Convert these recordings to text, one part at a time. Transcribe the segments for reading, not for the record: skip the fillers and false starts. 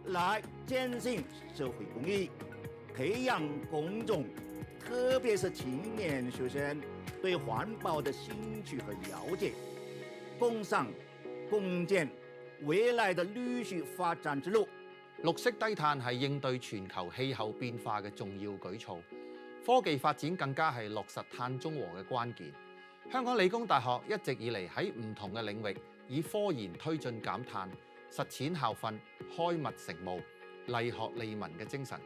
来践行社会公益，培养公众，特别是青年学生对环保的兴趣和了解，共商共建未來的綠色發展之路。綠色低碳係應對全球氣候變化嘅重要舉措，科技發展更加係落實碳中和嘅關鍵。香港理工大學一直以嚟喺唔同嘅領域以科研推進減碳、實踐校訓、開密成務、勵學利民嘅精神，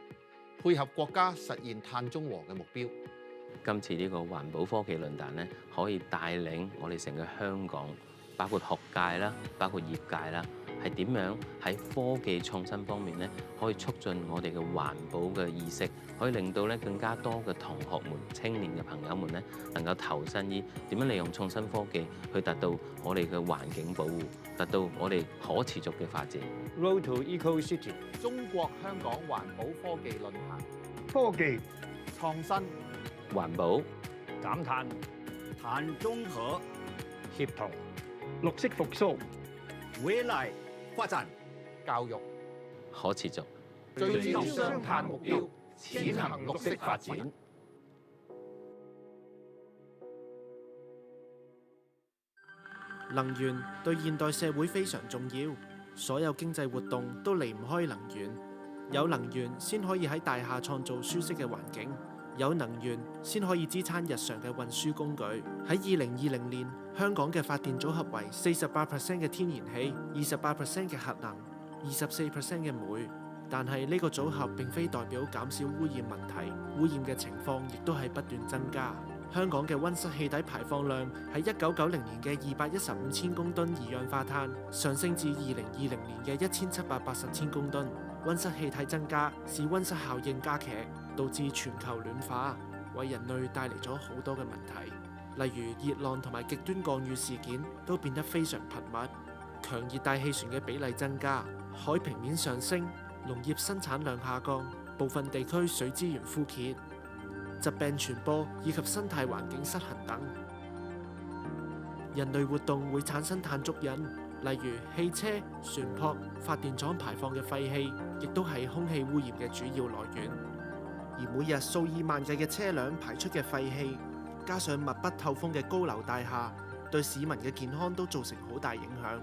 配合國家實現碳中和嘅目標。今次呢個環保科技論壇咧，可以帶領我哋成個香港，包括學界啦，包括業界啦，係點樣喺科技創新方面咧，可以促進我哋嘅環保嘅意識，可以令到咧更加多嘅同學們、青年嘅朋友們咧，能夠投身於點樣利用創新科技去達到我哋嘅環境保護，達到我哋可持續嘅發展。Road to EcoCity 中國香港環保科技論壇，科技創新、環保、減碳、碳中和、協同、綠色復甦、未來發展、教育、可持續，聚焦雙碳目標，踐行綠色發展。能源對現代社會非常重要，所有經濟活動都離唔開能源。有能源先可以喺大廈創造舒適嘅環境，有能源先可以支撐日常嘅運輸工具。喺2020年，香港嘅發電組合為48% 嘅天然氣、28% 嘅核能、24% 嘅煤。但係呢個組合並非代表減少污染問題，污染嘅情況亦都係不斷增加。香港嘅溫室氣體排放量喺1990年嘅215千公噸二氧化碳上升至2020年嘅1780千公噸。溫室氣體增加使溫室效應加劇，導致全球暖化，為人類帶嚟咗好多嘅問題，例如熱浪同埋極端降雨事件都變得非常頻密，強熱帶氣旋嘅比例增加，海平面上升，農業生產量下降，部分地區水資源枯竭，疾病傳播以及生態環境失衡等。人類活動會產生碳足印，例如汽車、船舶、發電廠排放嘅廢氣，亦都係空氣污染嘅主要來源。而每日數以萬計嘅車輛排出嘅廢氣，加上密不透風嘅高樓大廈，對市民嘅健康都造成好大影響。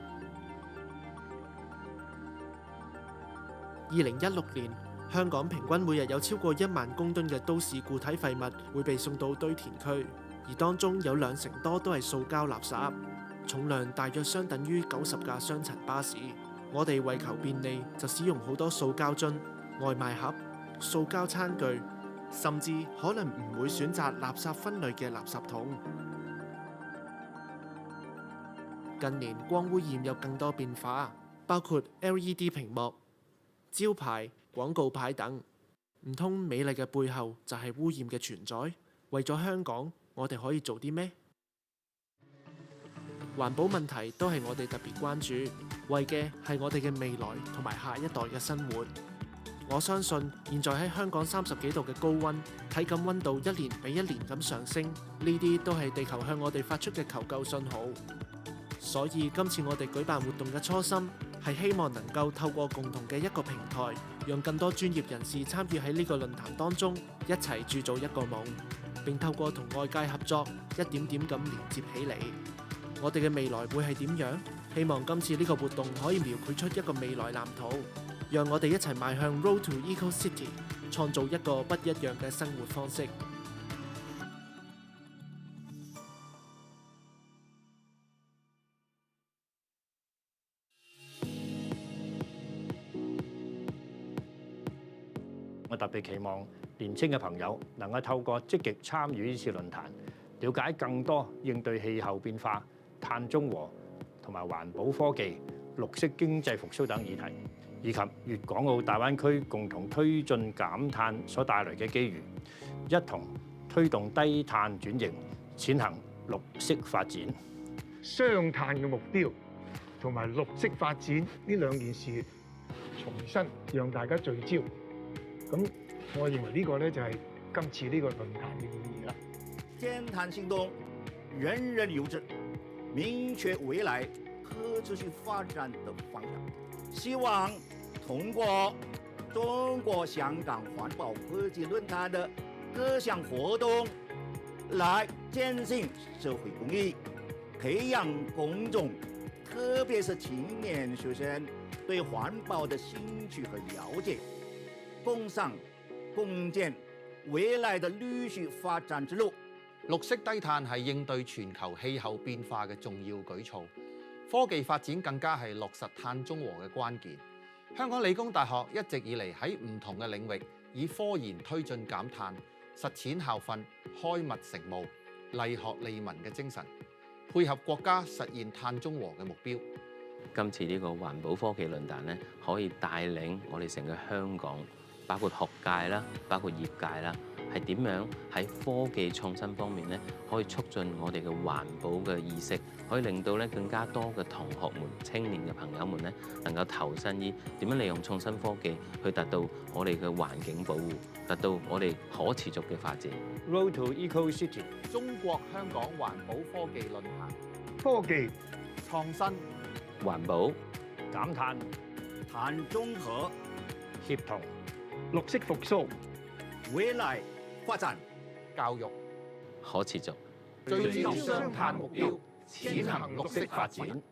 2016年，香港平均每日有超過1萬公噸嘅都市固體廢物會被送到堆填區，而當中有20%多都係塑膠垃圾，重量大約相等於90架雙層巴士。我哋為求便利，就使用好多塑膠樽、外賣盒、塑膠餐具，甚至可能唔會選擇垃圾分類嘅垃圾桶。近年光污染有更多變化，包括 LED 屏幕、招牌、廣告牌等。唔通美麗嘅背後就係污染嘅存在？為咗香港，我哋可以做啲咩？環保問題都係我哋特別關注，為嘅係我哋嘅未來同埋下一代嘅生活。我相信現在喺香港30幾度嘅高溫，體感溫度一年比一年咁上升，呢啲都係地球向我哋發出嘅求救信號。所以今次我哋舉辦活動嘅初心係希望能夠透過共同嘅一個平台，讓更多專業人士參與喺呢個論壇當中，一齊鑄造一個夢，並透過同外界合作，一點點咁連接起嚟。我哋嘅未來會係點樣？希望今次呢個活動可以描繪出一個未來藍圖，讓我哋一齊邁向 Road to EcoCity， 創造一個不一樣嘅生活方式。我特別期望年輕嘅朋友能夠透過積極參與呢次論壇，了解更多應對氣候變化、碳中和同埋環保科技、綠色經濟復甦等議題，以及粵港澳大灣區共同推進減碳所帶來嘅機遇，一同推動低碳轉型，踐行綠色發展。雙碳嘅目標同埋綠色發展呢兩件事，重新讓大家聚焦。咁我認為呢個咧就係今次呢個論壇嘅意義啦。減碳行動人人有責，明確未來可持續發展的方向。希望通过中国香港环保科技论坛的各项活动，来践行社会公益，培养公众，特别是青年学生对环保的兴趣和了解，共商共建未來的綠色發展之路。綠色低碳係應對全球氣候變化嘅重要舉措，科技發展更加係落實碳中和嘅關鍵。香港理工大學一直以嚟喺唔同嘅領域，以科研推進減碳、實踐校訓、開密成務、利學利民嘅精神，配合國家實現碳中和嘅目標。今次呢個環保科技論壇咧，可以帶領我哋成個香港，包括學界啦，包括業界啦，係點樣喺科技創新方面咧，可以促進我哋嘅環保嘅意識，可以令到咧更加多嘅同學們、青年嘅朋友們咧，能夠投身於點樣利用創新科技去達到我哋嘅環境保護，達到我哋可持續嘅發展。Road to EcoCity， 中國香港環保科技論壇，科技創新、環保、減碳、碳中和、協同、綠色復甦。未來發展。教育，可持續。聚焦雙碳目標，踐行綠色發展。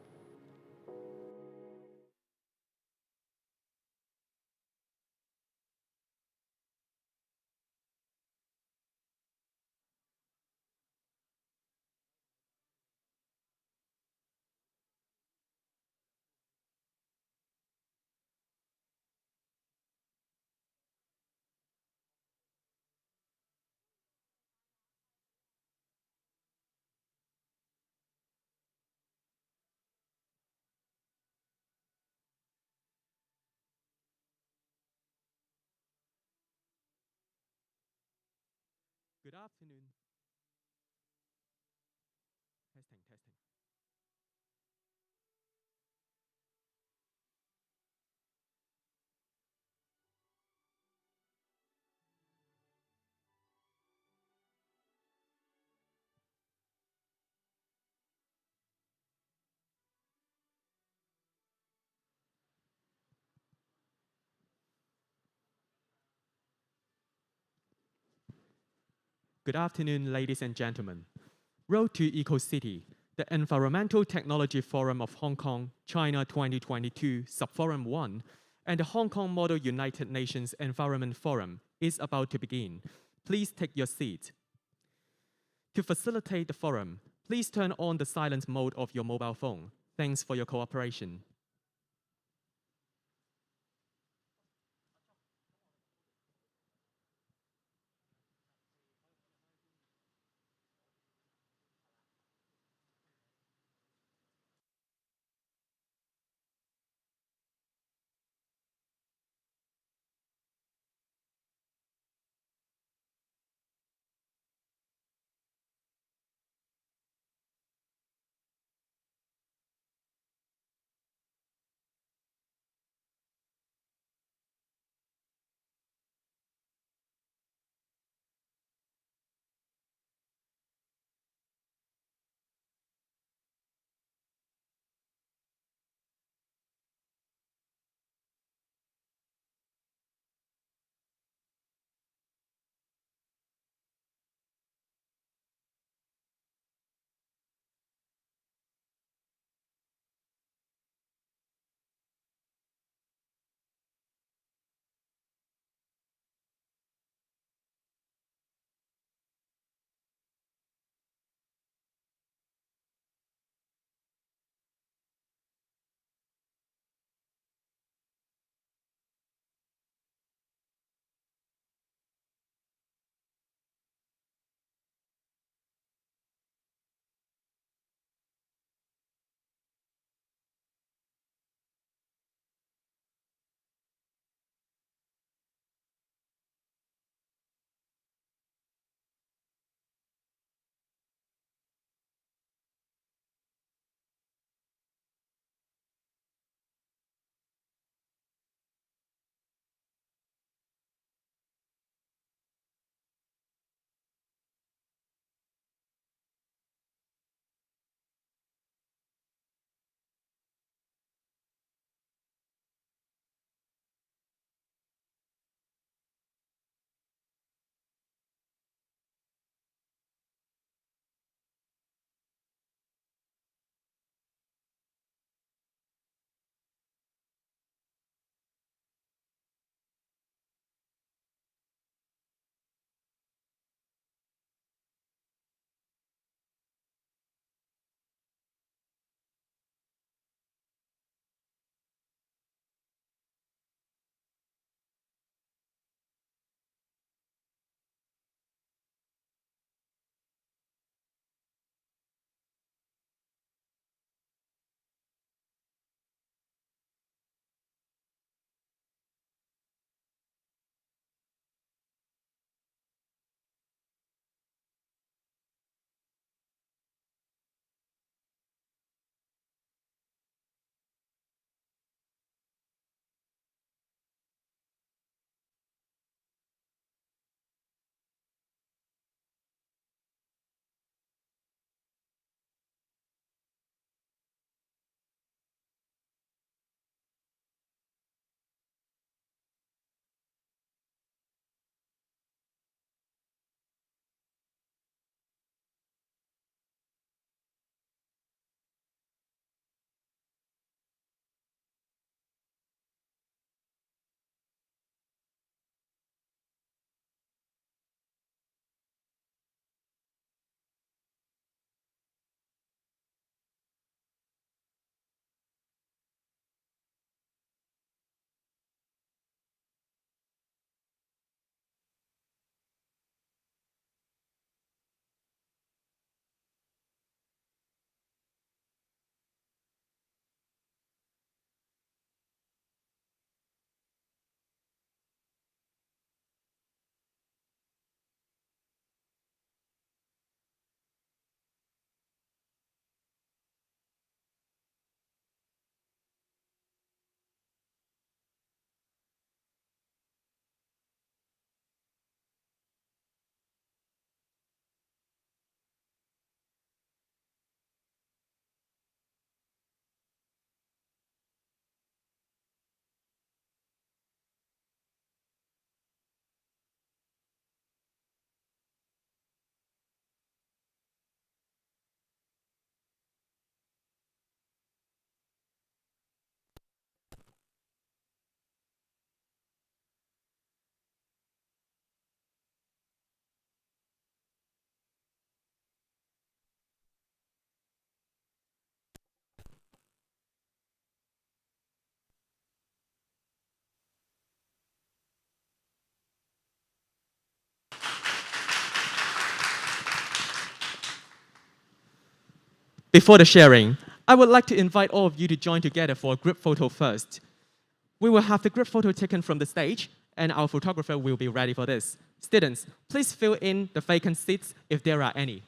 Good afternoon. Testing. Good afternoon, ladies and gentlemen. Road to EcoCity, the Environmental Technology Forum of Hong Kong, China 2022, Subforum 1, and the Hong Kong Model United Nations Environment Forum is about to begin. Please take your seat. To facilitate the forum, please turn on the silent mode of your mobile phone. Thanks for your cooperation. Before the sharing, I would like to invite all of you to join together for a group photo first. We will have the group photo taken from the stage, and our photographer will be ready for this. Students, please fill in the vacant seats if there are any.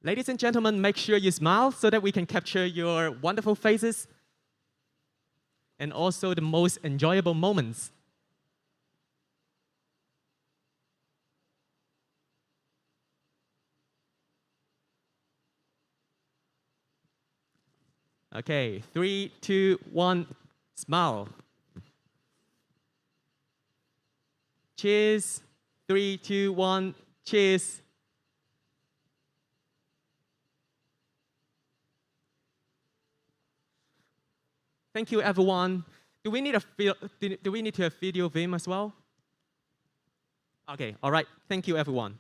Ladies and gentlemen, make sure you smile so that we can capture your wonderful faces and also the most enjoyable moments. Okay, 3, 2, 1, smile. Cheers. 3, 2, 1, cheers. Thank you, everyone. Do we need to have video Vim as well? Okay, all right. Thank you, everyone.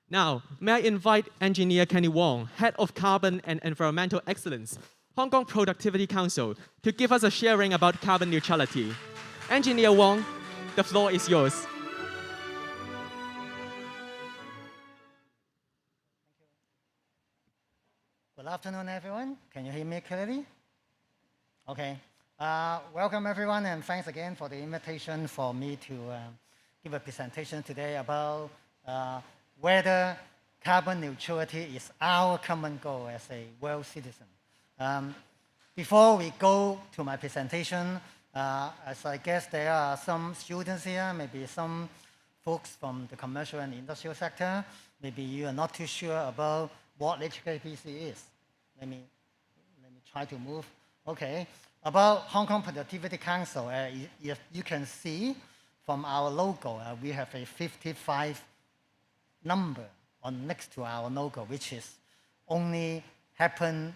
Now, may I invite Engineer Kenny Wong, Head of Carbon and Environmental Excellence, Hong Kong Productivity Council, to give us a sharing about carbon neutrality. Engineer Wong, the floor is yours. Good afternoon, everyone. Can you hear me clearly? Okay. Welcome, everyone, and thanks again for the invitation for me to give a presentation today about whether carbon neutrality is our common goal as a world citizen. Before we go to my presentation, as I guess there are some students here, maybe some folks from the commercial and industrial sector, maybe you are not too sure about what HKPC is. Let me try to move. Okay. About Hong Kong Productivity Council, you can see from our logo, we have a 55 number next to our logo, which is only happened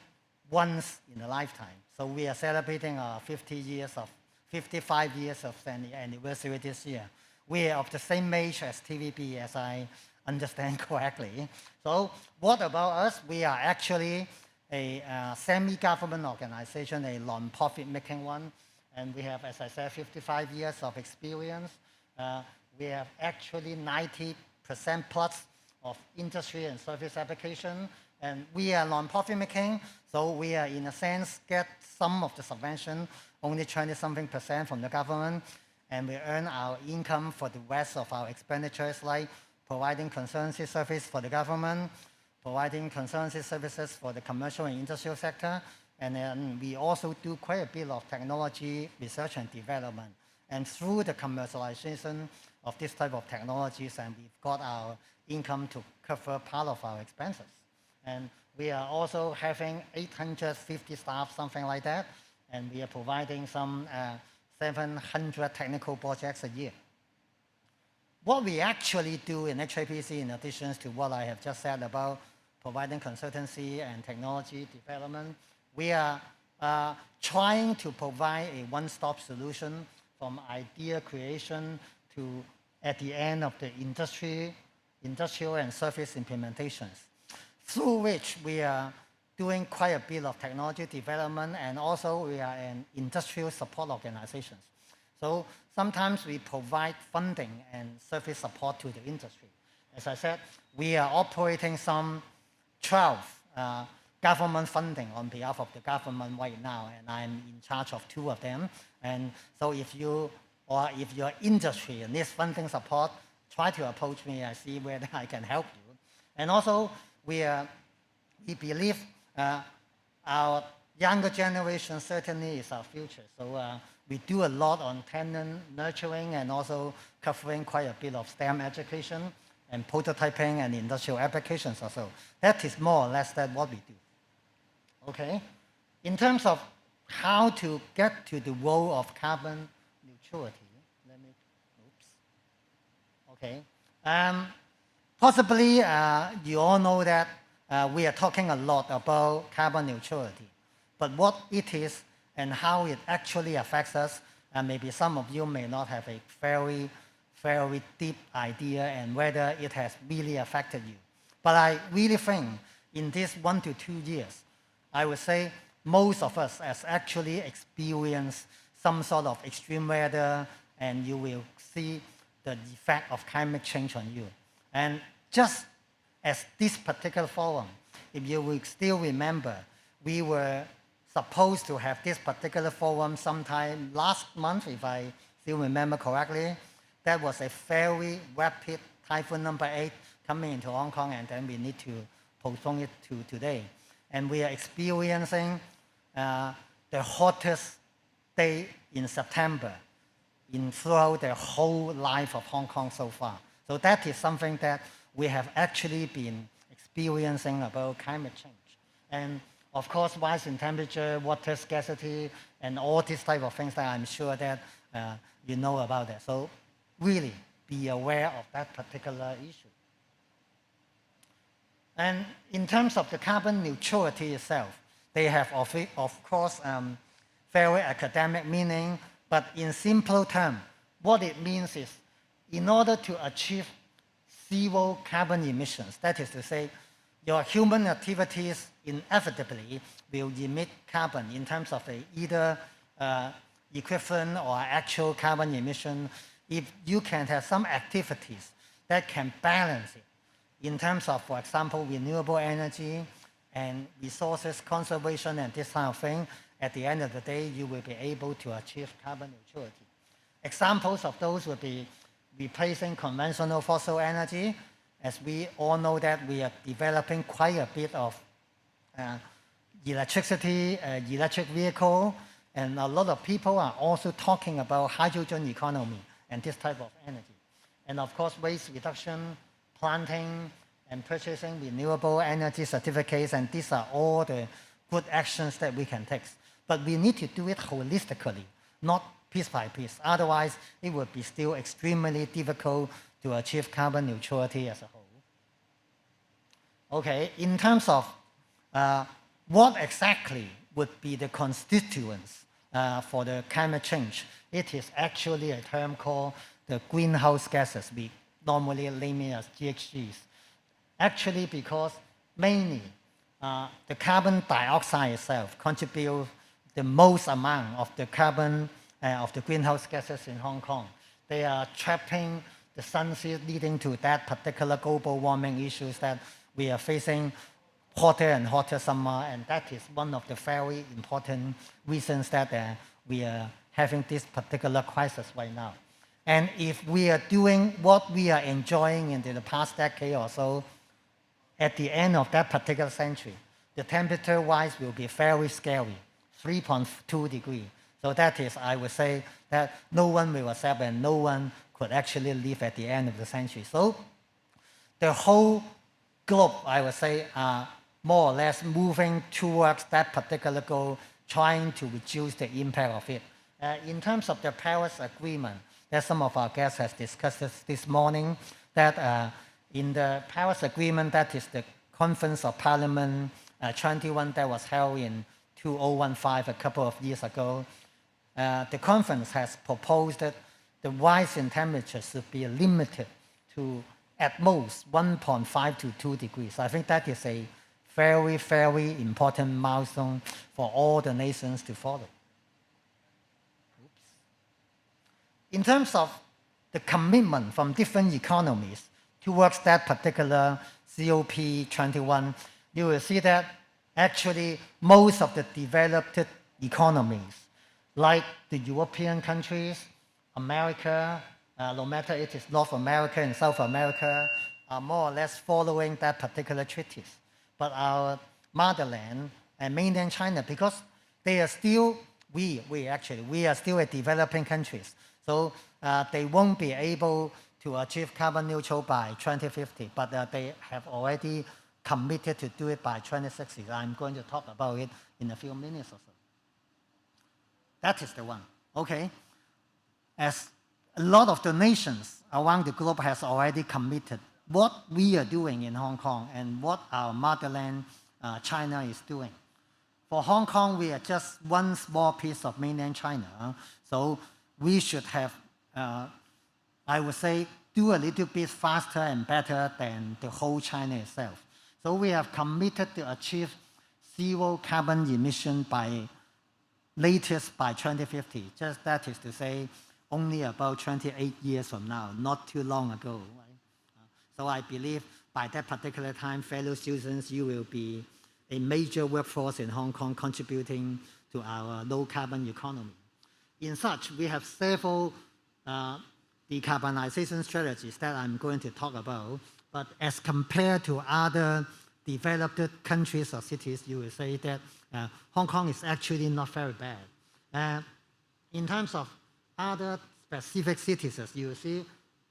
once in a lifetime. So we are celebrating our 55 years of anniversary this year. We are of the same age as TVB, as I understand correctly. So what about us? We are actually a semi-government organization, a non-profit making one, and we have, as I said, 55 years of experience. We have actually 90% plus of industry and service application, and we are non-profit making, so we are, in a sense, get some of the subvention, only 20-something% from the government, and we earn our income for the rest of our expenditures, like providing consultancy service for the government, providing consultancy services for the commercial and industrial sector, and then we also do quite a bit of technology research and development. And through the commercialization of this type of technologies, and we've got our income to cover part of our expenses. And we are also having 850 staff, something like that, and we are providing some 700 technical projects a year. What we actually do in HKPC, in addition to what I have just said about providing consultancy and technology development, we are trying to provide a one-stop solution from idea creation to, at the end of the industrial and service implementations, through which we are doing quite a bit of technology development, and also we are an industrial support organization. So sometimes we provide funding and service support to the industry. As I said, we are operating some 12 government funding on behalf of the government right now, and I'm in charge of 2 of them. And so if you're industry and needs funding support, try to approach me and see whether I can help you. And also, we believe our younger generation certainly is our future. So we do a lot on tenant nurturing and also covering quite a bit of STEM education and prototyping and industrial applications also. That is more or less that what we do. Okay? In terms of how to get to the goal of carbon neutrality, okay. Possibly you all know that we are talking a lot about carbon neutrality, but what it is and how it actually affects us, maybe some of you may not have a very very deep idea and whether it has really affected you. But I really think in these 1 to 2 years, I would say most of us has actually experienced some sort of extreme weather, and you will see the effect of climate change on you. And just as this particular forum, if you will still remember, we were supposed to have this particular forum sometime last month, if I still remember correctly. That was a very rapid typhoon number 8 coming into Hong Kong, and then we need to postpone it to today. And we are experiencing the hottest day in September throughout the whole life of Hong Kong so far. So that is something that we have actually been experiencing about climate change. And of course, rise in temperature, water scarcity, and all these type of things that I'm sure that you know about that. So really be aware of that particular issue. And in terms of the carbon neutrality itself, they have, of course, very academic meaning, but in simple terms, what it means is in order to achieve zero carbon emissions, that is to say, your human activities inevitably will emit carbon in terms of either equivalent or actual carbon emission. If you can have some activities that can balance it in terms of, for example, renewable energy and resources conservation and this kind of thing, at the end of the day, you will be able to achieve carbon neutrality. Examples of those would be replacing conventional fossil energy. As we all know that we are developing quite a bit of electricity, electric vehicle, and a lot of people are also talking about hydrogen economy and this type of energy. And of course, waste reduction, planting, and purchasing renewable energy certificates, and these are all the good actions that we can take. But we need to do it holistically, not piece by piece. Otherwise, it would be still extremely difficult to achieve carbon neutrality as a whole. Okay, in terms of what exactly would be the constituents for the climate change, it is actually a term called the greenhouse gases. We normally name it as GHGs. Actually, because mainly the carbon dioxide itself contributes the most amount of the carbon of the greenhouse gases in Hong Kong. They are trapping the sun's heat, leading to that particular global warming issues that we are facing, hotter and hotter summer, and that is one of the very important reasons that we are having this particular crisis right now. And if we are doing what we are enjoying in the past decade or so, at the end of that particular century, the temperature rise will be very scary, 3.2 degrees. So that is, I would say, that no one will accept and no one could actually live at the end of the century. So the whole globe, I would say, are more or less moving towards that particular goal, trying to reduce the impact of it. In terms of the Paris Agreement, that some of our guests have discussed this morning, that in the Paris Agreement, that is the Conference of Parliament 21 that was held in 2015, a couple of years ago. The conference has proposed that the rise in temperature should be limited to at most 1.5 to 2 degrees. I think that is a very, very important milestone for all the nations to follow. In terms of the commitment from different economies towards that particular COP21, you will see that actually most of the developed economies, like the European countries, America, no matter it is North America and South America, are more or less following that particular treaties. But our motherland and mainland China, because they are still, we are still a developing countries. So they won't be able to achieve carbon neutral by 2050, but they have already committed to do it by 2060. I'm going to talk about it in a few minutes or so. That is the one, okay? As a lot of the nations around the globe has already committed, what we are doing in Hong Kong and what our motherland, China, is doing. For Hong Kong, we are just one small piece of mainland China, so we should have I would say, do a little bit faster and better than the whole China itself. So we have committed to achieve zero carbon emission by latest by 2050. Just that is to say, only about 28 years from now, not too long ago. Right? So I believe by that particular time, fellow students, you will be a major workforce in Hong Kong contributing to our low carbon economy. In such, we have several decarbonization strategies that I'm going to talk about, but as compared to other developed countries or cities, you will say that Hong Kong is actually not very bad. In terms of other specific cities, you will see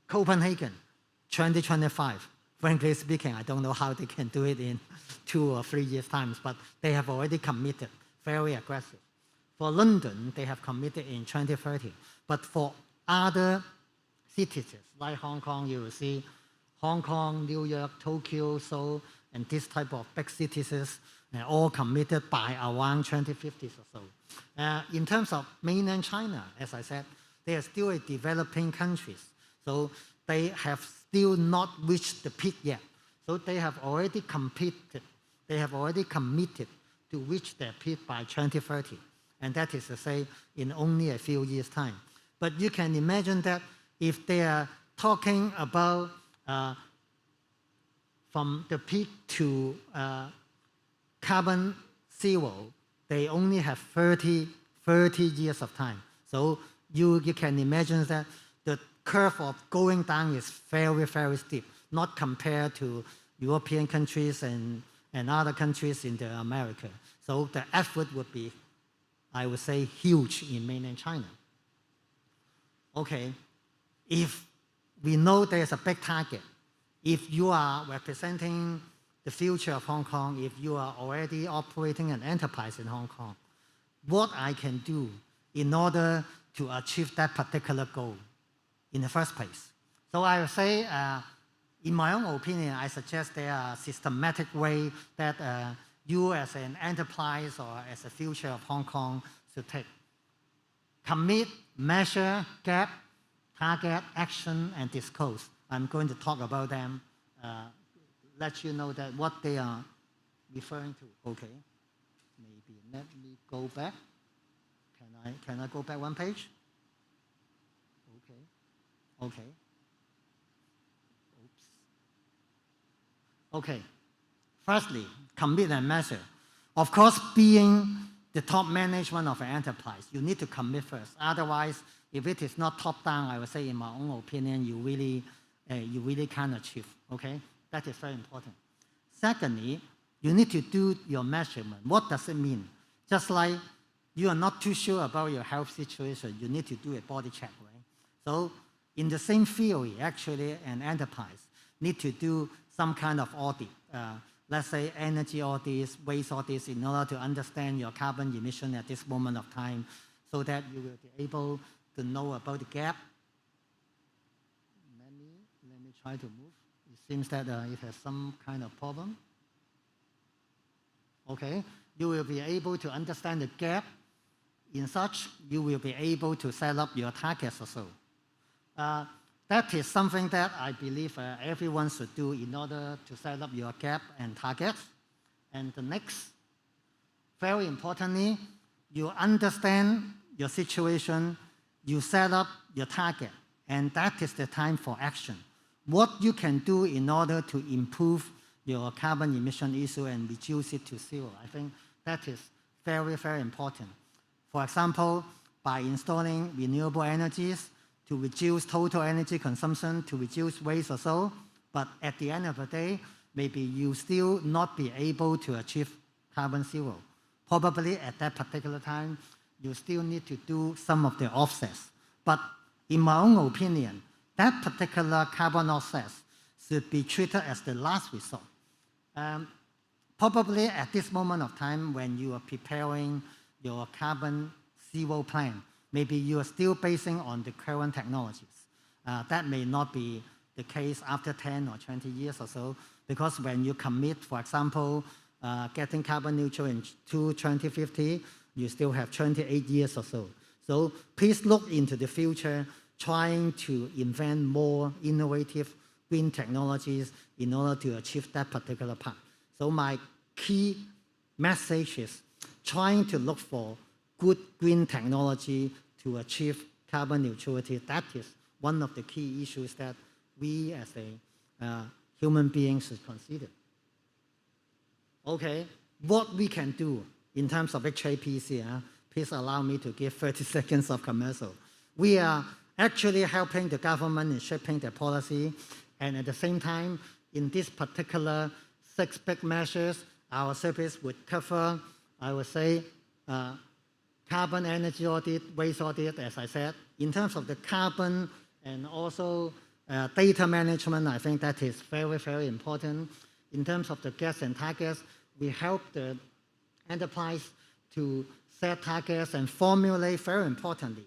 Copenhagen, 2025. Frankly speaking, I don't know how they can do it in 2 or 3 years' time, but they have already committed, very aggressive. For London, they have committed in 2030. But for other cities like Hong Kong, you will see Hong Kong, New York, Tokyo, Seoul, and this type of big cities all committed by around 2050 or so. In terms of mainland China, as I said, they are still a developing countries. So they have still not reached the peak yet. So they have already committed to reach their peak by 2030. And that is to say, in only a few years' time. But you can imagine that if they are talking about from the peak to carbon zero, they only have 30 years of time. So you can imagine that the curve of going down is very, very steep, not compared to European countries and other countries in America. So the effort would be, I would say, huge in mainland China. Okay, if we know there's a big target, if you are representing the future of Hong Kong, if you are already operating an enterprise in Hong Kong, what I can do in order to achieve that particular goal in the first place. So I would say, in my own opinion, I suggest there are systematic way that you as an enterprise or as a future of Hong Kong should take. Commit, measure, gap, target, action, and disclose. I'm going to talk about them, let you know that what they are referring to. Okay, maybe let me go back. Can I go back one page? Okay. Oops. Okay. Firstly, commit and measure. Of course, being the top management of an enterprise, you need to commit first. Otherwise, if it is not top down, I would say, in my own opinion, you really can't achieve. Okay, that is very important. Secondly, you need to do your measurement. What does it mean? Just like you are not too sure about your health situation, you need to do a body check, right? So in the same theory, actually, an enterprise need to do some kind of audit. Let's say energy audits, waste audits, in order to understand your carbon emission at this moment of time, so that you will be able to know about the gap. Let me try to move. It seems that it has some kind of problem. Okay, you will be able to understand the gap. In such, you will be able to set up your targets also. That is something that I believe everyone should do in order to set up your gap and targets. And the next, very importantly, you understand your situation, you set up your target, and that is the time for action. What you can do in order to improve your carbon emission issue and reduce it to zero, I think that is very, very important. For example, by installing renewable energies to reduce total energy consumption, to reduce waste or so, but at the end of the day, maybe you still not be able to achieve carbon zero. Probably at that particular time, you still need to do some of the offsets. But in my own opinion, that particular carbon offsets should be treated as the last resort. Probably at this moment of time when you are preparing your carbon zero plan, maybe you are still basing on the current technologies. That may not be the case after 10 or 20 years or so, because when you commit, for example, getting carbon neutral in 2050, you still have 28 years or so. So please look into the future trying to invent more innovative green technologies in order to achieve that particular part. So my key message is trying to look for good green technology to achieve carbon neutrality. That is one of the key issues that we as a human beings should consider. Okay, what we can do in terms of HAPC, please allow me to give 30 seconds of commercial. We are actually helping the government in shaping their policy, and at the same time, in this particular 6 big measures, our service would cover, I would say, carbon energy audit, waste audit, as I said. In terms of the carbon and also data management, I think that is very, very important. In terms of the gas and targets, we help the enterprise to set targets and formulate, very importantly,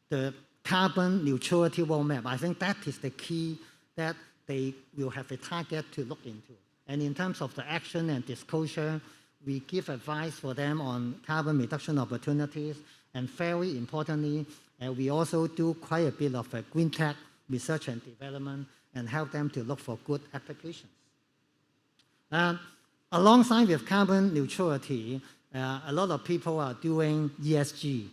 the carbon neutrality roadmap. I think that is the key that they will have a target to look into. And in terms of the action and disclosure, we give advice for them on carbon reduction opportunities. And very importantly, we also do quite a bit of green tech research and development and help them to look for good applications. Alongside with carbon neutrality, a lot of people are doing ESG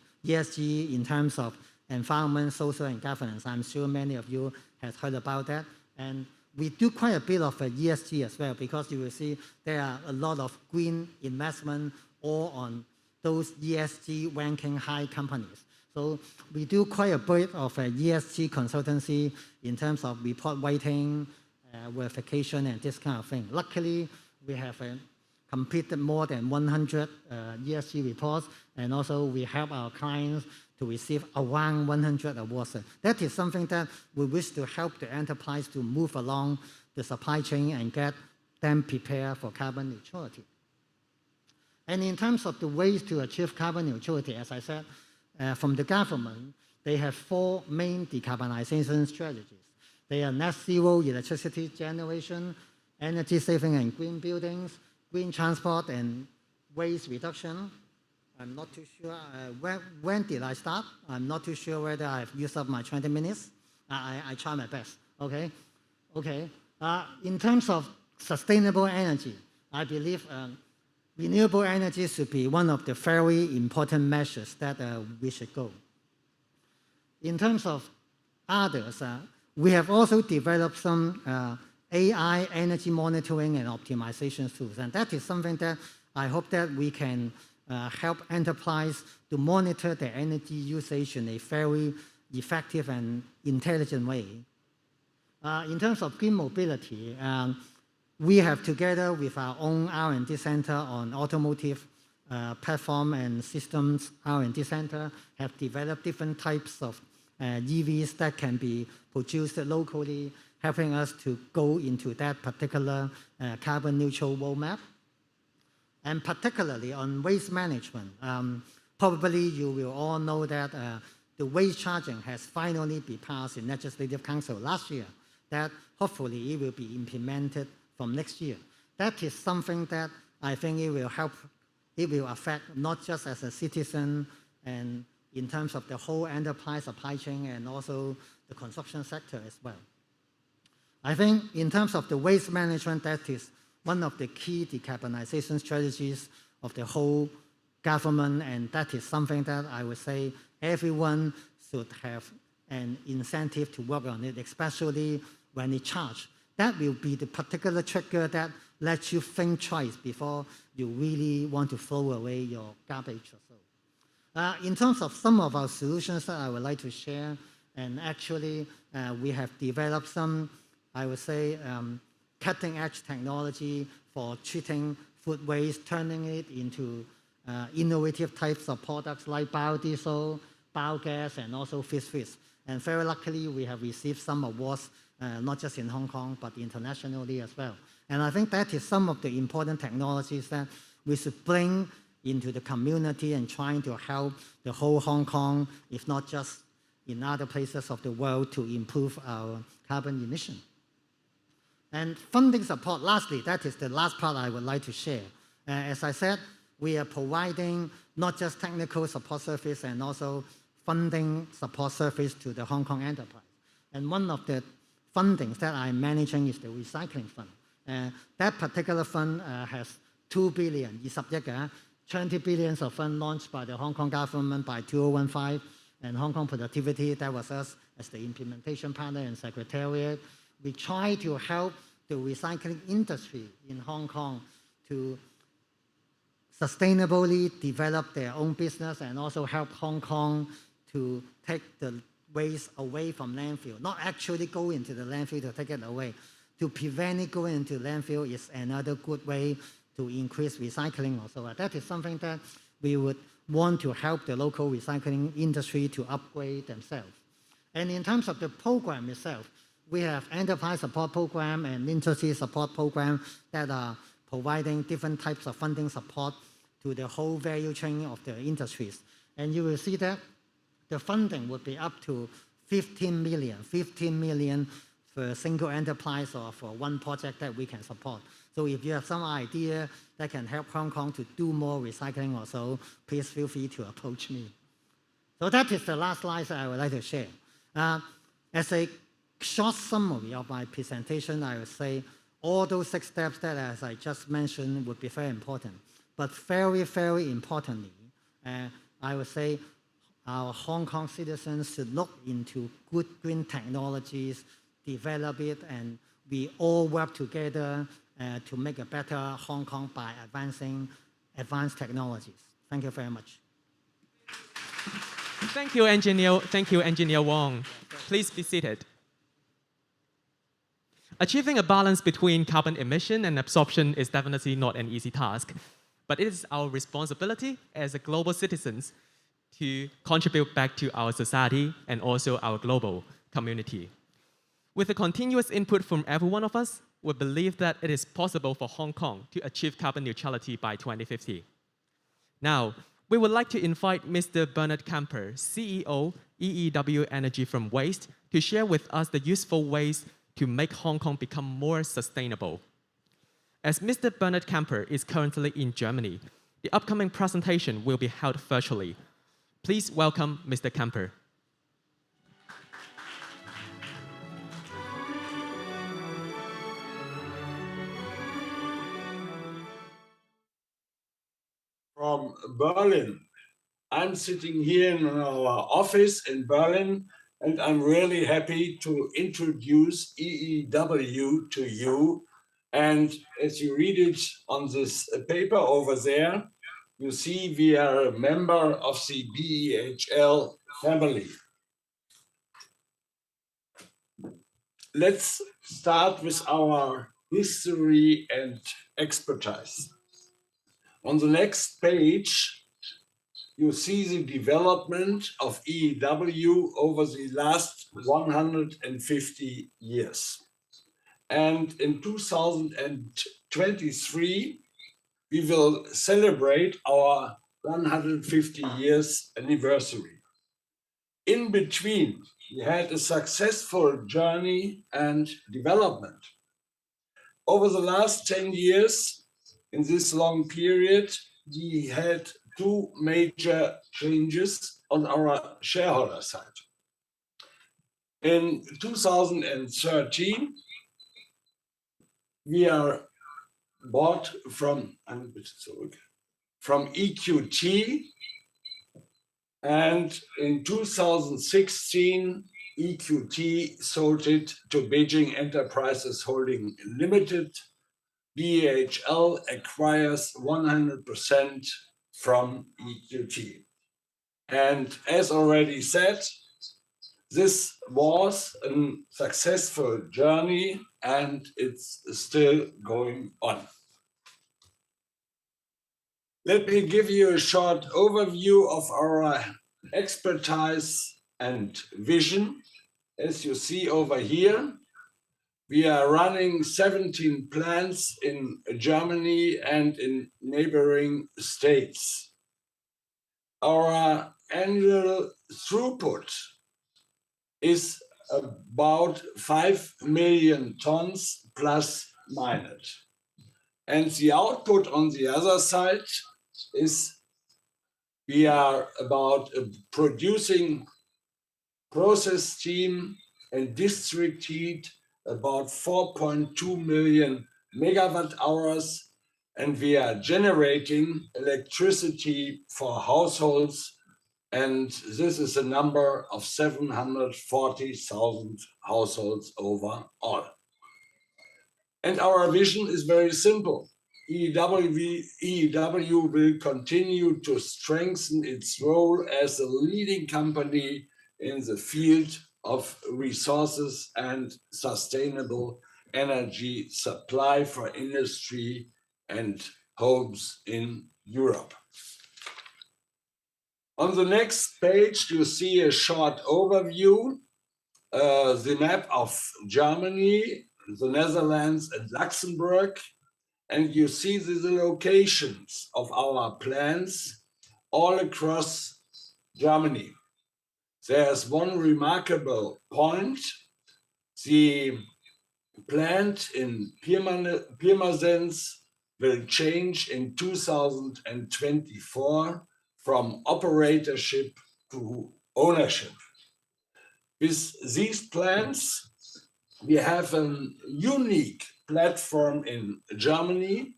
in terms of environment, social, and governance. I'm sure many of you have heard about that. And we do quite a bit of ESG as well, because you will see there are a lot of green investment all on those ESG ranking high companies. So we do quite a bit of ESG consultancy in terms of report writing, verification, and this kind of thing. Luckily, we have completed more than 100 ESG reports, and also we help our clients to receive around 100 awards. That is something that we wish to help the enterprise to move along the supply chain and get them prepared for carbon neutrality. And in terms of the ways to achieve carbon neutrality, as I said, from the government, they have 4 main decarbonization strategies. They are net zero electricity generation, energy saving and green buildings, green transport and waste reduction. I'm not too sure. When did I start? I'm not too sure whether I've used up my 20 minutes. I try my best. Okay. In terms of sustainable energy, I believe renewable energy should be one of the very important measures that we should go. In terms of others, we have also developed some AI energy monitoring and optimization tools, and that is something that I hope that we can help enterprise to monitor their energy usage in a very effective and intelligent way. In terms of green mobility, we have, together with our own R&D center on automotive platform and systems R&D center, have developed different types of EVs that can be produced locally, helping us to go into that particular carbon neutral roadmap. And particularly on waste management, probably you will all know that the waste charging has finally been passed in Legislative Council last year, that hopefully it will be implemented from next year. That is something that I think it will help, it will affect not just as a citizen and in terms of the whole enterprise supply chain and also the construction sector as well. I think in terms of the waste management, that is one of the key decarbonization strategies of the whole government, and that is something that I would say everyone should have an incentive to work on it, especially when it charged. That will be the particular trigger that lets you think twice before you really want to throw away your garbage or so. In terms of some of our solutions that I would like to share, and actually we have developed some, I would say, cutting-edge technology for treating food waste, turning it into innovative types of products like biodiesel, biogas, and also fish. And very luckily, we have received some awards, not just in Hong Kong, but internationally as well. And I think that is some of the important technologies that we should bring into the community and trying to help the whole Hong Kong, if not just in other places of the world, to improve our carbon emission. And funding support, lastly, that is the last part I would like to share. As I said, we are providing not just technical support service and also funding support service to the Hong Kong enterprise. And one of the fundings that I'm managing is the recycling fund. That particular fund has 2 billion, 20 億, 20 billion of fund launched by the Hong Kong government by 2015, and Hong Kong Productivity, that was us as the implementation partner and secretariat. We try to help the recycling industry in Hong Kong to sustainably develop their own business and also help Hong Kong to take the waste away from landfill, not actually go into the landfill to take it away. To prevent it going into landfill is another good way to increase recycling also. That is something that we would want to help the local recycling industry to upgrade themselves. And in terms of the program itself, we have enterprise support program and industry support program that are providing different types of funding support to the whole value chain of the industries. And you will see that the funding would be up to 15 million for a single enterprise or for one project that we can support. So if you have some idea that can help Hong Kong to do more recycling or so, please feel free to approach me. So that is the last slide that I would like to share. As a short summary of my presentation, I would say all those 6 steps that, as I just mentioned, would be very important. But very, very importantly, I would say our Hong Kong citizens should look into good green technologies, develop it, and we all work together to make a better Hong Kong by advancing advanced technologies. Thank you very much. Thank you, Engineer Wong. Please be seated. Achieving a balance between carbon emission and absorption is definitely not an easy task, but it is our responsibility as a global citizens to contribute back to our society and also our global community. With the continuous input from every one of us, we believe that it is possible for Hong Kong to achieve carbon neutrality by 2050. Now, we would like to invite Mr. Bernard Camper, CEO, EEW Energy from Waste, to share with us the useful ways to make Hong Kong become more sustainable. As Mr. Bernard Camper is currently in Germany, the upcoming presentation will be held virtually. Please welcome Mr. Camper. From Berlin. I'm sitting here in our office in Berlin, and I'm really happy to introduce EEW to you. And as you read it on this paper over there, you see we are a member of the BEHL family. Let's start with our history and expertise. On the next page, you see the development of EEW over the last 150 years. And in 2023, we will celebrate our 150 years anniversary. In between, we had a successful journey and development. Over the last 10 years, in this long period, we had 2 major changes on our shareholder side. In 2013, we are bought from EQT, and in 2016, EQT sold it to Beijing Enterprises Holding Limited. BEHL acquires 100% from EQT. And as already said, this was a successful journey and it's still going on. Let me give you a short overview of our expertise and vision. As you see over here, we are running 17 plants in Germany and in neighboring states. Our annual throughput is about 5 million tons plus minus. And the output on the other side is we are about producing process steam and district heat about 4.2 million megawatt hours, and we are generating electricity for households, and this is a number of 740,000 households overall. And our vision is very simple. EEW will continue to strengthen its role as a leading company in the field of resources and sustainable energy supply for industry and homes in Europe. On the next page, you see a short overview, the map of Germany, the Netherlands, and Luxembourg, and you see the locations of our plants all across Germany. There's one remarkable point. The plant in Pirmasens will change in 2024 from operatorship to ownership. With these plants, we have a unique platform in Germany.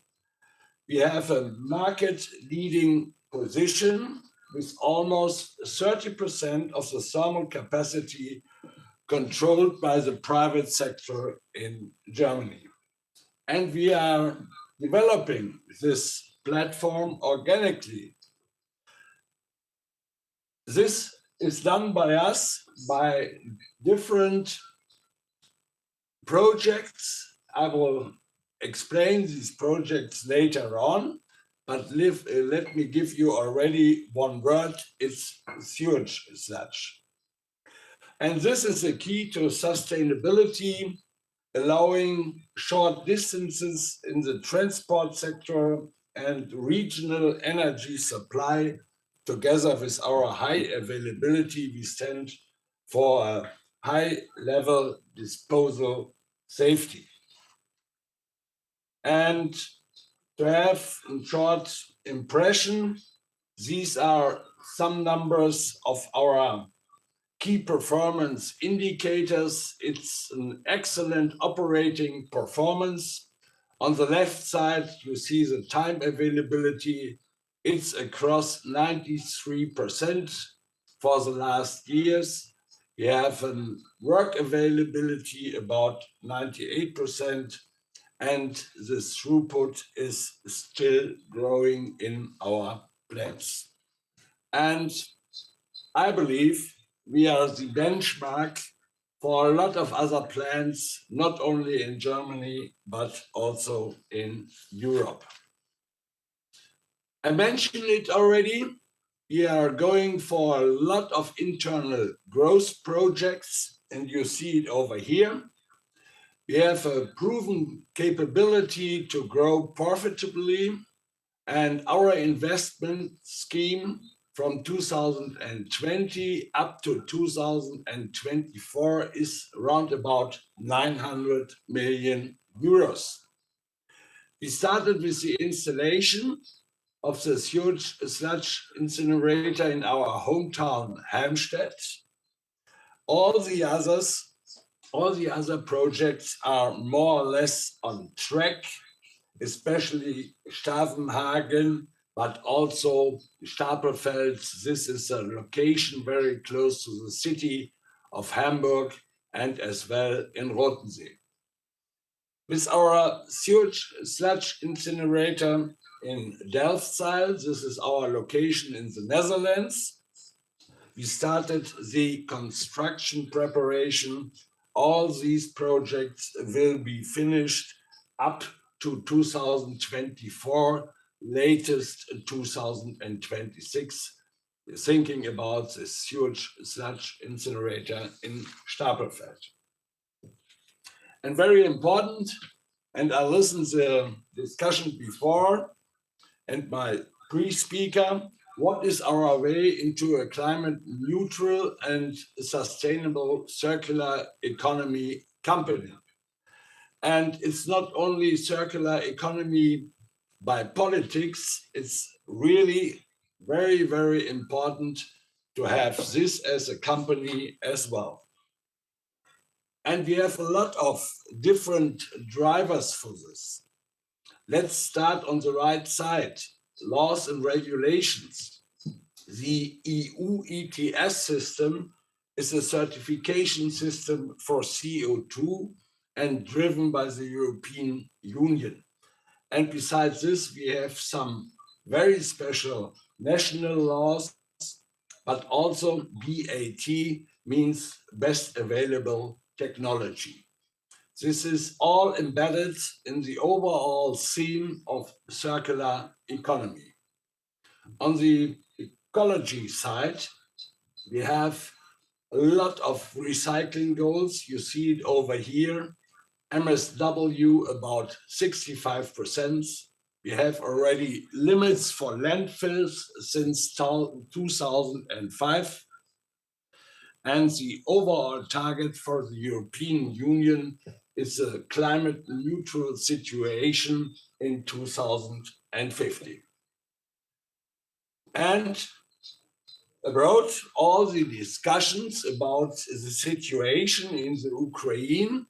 We have a market-leading position with almost 30% of the thermal capacity controlled by the private sector in Germany. And we are developing this platform organically. This is done by us by different projects. I will explain these projects later on, but let me give you already one word. It's sewage sludge. And this is a key to sustainability, allowing short distances in the transport sector and regional energy supply. Together with our high availability, we stand for a high-level disposal safety. And to have a short impression, these are some numbers of our key performance indicators. It's an excellent operating performance. On the left side, you see the time availability. It's across 93% for the last years. We have a work availability about 98%, and the throughput is still growing in our plants. And I believe we are the benchmark for a lot of other plants, not only in Germany, but also in Europe. I mentioned it already. We are going for a lot of internal growth projects, and you see it over here. We have a proven capability to grow profitably, and our investment scheme from 2020 up to 2024 is around about 900 million euros. We started with the installation of the sewage sludge incinerator in our hometown, Helmstedt. All the other projects are more or less on track, especially Stavenhagen, but also Stapelfeld. This is a location very close to the city of Hamburg and as well in Rottensee. With our sewage sludge incinerator in Delfzijl, this is our location in the Netherlands. We started the construction preparation. All these projects will be finished up to 2024, latest 2026. We're thinking about the sewage sludge incinerator in Stapelfeld. And very important, and I listened to the discussion before, and my pre-speaker, what is our way into a climate neutral and sustainable circular economy company? And it's not only circular economy by politics, it's really very, very important to have this as a company as well. And we have a lot of different drivers for this. Let's start on the right side, laws and regulations. The EU ETS system is a certification system for CO2 and driven by the European Union. And besides this, we have some very special national laws, but also BAT means best available technology. This is all embedded in the overall theme of circular economy. On the ecology side, we have a lot of recycling goals. You see it over here. MSW about 65%. We have already limits for landfills since 2005. And the overall target for the European Union is a climate neutral situation in 2050. And abroad, all the discussions about the situation in the Ukraine,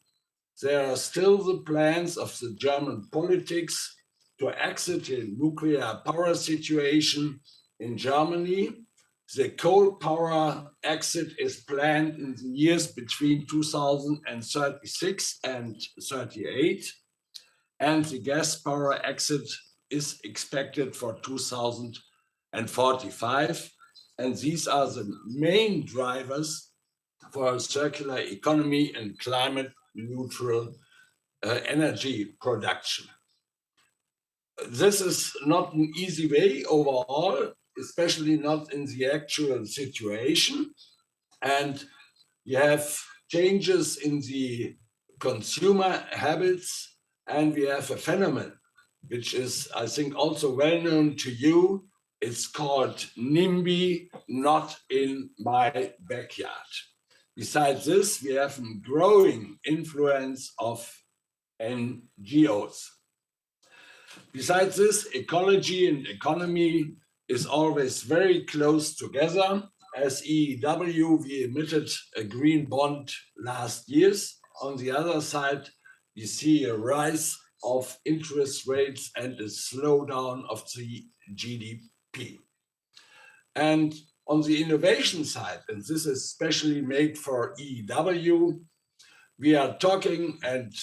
there are still the plans of the German politics to exit the nuclear power situation in Germany. The coal power exit is planned in the years between 2036 and 38, and the gas power exit is expected for 2045. And these are the main drivers for a circular economy and climate neutral energy production. This is not an easy way overall, especially not in the actual situation. And you have changes in the consumer habits, and we have a phenomenon, which is, I think, also well known to you. It's called NIMBY, not in my backyard. Besides this, we have a growing influence of NGOs. Besides this, ecology and economy is always very close together. As EEW, we emitted a green bond last year. On the other side, we see a rise of interest rates and a slowdown of the GDP. And on the innovation side, and this is especially made for EEW, we are talking and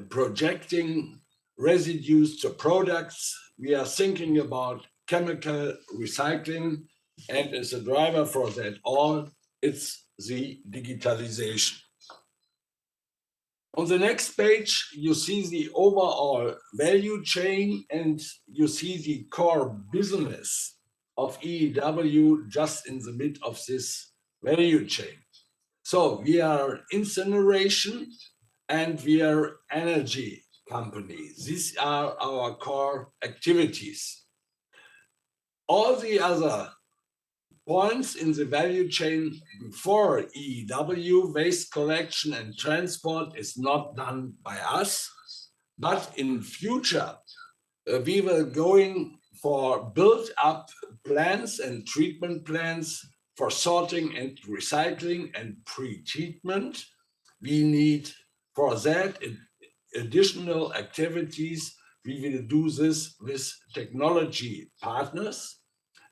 projecting residues to products. We are thinking about chemical recycling, and as a driver for that all, it's the digitalization. On the next page, you see the overall value chain, and you see the core business of EEW just in the mid of this value chain. So we are incineration and we are energy company. These are our core activities. All the other points in the value chain before EEW, waste collection and transport, is not done by us, but in future, we will going for build up plants and treatment plants for sorting and recycling and pre-treatment. We need for that additional activities. We will do this with technology partners,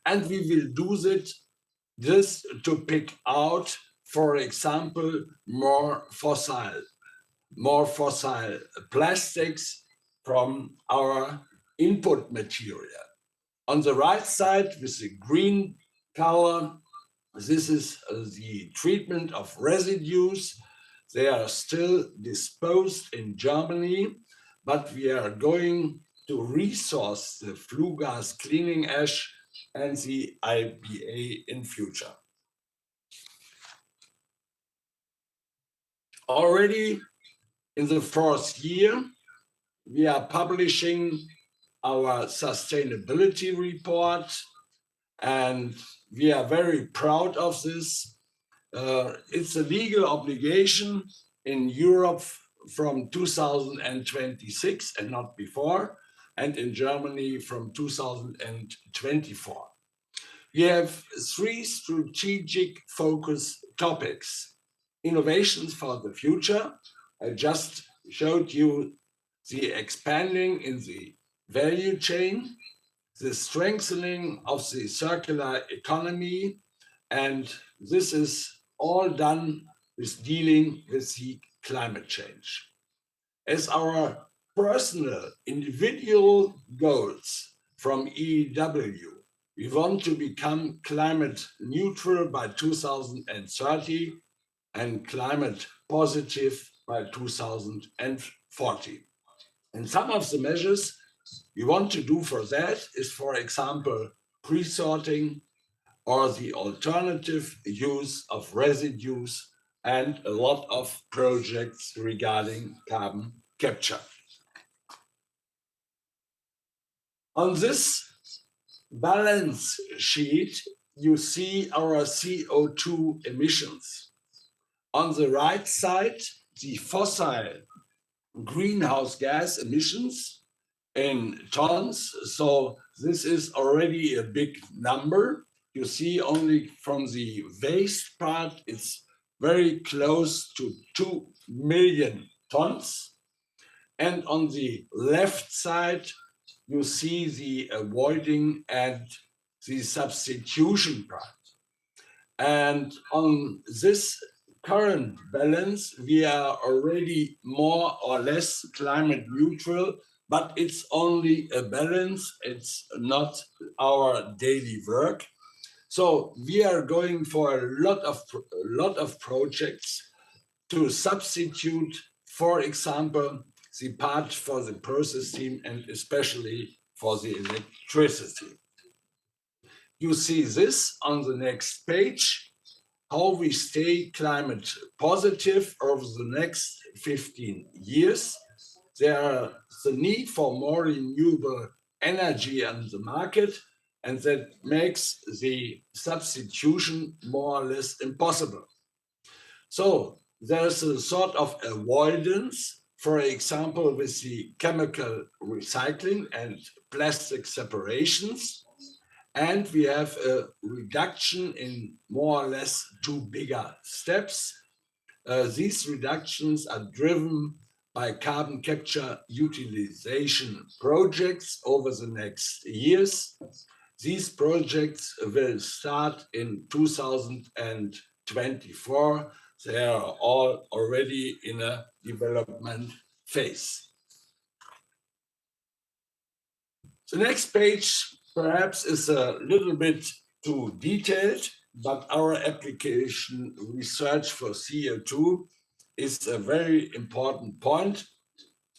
and we will do this to pick out, for example, more fossil plastics from our input material. On the right side, with the green color, this is the treatment of residues. They are still disposed in Germany, but we are going to resource the flue gas cleaning ash and the IPA in future. Already in the first year, we are publishing our sustainability report, and we are very proud of this. It's a legal obligation in Europe from 2026 and not before, and in Germany from 2024. We have 3 strategic focus topics. Innovations for the future. I just showed you the expanding in the value chain, the strengthening of the circular economy, and this is all done with dealing with the climate change. As our personal individual goals from EEW, we want to become climate neutral by 2030 and climate positive by 2040. And some of the measures we want to do for that is, for example, pre-sorting or the alternative use of residues and a lot of projects regarding carbon capture. On this balance sheet, you see our CO2 emissions. On the right side, the fossil greenhouse gas emissions in tons. So this is already a big number. You see only from the waste part, it's very close to 2 million tons. And on the left side, you see the avoiding and the substitution part. And on this current balance, we are already more or less climate neutral, but it's only a balance, it's not our daily work. So we are going for a lot of projects to substitute, for example, the part for the process steam and especially for the electricity. You see this on the next page, how we stay climate positive over the next 15 years. There is the need for more renewable energy on the market, and that makes the substitution more or less impossible. So there's a sort of avoidance, for example, with the chemical recycling and plastic separations. And we have a reduction in more or less 2 bigger steps. These reductions are driven by carbon capture utilization projects over the next years. These projects will start in 2024. They are all already in a development phase. The next page perhaps is a little bit too detailed, but our application research for CO2 is a very important point,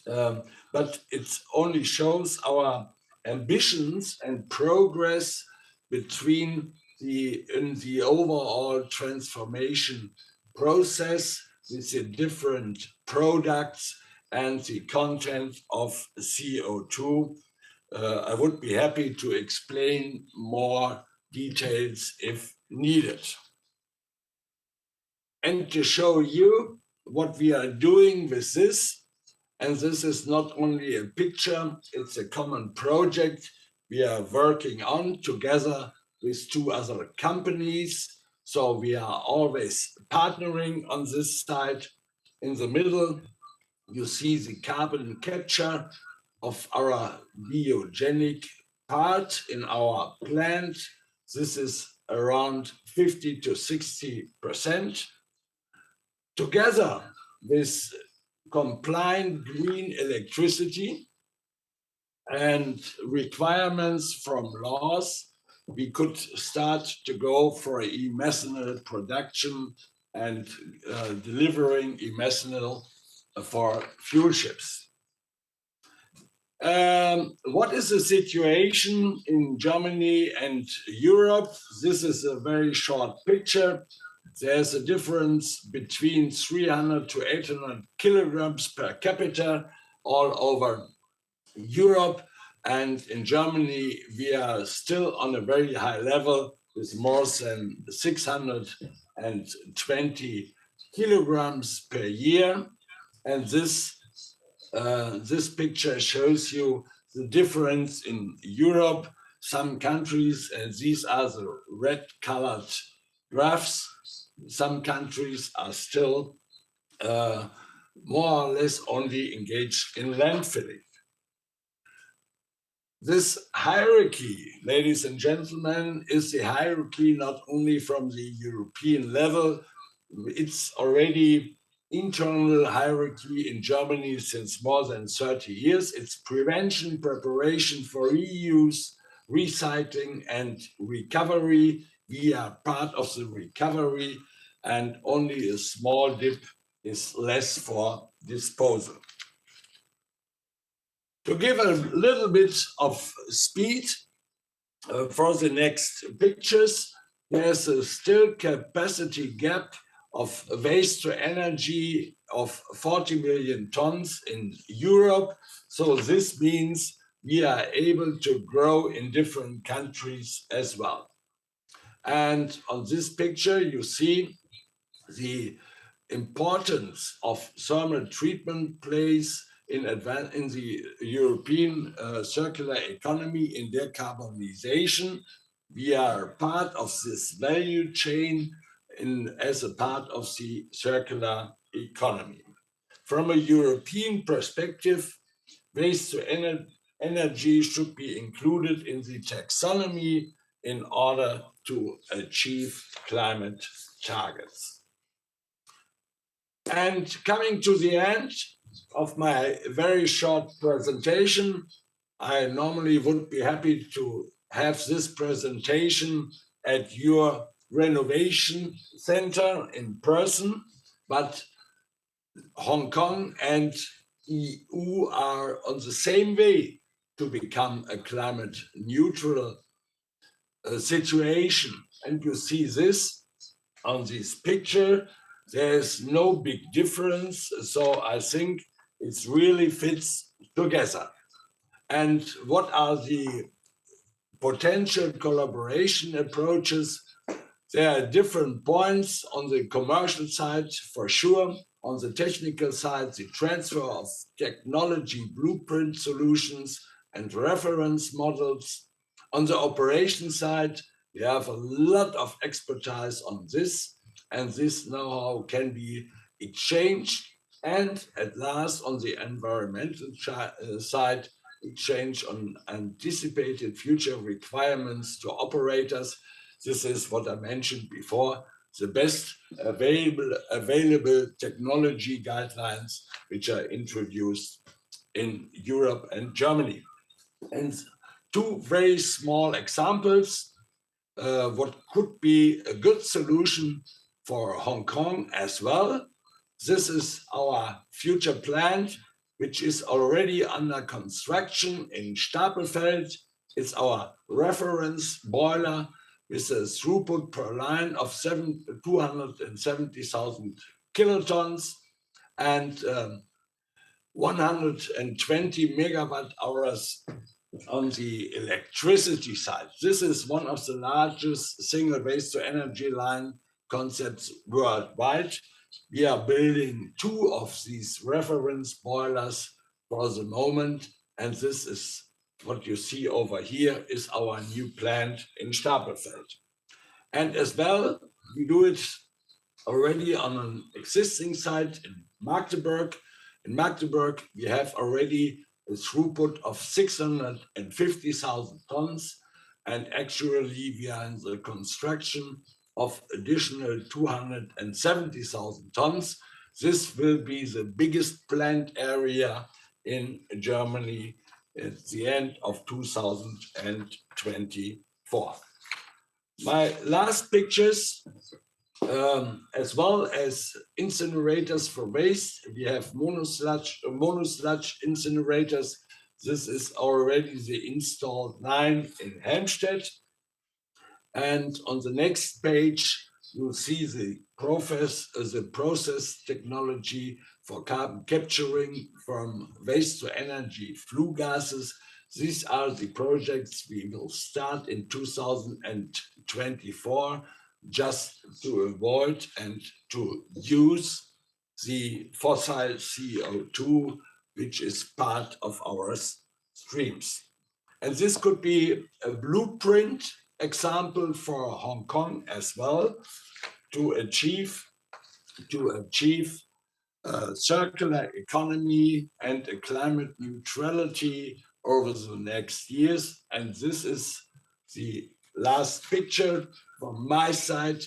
but it only shows our ambitions and progress between in the overall transformation process with the different products and the content of CO2. I would be happy to explain more details if needed. And to show you what we are doing with this, and this is not only a picture, it's a common project we are working on together with 2 other companies. So we are always partnering on this side. In the middle, you see the carbon capture of our biogenic part in our plant. This is around 50 to 60%. Together with compliant green electricity and requirements from laws, we could start to go for e-methanol production and delivering e-methanol for fuel ships. What is the situation in Germany and Europe? This is a very short picture. There's a difference between 300 to 800 kilograms per capita all over Europe. And in Germany, we are still on a very high level with more than 620 kilograms per year. And this picture shows you the difference in Europe. some countries, and these are the red-colored graphs, some countries are still more or less only engaged in landfilling. This hierarchy, ladies and gentlemen, is the hierarchy not only from the European level, it's already internal hierarchy in Germany since more than 30 years. It's prevention, preparation for reuse, recycling and recovery. We are part of the recovery, and only a small dip is less for disposal. To give a little bit of speed for the next pictures, there's a still capacity gap of waste to energy of 40 million tons in Europe. So this means we are able to grow in different countries as well. And on this picture, you see the importance of thermal treatment plays in the European circular economy in decarbonization. We are part of this value chain as a part of the circular economy. From a European perspective, waste to energy should be included in the taxonomy in order to achieve climate targets. And coming to the end of my very short presentation, I normally would be happy to have this presentation at your renovation center in person, but Hong Kong and EU are on the same way to become a climate neutral situation. And you see this on this picture. There's no big difference. So I think it really fits together. And what are the potential collaboration approaches? There are different points on the commercial side, for sure. On the technical side, the transfer of technology blueprint solutions and reference models. On the operation side, we have a lot of expertise on this, and this know-how can be exchanged. And at last, on the environmental side, exchange on anticipated future requirements to operators. This is what I mentioned before, the best available technology guidelines which are introduced in Europe and Germany. And two very small examples, what could be a good solution for Hong Kong as well. This is our future plant, which is already under construction in Stapelfeld. It's our reference boiler with a throughput per line of 270,000 kilotons and 120 megawatt hours on the electricity side. This is one of the largest single waste to energy line concepts worldwide. We are building two of these reference boilers for the moment, and this is what you see over here is our new plant in Stapelfeld. And as well, we do it already on an existing site in Magdeburg. In Magdeburg, we have already a throughput of 650,000 tons, and actually we are in the construction of additional 270,000 tons. This will be the biggest plant area in Germany at the end of 2024. My last pictures, as well as incinerators for waste, we have monosludge incinerators. This is already the installed line in Helmstedt. And on the next page, you'll see the process technology for carbon capturing from waste to energy flue gases. These are the projects we will start in 2024, just to avoid and to use the fossil CO2, which is part of our streams. And this could be a blueprint example for Hong Kong as well to achieve a circular economy and a climate neutrality over the next years. And this is the last picture from my side.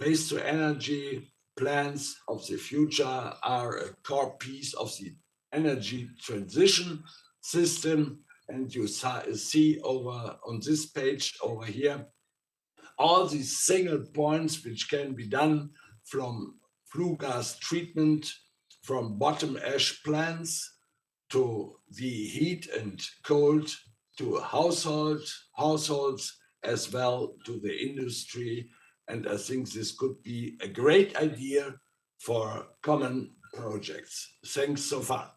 Waste to energy plans of the future are a core piece of the energy transition system. And you see over on this page over here, all these single points which can be done from flue gas treatment, from bottom ash plants to the heat and cold to households as well to the industry. And I think this could be a great idea for common projects. Thanks so far.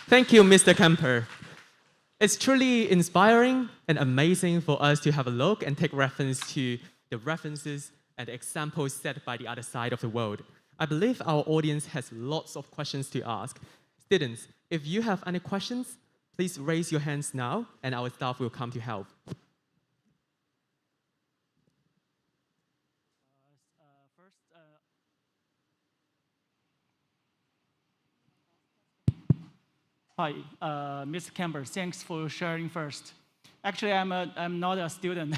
Thank you, Mr. Kemper. It's truly inspiring and amazing for us to have a look and take reference to the references and examples set by the other side of the world. I believe our audience has lots of questions to ask. Students, if you have any questions, please raise your hands now and our staff will come to help. Hi, Mr. Kemper, thanks for sharing first. Actually, I'm not a student.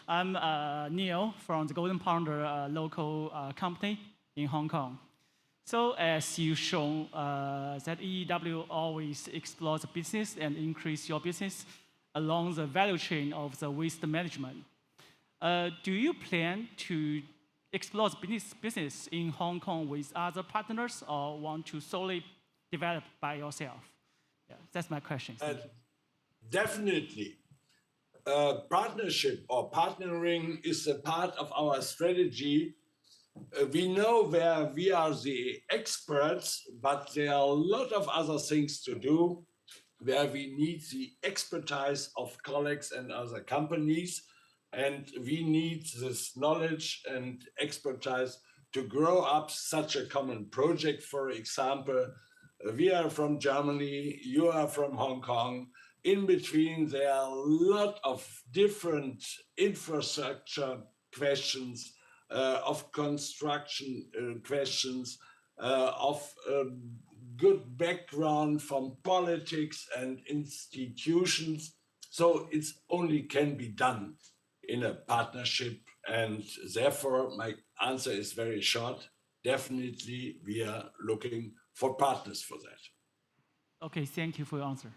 I'm Neil from the Golden Pounder local company in Hong Kong. So as you've shown, that EEW always explores the business and increase your business along the value chain of the waste management. Do you plan to explore the business in Hong Kong with other partners or want to solely develop by yourself? Yeah, that's my question. Definitely. Partnership or partnering is a part of our strategy. We know where we are the experts, but there are a lot of other things to do where we need the expertise of colleagues and other companies. And we need this knowledge and expertise to grow up such a common project. For example, we are from Germany, you are from Hong Kong. In between, there are a lot of different infrastructure questions, of construction questions, of good background from politics and institutions. So it only can be done in a partnership. And therefore, my answer is very short. Definitely, we are looking for partners for that. Okay, thank you for your answer.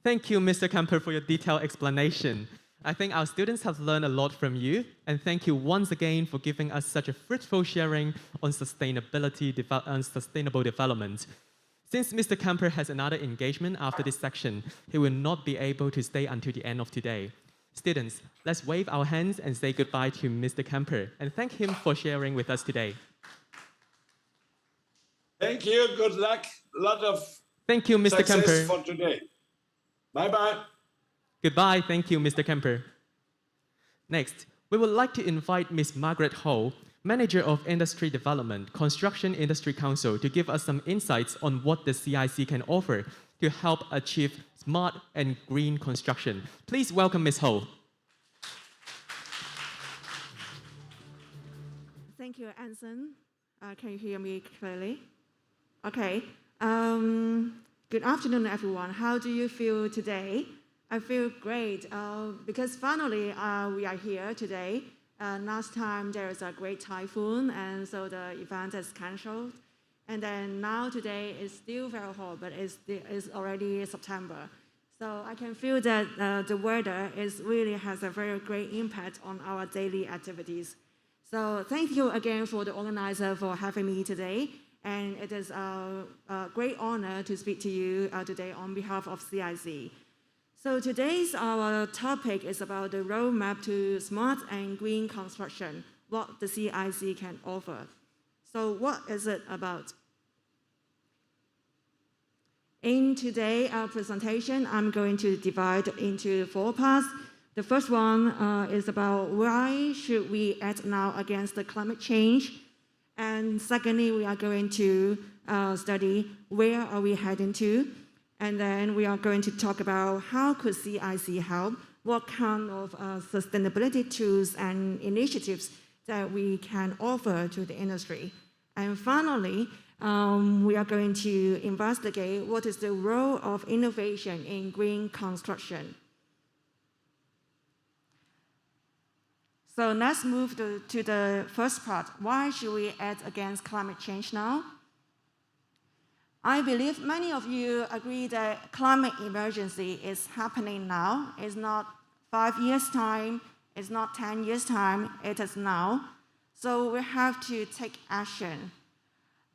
Thank you, Mr. Kemper, for your detailed explanation. I think our students have learned a lot from you, and thank you once again for giving us such a fruitful sharing on sustainability and sustainable development. Since Mr. Kemper has another engagement after this section, he will not be able to stay until the end of today. Students, let's wave our hands and say goodbye to Mr. Kemper, and thank him for sharing with us today. Thank you, good luck, a lot of Thank you, Mr. success Kemper. for today. Bye-bye. Goodbye, thank you, Mr. Kemper. Next, we would like to invite Ms. Margaret Ho, Manager of Industry Development, Construction Industry Council, to give us some insights on what the CIC can offer to help achieve smart and green construction. Please welcome Ms. Ho. Thank you, Anson. Can you hear me clearly? Okay. Good afternoon, everyone. How do you feel today? I feel great because finally we are here today. Last time there was a great typhoon, and so the event is cancelled. And then now today is still very hot, but it's already September. So I can feel that the weather really has a very great impact on our daily activities. So thank you again for the organizer for having me today. And it is a great honor to speak to you today on behalf of CIC. So today's our topic is about the roadmap to smart and green construction, what the CIC can offer. So what is it about? In today's presentation, I'm going to divide into 4 parts. The first one is about why should we act now against the climate change? And secondly, we are going to study where are we heading to? And then we are going to talk about how could CIC help, what kind of sustainability tools and initiatives that we can offer to the industry. And finally, we are going to investigate what is the role of innovation in green construction. So let's move to the first part. Why should we act against climate change now? I believe many of you agree that climate emergency is happening now. It's not 5 years' time, it's not 10 years' time, it is now. So we have to take action.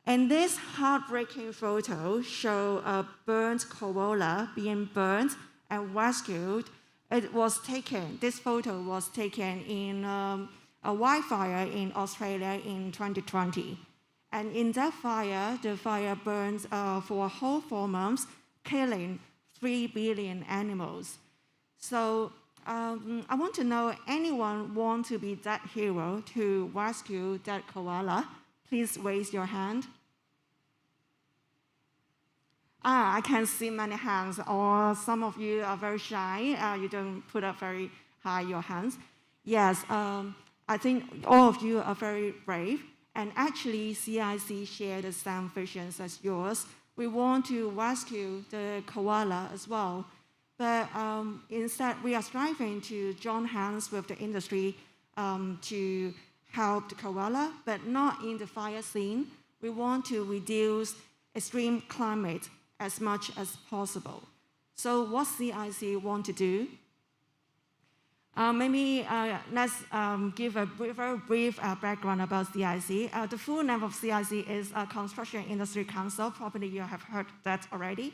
And this heartbreaking photo shows a burnt koala being burnt and rescued. This photo was taken in a wildfire in Australia in 2020. And in that fire, the fire burned for a whole 4 months, killing 3 billion animals. So I want to know, anyone want to be that hero to rescue that koala? Please raise your hand. I can see many hands, or some of you are very shy. You don't put up very high your hands. Yes, I think all of you are very brave. And actually, CIC share the same visions as yours. We want to rescue the koala as well. But instead, we are striving to join hands with the industry to help the koala, but not in the fire scene. We want to reduce extreme climate as much as possible. So what CIC want to do? Maybe let's give a very brief background about CIC. The full name of CIC is Construction Industry Council. Probably you have heard that already.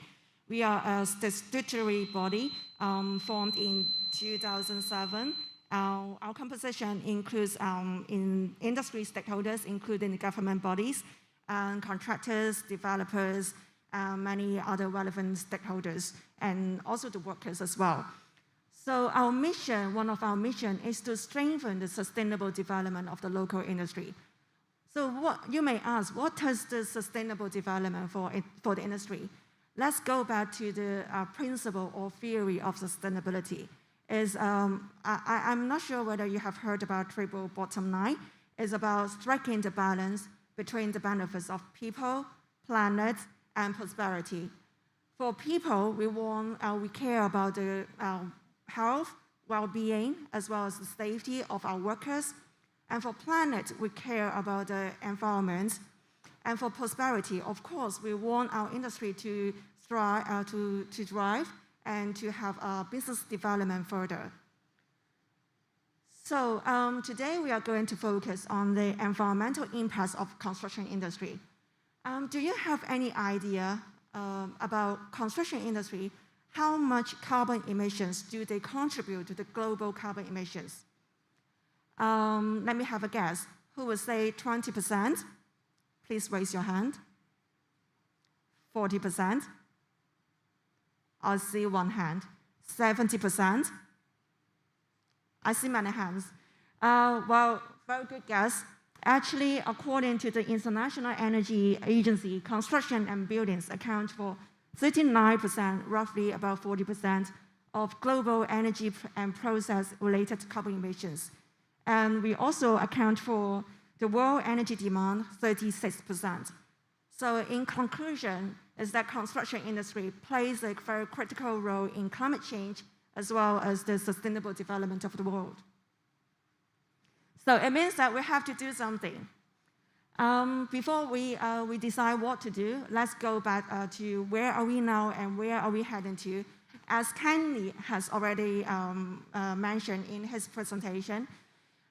We are a statutory body formed in 2007. Our composition includes industry stakeholders, including the government bodies, contractors, developers, many other relevant stakeholders, and also the workers as well. So our mission, one of our mission, is to strengthen the sustainable development of the local industry. So what you may ask, what is the sustainable development for the industry? Let's go back to the principle or theory of sustainability. I'm not sure whether you have heard about triple bottom line. It's about striking the balance between the benefits of people, planet, and prosperity. For people, we care about the health, well-being, as well as the safety of our workers. And for planet, we care about the environment. And for prosperity, of course, we want our industry to thrive and to have business development further. So today we are going to focus on the environmental impacts of construction industry. Do you have any idea about construction industry? How much carbon emissions do they contribute to the global carbon emissions? Let me have a guess. Who would say 20%? Please raise your hand. 40%? I see one hand. 70%? I see many hands. Well, very good guess. Actually, according to the International Energy Agency, construction and buildings account for 39%, roughly about 40%, of global energy and process-related carbon emissions. And we also account for the world energy demand, 36%. So in conclusion, is that construction industry plays a very critical role in climate change as well as the sustainable development of the world. So it means that we have to do something. Before we decide what to do, let's go back to where are we now and where are we heading to. As Kenny has already mentioned in his presentation,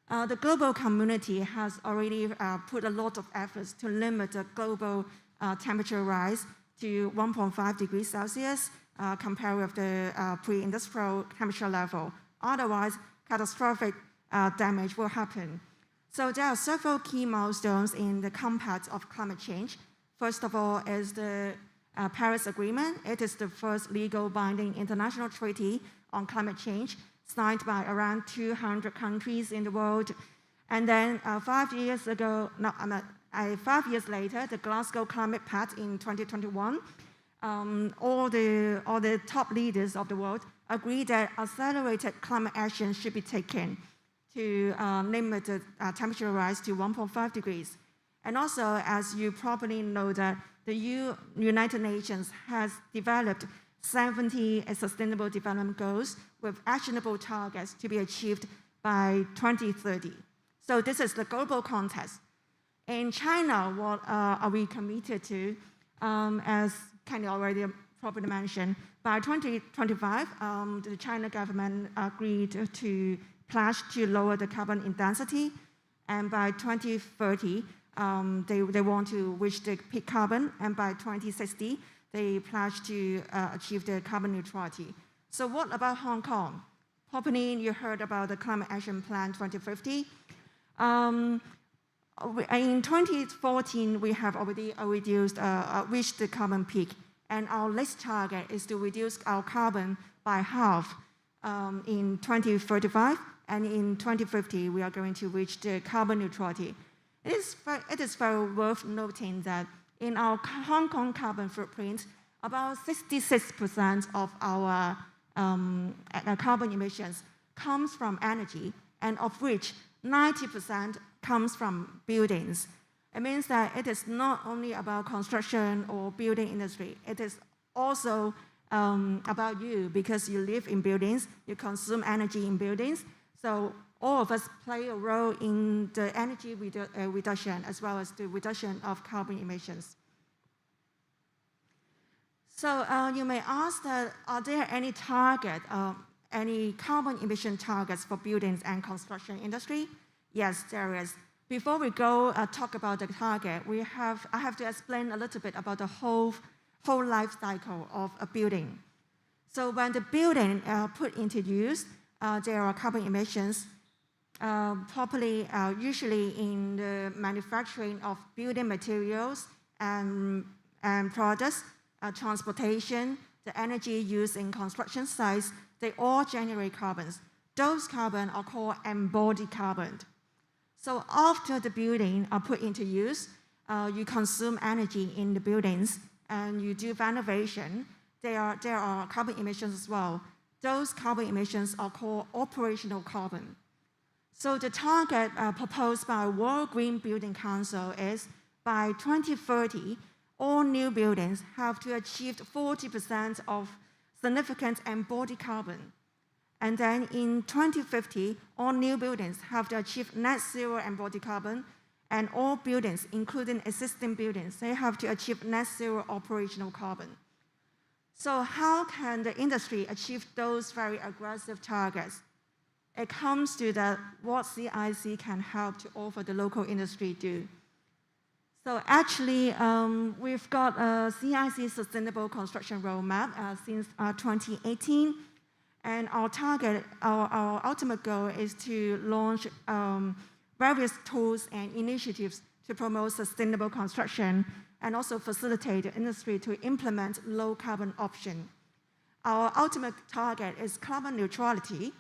the global community has already put a lot of efforts to limit the global temperature rise to 1.5 degrees Celsius compared with the pre-industrial temperature level. Otherwise, catastrophic damage will happen. So there are several key milestones in the compact of climate change. First of all is the Paris Agreement. It is the first legal binding international treaty on climate change, signed by around 200 countries in the world. And then 5 years later, the Glasgow Climate Pact in 2021, all the top leaders of the world agreed that accelerated climate action should be taken to limit the temperature rise to 1.5 degrees. And also, as you probably know, that the United Nations has developed 70 Sustainable Development Goals with actionable targets to be achieved by 2030. So this is the global context. In China, what are we committed to? As Kenny already probably mentioned, by 2025, the China government agreed to pledge to lower the carbon intensity, and by 2030, they want to reach the peak carbon, and by 2060, they pledge to achieve the carbon neutrality. So what about Hong Kong? Probably you heard about the Climate Action Plan 2050. In 2014, we have already reached the carbon peak, and our next target is to reduce our carbon by half in 2035, and in 2050, we are going to reach the carbon neutrality. It is very worth noting that in our Hong Kong carbon footprint, about 66% of our carbon emissions comes from energy, and of which 90% comes from buildings. It means that it is not only about construction or building industry, it is also about you, because you live in buildings, you consume energy in buildings. So all of us play a role in the energy reduction as well as the reduction of carbon emissions. So you may ask that, are there any any carbon emission targets for buildings and construction industry? Yes, there is. Before we go talk about the target, I have to explain a little bit about the whole life cycle of a building. So when the building put into use, there are carbon emissions, usually in the manufacturing of building materials and products, transportation, the energy used in construction sites, they all generate carbons. Those carbon are called embodied carbon. So after the building are put into use, you consume energy in the buildings and you do renovation. There are carbon emissions as well. Those carbon emissions are called operational carbon. So the target proposed by World Green Building Council is by 2030, all new buildings have to achieve 40% of significant embodied carbon. And then in 2050, all new buildings have to achieve net zero embodied carbon, and all buildings, including existing buildings, they have to achieve net zero operational carbon. So how can the industry achieve those very aggressive targets? It comes to what CIC can help to offer the local industry do. So actually, we've got a CIC Sustainable Construction Roadmap since 2018. And our target, our ultimate goal is to launch various tools and initiatives to promote sustainable construction and also facilitate the industry to implement low carbon option. Our ultimate target is carbon neutrality.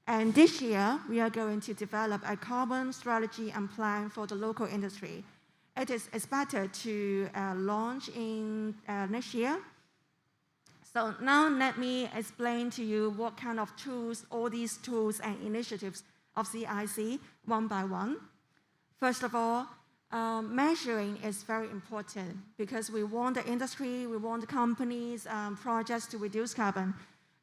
And this year, we are going to develop a carbon strategy and plan for the local industry. It is expected to launch in next year. So now let me explain to you what kind of tools, all these tools and initiatives of CIC one by one. First of all, measuring is very important because we want the industry, we want the companies, projects to reduce carbon.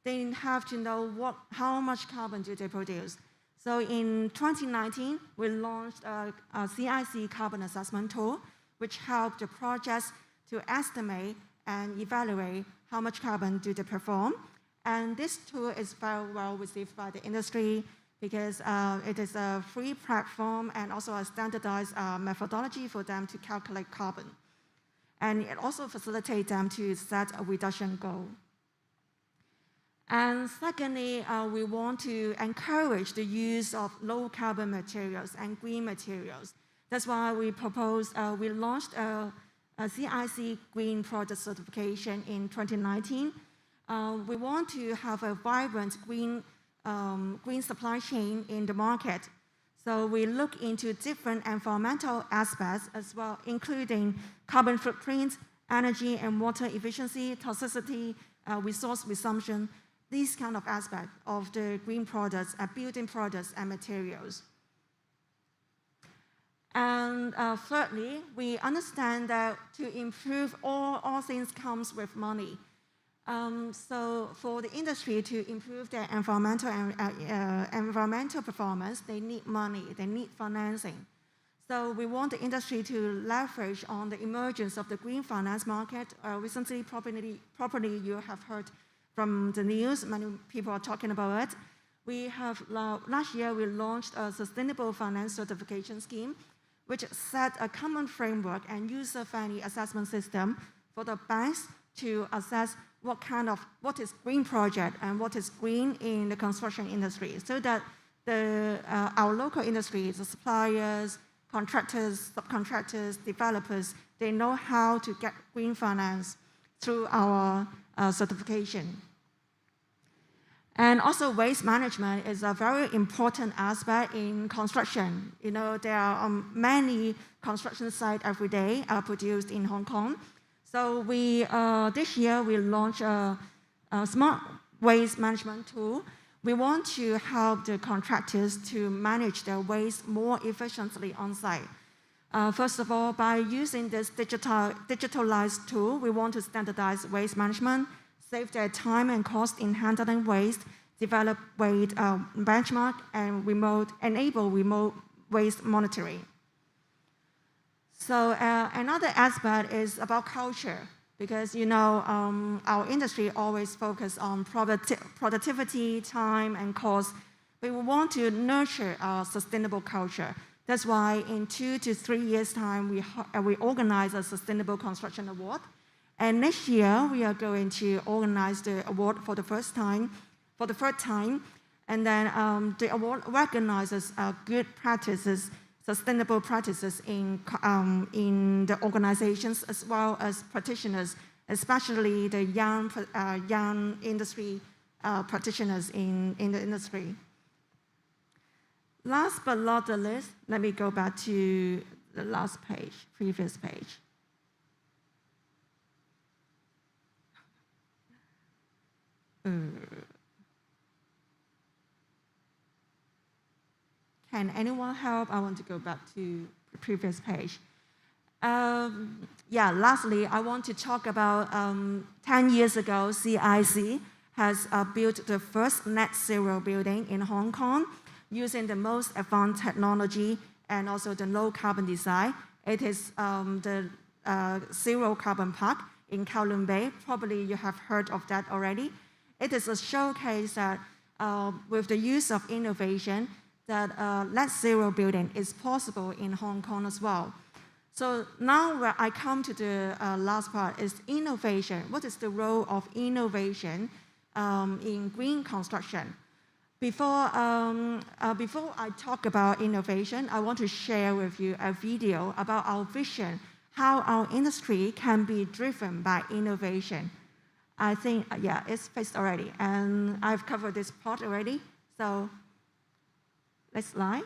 They have to know how much carbon do they produce. So in 2019, we launched a CIC carbon assessment tool, which helped the projects to estimate and evaluate how much carbon do they perform. And this tool is very well received by the industry because it is a free platform and also a standardized methodology for them to calculate carbon. And it also facilitates them to set a reduction goal. And secondly, we want to encourage the use of low carbon materials and green materials. That's why we launched a CIC Green Product Certification in 2019. We want to have a vibrant green green supply chain in the market. So we look into different environmental aspects as well, including carbon footprint, energy and water efficiency, toxicity, resource resumption, these kind of aspects of the green products, building products and materials. And thirdly, we understand that to improve all things comes with money. So for the industry to improve their environmental performance, they need money, they need financing. So we want the industry to leverage on the emergence of the green finance market. Recently, probably you have heard from the news, many people are talking about it. We have, last year we launched a sustainable finance certification scheme, which set a common framework and user-friendly assessment system for the banks to assess what is green project and what is green in the construction industry, so that our local industry, the suppliers, contractors, subcontractors, developers, they know how to get green finance through our certification. And also waste management is a very important aspect in construction. You know, there are many construction sites every day produced in Hong Kong. So this year we launched a smart waste management tool. We want to help the contractors to manage their waste more efficiently on site. First of all, by using this digitalized tool, we want to standardize waste management, save their time and cost in handling waste, develop waste benchmark, and enable remote waste monitoring. So another aspect is about culture, because you know our industry always focus on productivity, time, and cost. But we want to nurture our sustainable culture. That's why in 2 to 3 years' time, we organize a Sustainable Construction Award. And next year, we are going to organize the award for the third time. And then the award recognizes good practices, sustainable practices in the organizations as well as practitioners, especially the young industry practitioners in the industry. Last but not the least, let me go back to the last page, previous page. Can anyone help? I want to go back to the previous page. Lastly, I want to talk about 10 years ago, CIC has built the first net zero building in Hong Kong using the most advanced technology and also the low carbon design. It is the Zero Carbon Park in Kowloon Bay. Probably you have heard of that already. It is a showcase that with the use of innovation, that net zero building is possible in Hong Kong as well. So now where I come to the last part is innovation. What is the role of innovation in green construction? Before I talk about innovation, I want to share with you a video about our vision, how our industry can be driven by innovation. I think, it's fixed already, and I've covered this part already. So next slide.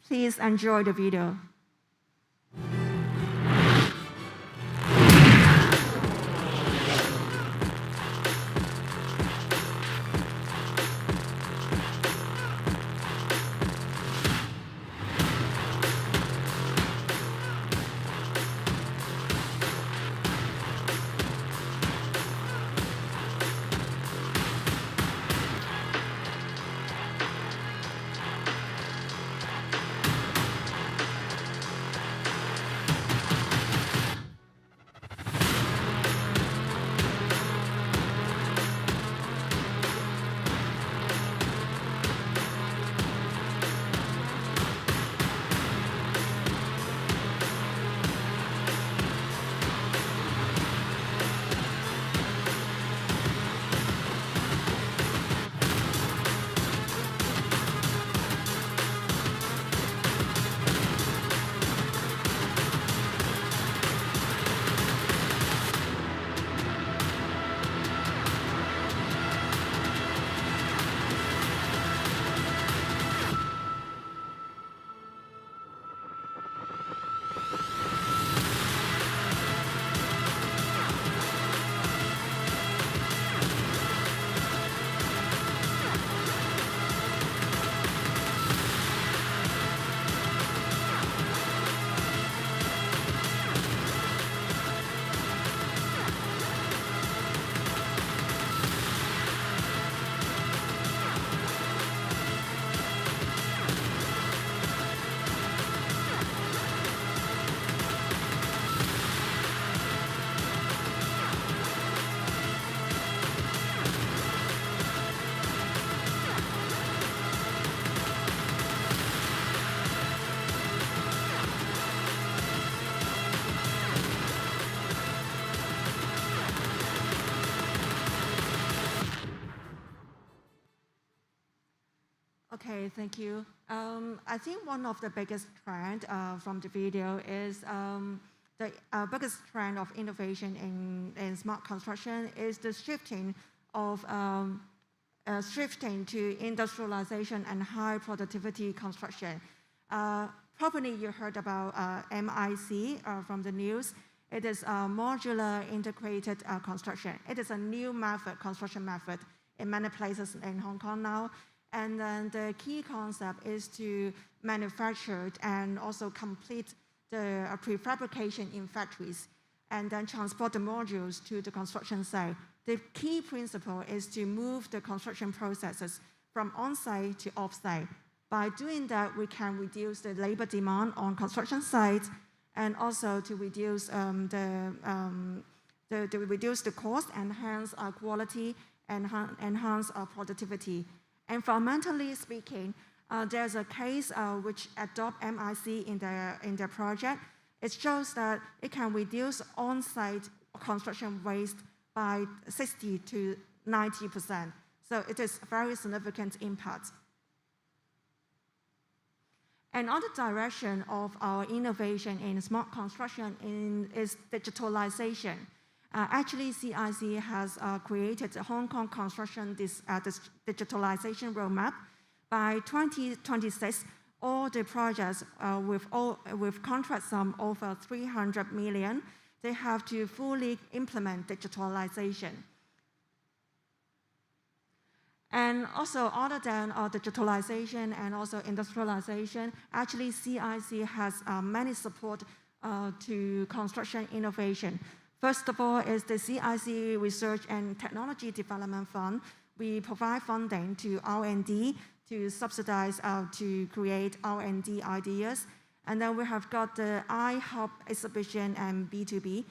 Please enjoy the video. Okay, thank you. I think one of the biggest trend from the video is the biggest trend of innovation in smart construction is the shifting to industrialization and high productivity construction. Probably you heard about MIC from the news. It is a modular integrated construction. It is a new construction method in many places in Hong Kong now. And then the key concept is to manufacture and also complete the prefabrication in factories and then transport the modules to the construction site. The key principle is to move the construction processes from on-site to off-site. By doing that, we can reduce the labor demand on construction sites and also to reduce the cost, enhance quality, and enhance productivity. Environmentally speaking, there's a case which adopt MIC in their project. It shows that it can reduce on-site construction waste by 60 to 90%. So it is a very significant impact. Another direction of our innovation in smart construction is digitalization. Actually, CIC has created a Hong Kong construction digitalization roadmap. By 2026, all the projects with contract sum over 300 million, they have to fully implement digitalization. And also, other than digitalization and also industrialization, actually CIC has many support to construction innovation. First of all is the CIC Research and Technology Development Fund. We provide funding to R&D to subsidize to create R&D ideas. And then we have got the iHub exhibition and B2B.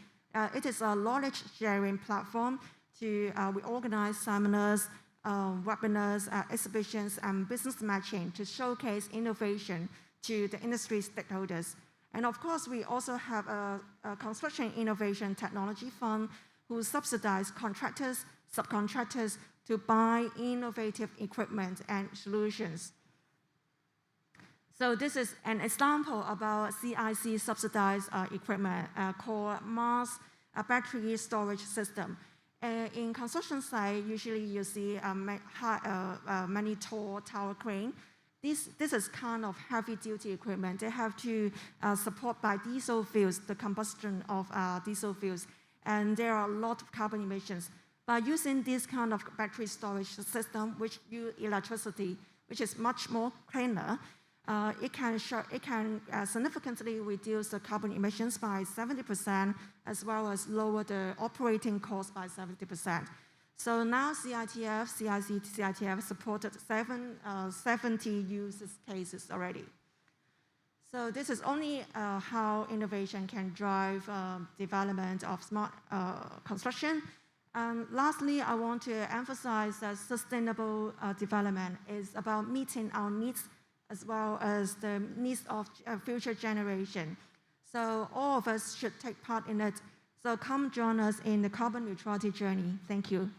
It is a knowledge sharing platform we organize seminars, webinars, exhibitions, and business matching to showcase innovation to the industry stakeholders. And of course, we also have a construction innovation technology fund who subsidize contractors, subcontractors to buy innovative equipment and solutions. So this is an example about CIC subsidized equipment called Mars battery storage system. In construction site, usually you see many tall tower crane. This is kind of heavy-duty equipment. They have to support by diesel fuels, the combustion of diesel fuels, and there are a lot of carbon emissions. By using this kind of battery storage system, which use electricity, which is much more cleaner, it can significantly reduce the carbon emissions by 70%, as well as lower the operating cost by 70%. So now CITF supported 70 use cases already. So this is only how innovation can drive development of smart construction. And lastly, I want to emphasize that sustainable development is about meeting our needs as well as the needs of future generation. So all of us should take part in it. So come join us in the carbon neutrality journey. Thank you.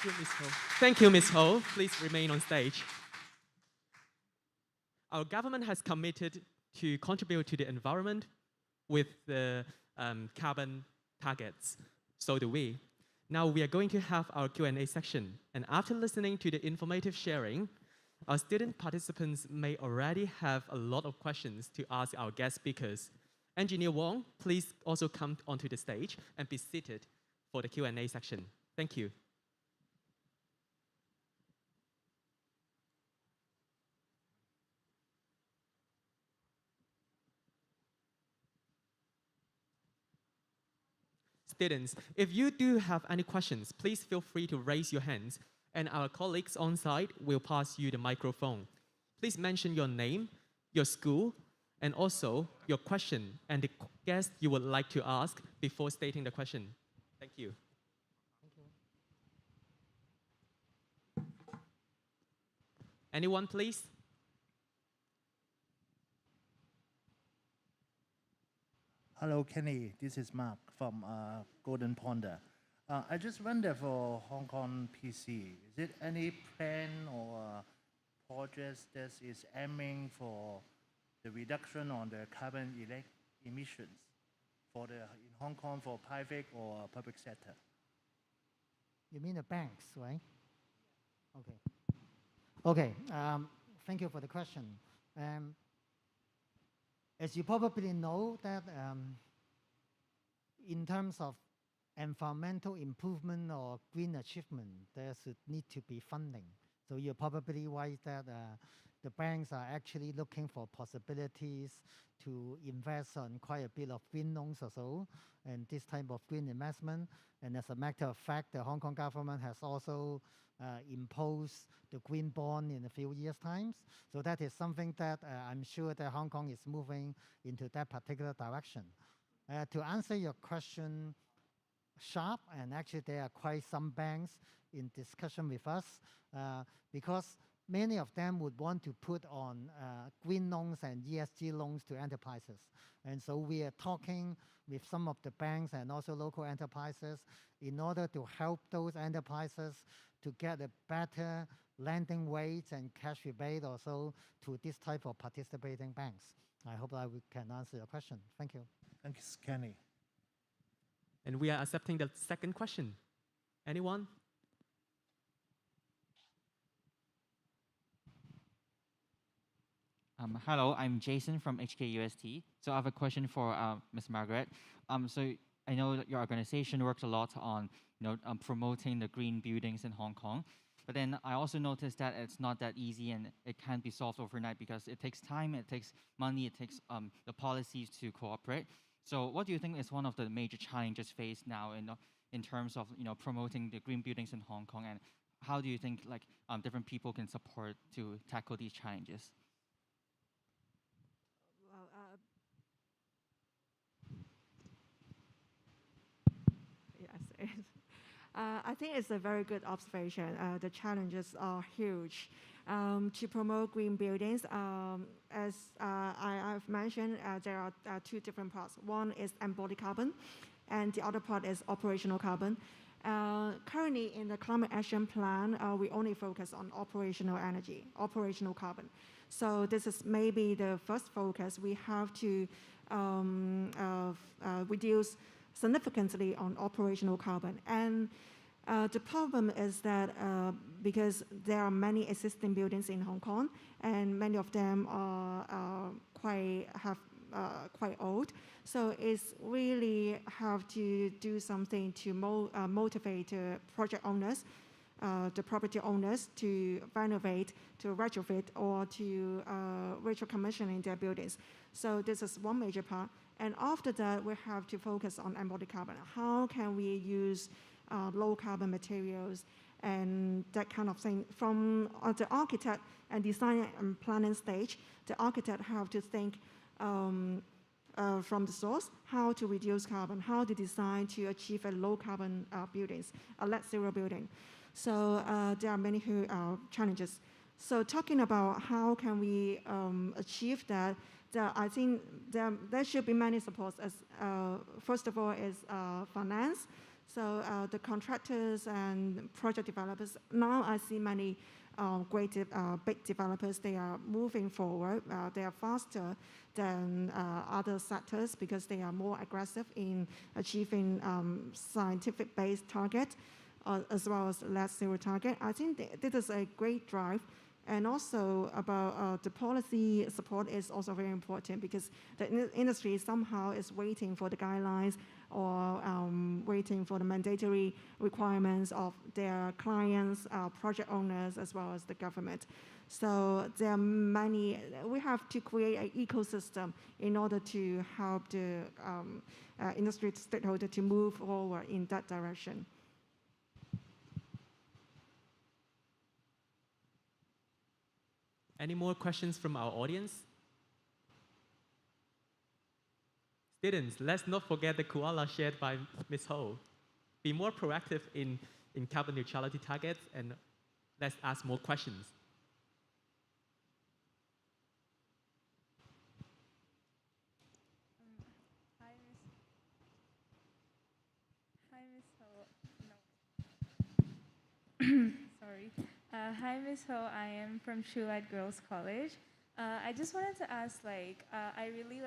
Thank you, Ms. Ho. Thank you, Ms. Ho. Please remain on stage. Our government has committed to contribute to the environment with the carbon targets. So do we. Now we are going to have our Q&A section. And after listening to the informative sharing, our student participants may already have a lot of questions to ask our guest speakers. Engineer Wong, please also come onto the stage and be seated for the Q&A section. Thank you. Students, if you do have any questions, please feel free to raise your hands, and our colleagues on site will pass you the microphone. Please mention your name, your school, and also your question and the guest you would like to ask before stating the question. Thank you. Anyone, please? Hello, Kenny. This is Mark from Golden Ponder. I just wonder for Hong Kong PC, is it any plan or projects that is aiming for the reduction on the carbon emissions in Hong Kong for private or public sector? You mean the banks, right? Okay. Okay. Thank you for the question. As you probably know, that in terms of environmental improvement or green achievement, there should need to be funding. So you're probably right that the banks are actually looking for possibilities to invest on quite a bit of green loans or so, and this type of green investment. And as a matter of fact, the Hong Kong government has also imposed the green bond in a few years' time. So that is something that I'm sure that Hong Kong is moving into that particular direction. To answer your question sharp, and actually there are quite some banks in discussion with us because many of them would want to put on green loans and ESG loans to enterprises. And so we are talking with some of the banks and also local enterprises in order to help those enterprises to get a better lending rates and cash rebate also to this type of participating banks. I hope I can answer your question. Thank you. Thanks, Kenny. And we are accepting the second question. Anyone? Hello, I'm Jason from HKUST. So I have a question for Ms. Margaret. So I know that your organization works a lot on promoting the green buildings in Hong Kong. But then I also noticed that it's not that easy and it can't be solved overnight because it takes time, it takes money, it takes the policies to cooperate. So what do you think is one of the major challenges faced now in terms of promoting the green buildings in Hong Kong, and how do you think different people can support to tackle these challenges? Yes. I think it's a very good observation. The challenges are huge. To promote green buildings, as I've mentioned, there are two different parts. One is embodied carbon, and the other part is operational carbon. Currently, in the Climate Action Plan, we only focus on operational energy, operational carbon. So this is maybe the first focus. We have to reduce significantly on operational carbon. And the problem is that because there are many existing buildings in Hong Kong, and many of them are quite old, so it's really have to do something to motivate project owners, the property owners to renovate, to retrofit, or to retro-commissioning their buildings. So this is one major part. And after that, we have to focus on embodied carbon. How can we use low carbon materials and that kind of thing? From the architect and design and planning stage, the architect have to think from the source, how to reduce carbon, how to design to achieve a low carbon buildings, a net zero building. So there are many challenges. So talking about how can we achieve that, I think there should be many supports. As first of all is finance. So the contractors and project developers, now I see many great big developers, they are moving forward. They are faster than other sectors because they are more aggressive in achieving scientific-based targets as well as net zero target. I think this is a great drive. And also about the policy support is also very important because the industry somehow is waiting for the guidelines or waiting for the mandatory requirements of their clients, project owners, as well as the government. So there are many, we have to create an ecosystem in order to help the industry stakeholder to move forward in that direction. Any more questions from our audience? Students, let's not forget the koala shared by Ms. Ho. Be more proactive in carbon neutrality targets, and let's ask more questions. Hi, Ms. Ho. No. Sorry. Hi, Ms. Ho. I am from True Light Girls College. I just wanted to ask, I really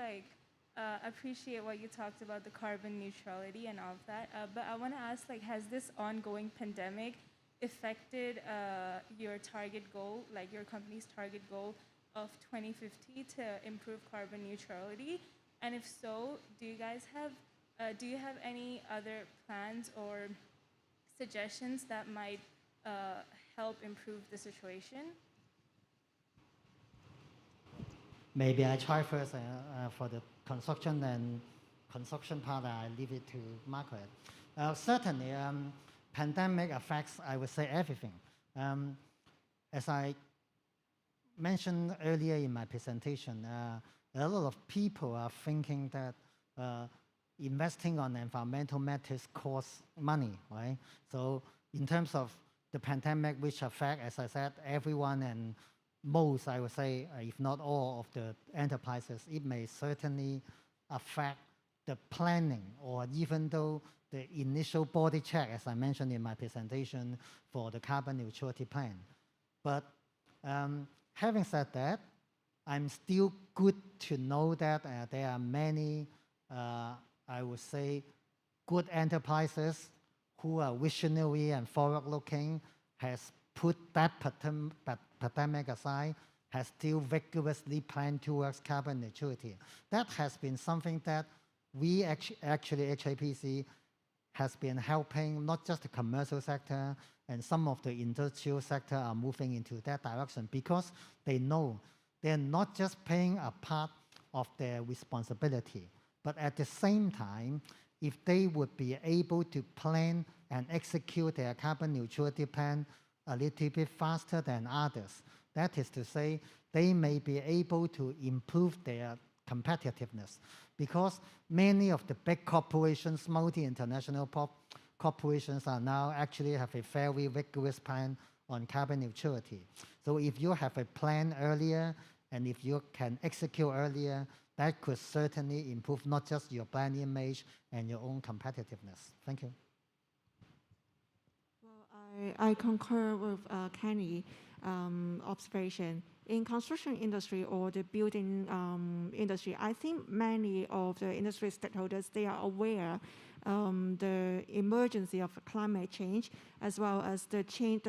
appreciate what you talked about the carbon neutrality and all of that. But I want to ask, has this ongoing pandemic affected your target goal, your company's target goal of 2050 to improve carbon neutrality? And if so, do you have any other plans or suggestions that might help improve the situation? Maybe I try first for the construction part. I leave it to Margaret. Certainly, pandemic affects, I would say, everything. As I mentioned earlier in my presentation, a lot of people are thinking that investing on environmental matters costs money, right? So in terms of the pandemic, which affect, as I said, everyone and most, I would say, if not all of the enterprises, it may certainly affect the planning, or even though the initial body check, as I mentioned in my presentation, for the carbon neutrality plan. But having said that, I'm still good to know that there are many, I would say, good enterprises who are visionary and forward-looking, has put that pandemic aside, has still vigorously planned towards carbon neutrality. That has been something that we actually HIPC has been helping, not just the commercial sector, and some of the industrial sector are moving into that direction, because they know they're not just playing a part of their responsibility, but at the same time, if they would be able to plan and execute their carbon neutrality plan a little bit faster than others, that is to say, they may be able to improve their competitiveness, because many of the big corporations, multi-international corporations, are now actually have a very rigorous plan on carbon neutrality. So if you have a plan earlier, and if you can execute earlier, that could certainly improve not just your brand image and your own competitiveness. Thank you. Well, I concur with Kenny's observation. In construction industry or the building industry, I think many of the industry stakeholders, they are aware the emergency of climate change, as well as the change,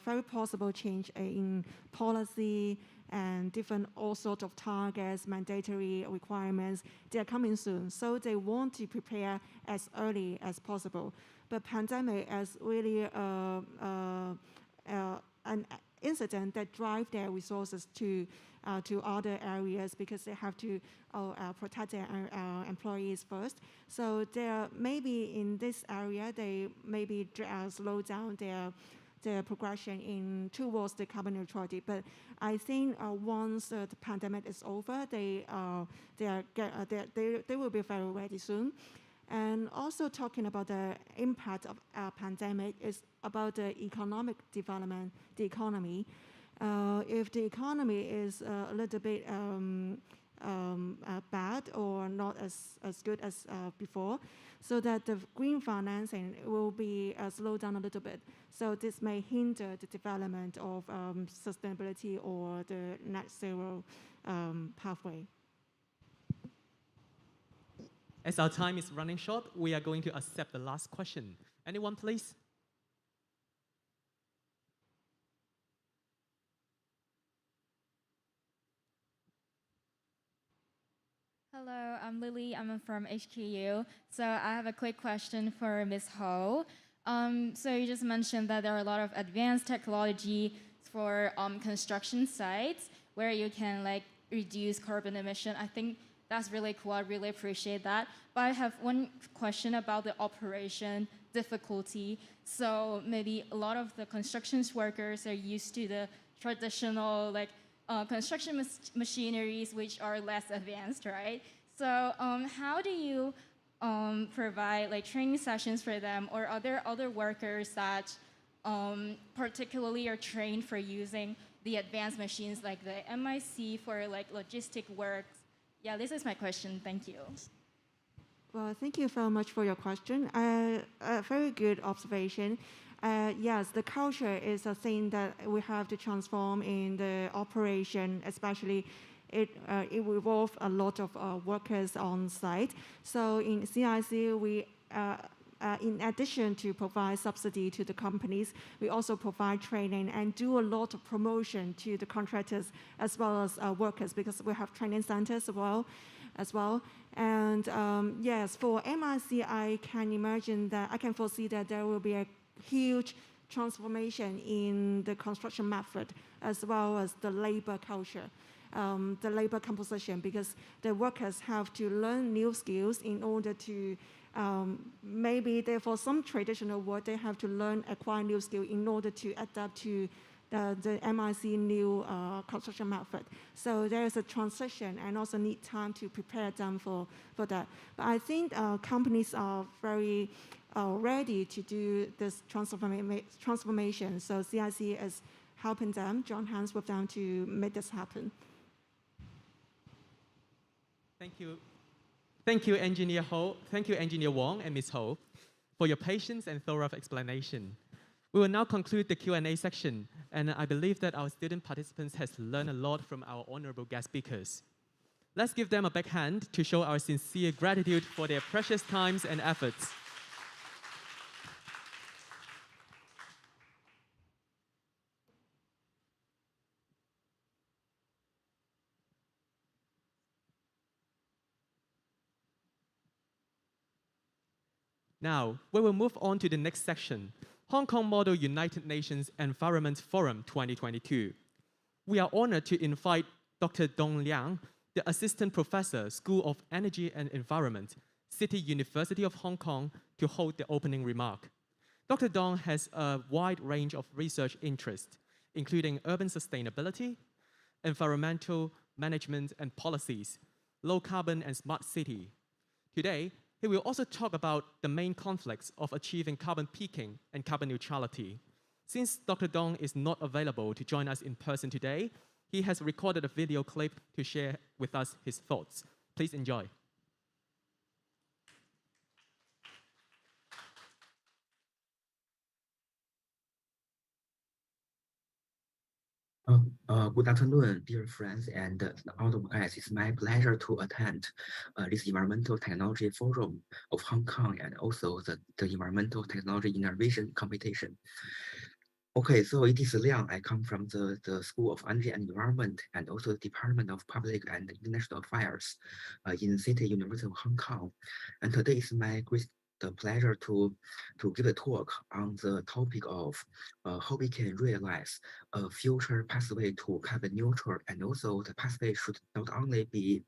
very possible change in policy and different all sorts of targets, mandatory requirements. They are coming soon, so they want to prepare as early as possible. But pandemic is really an incident that drive their resources to other areas, because they have to protect their employees first. So there maybe in this area, they maybe slow down their progression in towards the carbon neutrality. But I think once the pandemic is over, they will be very ready soon. And also talking about the impact of pandemic is about the economic development, the economy. If the economy is a little bit bad or not as good as before, so that the green financing will be slowed down a little bit. So this may hinder the development of sustainability or the net zero pathway. As our time is running short, we are going to accept the last question. Anyone, please? Hello, I'm Lily. I'm from HKU. So I have a quick question for Ms. Ho. So you just mentioned that there are a lot of advanced technology for construction sites where you can reduce carbon emission. I think that's really cool. I really appreciate that. But I have one question about the operation difficulty. So maybe a lot of the construction workers are used to the traditional construction machineries, which are less advanced, right? So how do you provide training sessions for them, or other workers that particularly are trained for using the advanced machines like the MIC for logistic work? Yeah, this is my question. Thank you. Well, thank you very much for your question. A very good observation. yes, the culture is a thing that we have to transform in the operation, especially it will involve a lot of workers on site. So in CIC, we in addition to provide subsidy to the companies, we also provide training and do a lot of promotion to the contractors as well as workers, because we have training centers as well. And yes, for MIC, I can foresee that there will be a huge transformation in the construction method as well as the labor culture, the labor composition, because the workers have to learn new skills in order to maybe for some traditional work, they have to acquire new skill in order to adapt to the MIC new construction method. So there is a transition and also need time to prepare them for that. But I think companies are very ready to do this transformation. So CIC is helping them, join hands with them to make this happen. Thank you. Thank you, Engineer Ho. Thank you, Engineer Wong and Ms. Ho, for your patience and thorough explanation. We will now conclude the Q&A section, and I believe that our student participants has learned a lot from our honorable guest speakers. Let's give them a big hand to show our sincere gratitude for their precious times and efforts. Now, we will move on to the next section, Hong Kong Model United Nations Environment Forum 2022. We are honored to invite Dr. Dong Liang, the Assistant Professor, School of Energy and Environment, City University of Hong Kong, to hold the opening remark. Dr. Dong has a wide range of research interests, including urban sustainability, environmental management and policies, low carbon and smart city. Today, he will also talk about the main conflicts of achieving carbon peaking and carbon neutrality. Since Dr. Dong is not available to join us in person today, he has recorded a video clip to share with us his thoughts. Please enjoy. Good afternoon, dear friends and honorable guests. It's my pleasure to attend this Environmental Technology Forum of Hong Kong and also the Environmental Technology Innovation Competition. Okay, so it is Liang. I come from the School of Energy and Environment and also the Department of Public and International Affairs in City University of Hong Kong. And today is my great pleasure to give a talk on the topic of how we can realize a future pathway to carbon neutral, and also the pathway should not only be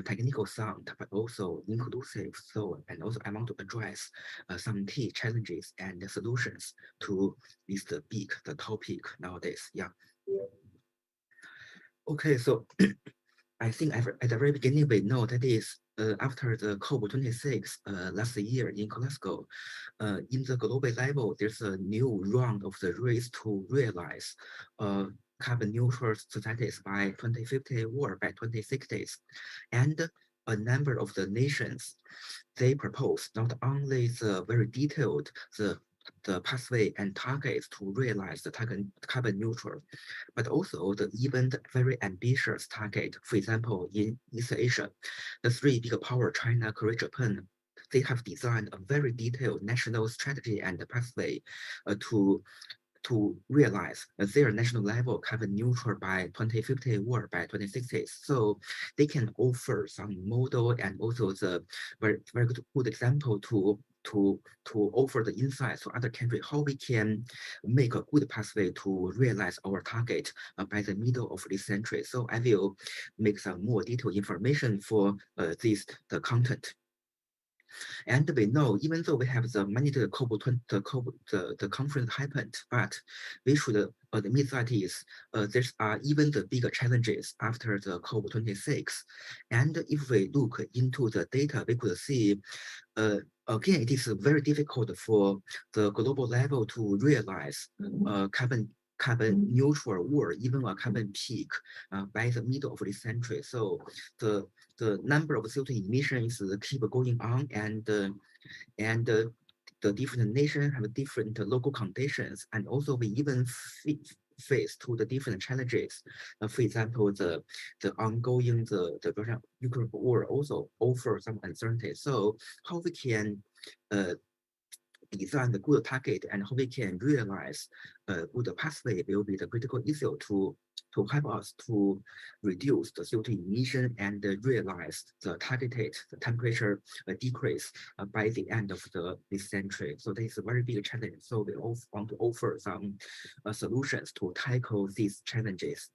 technical sound but also inclusive. So, and also I want to address some key challenges and solutions to this the topic nowadays. Yeah. Okay, so I think at the very beginning we know that is after the COP26 last year in Glasgow, in the global level, there's a new round of the race to realize carbon neutral societies by 2050 or by 2060s. And a number of the nations, they propose not only the very detailed, the pathway and targets to realize the carbon neutral, but also even the very ambitious target. For example, in East Asia, the three big power, China, Korea, Japan, they have designed a very detailed national strategy and pathway to realize their national level carbon neutral by 2050 or by 2060. So they can offer some model and also the very good example to offer the insights to other countries how we can make a good pathway to realize our target by the middle of this century. So I will make some more detailed information for the content. And we know, even though we have the conference happened, but we should admit that there are even the bigger challenges after the COP26. And if we look into the data, we could see, again, it is very difficult for the global level to realize carbon neutral or even a carbon peak by the middle of this century. So the number of CO2 emissions keep going on, and the different nations have different local conditions, and also we even face to the different challenges. For example, the ongoing the Russian Ukraine war also offer some uncertainty. So how we can design the good target and how we can realize good pathway will be the critical issue to help us to reduce the CO2 emission and realize the targeted temperature decrease by the end of this century. So this is a very big challenge. So we also want to offer some solutions to tackle these challenges.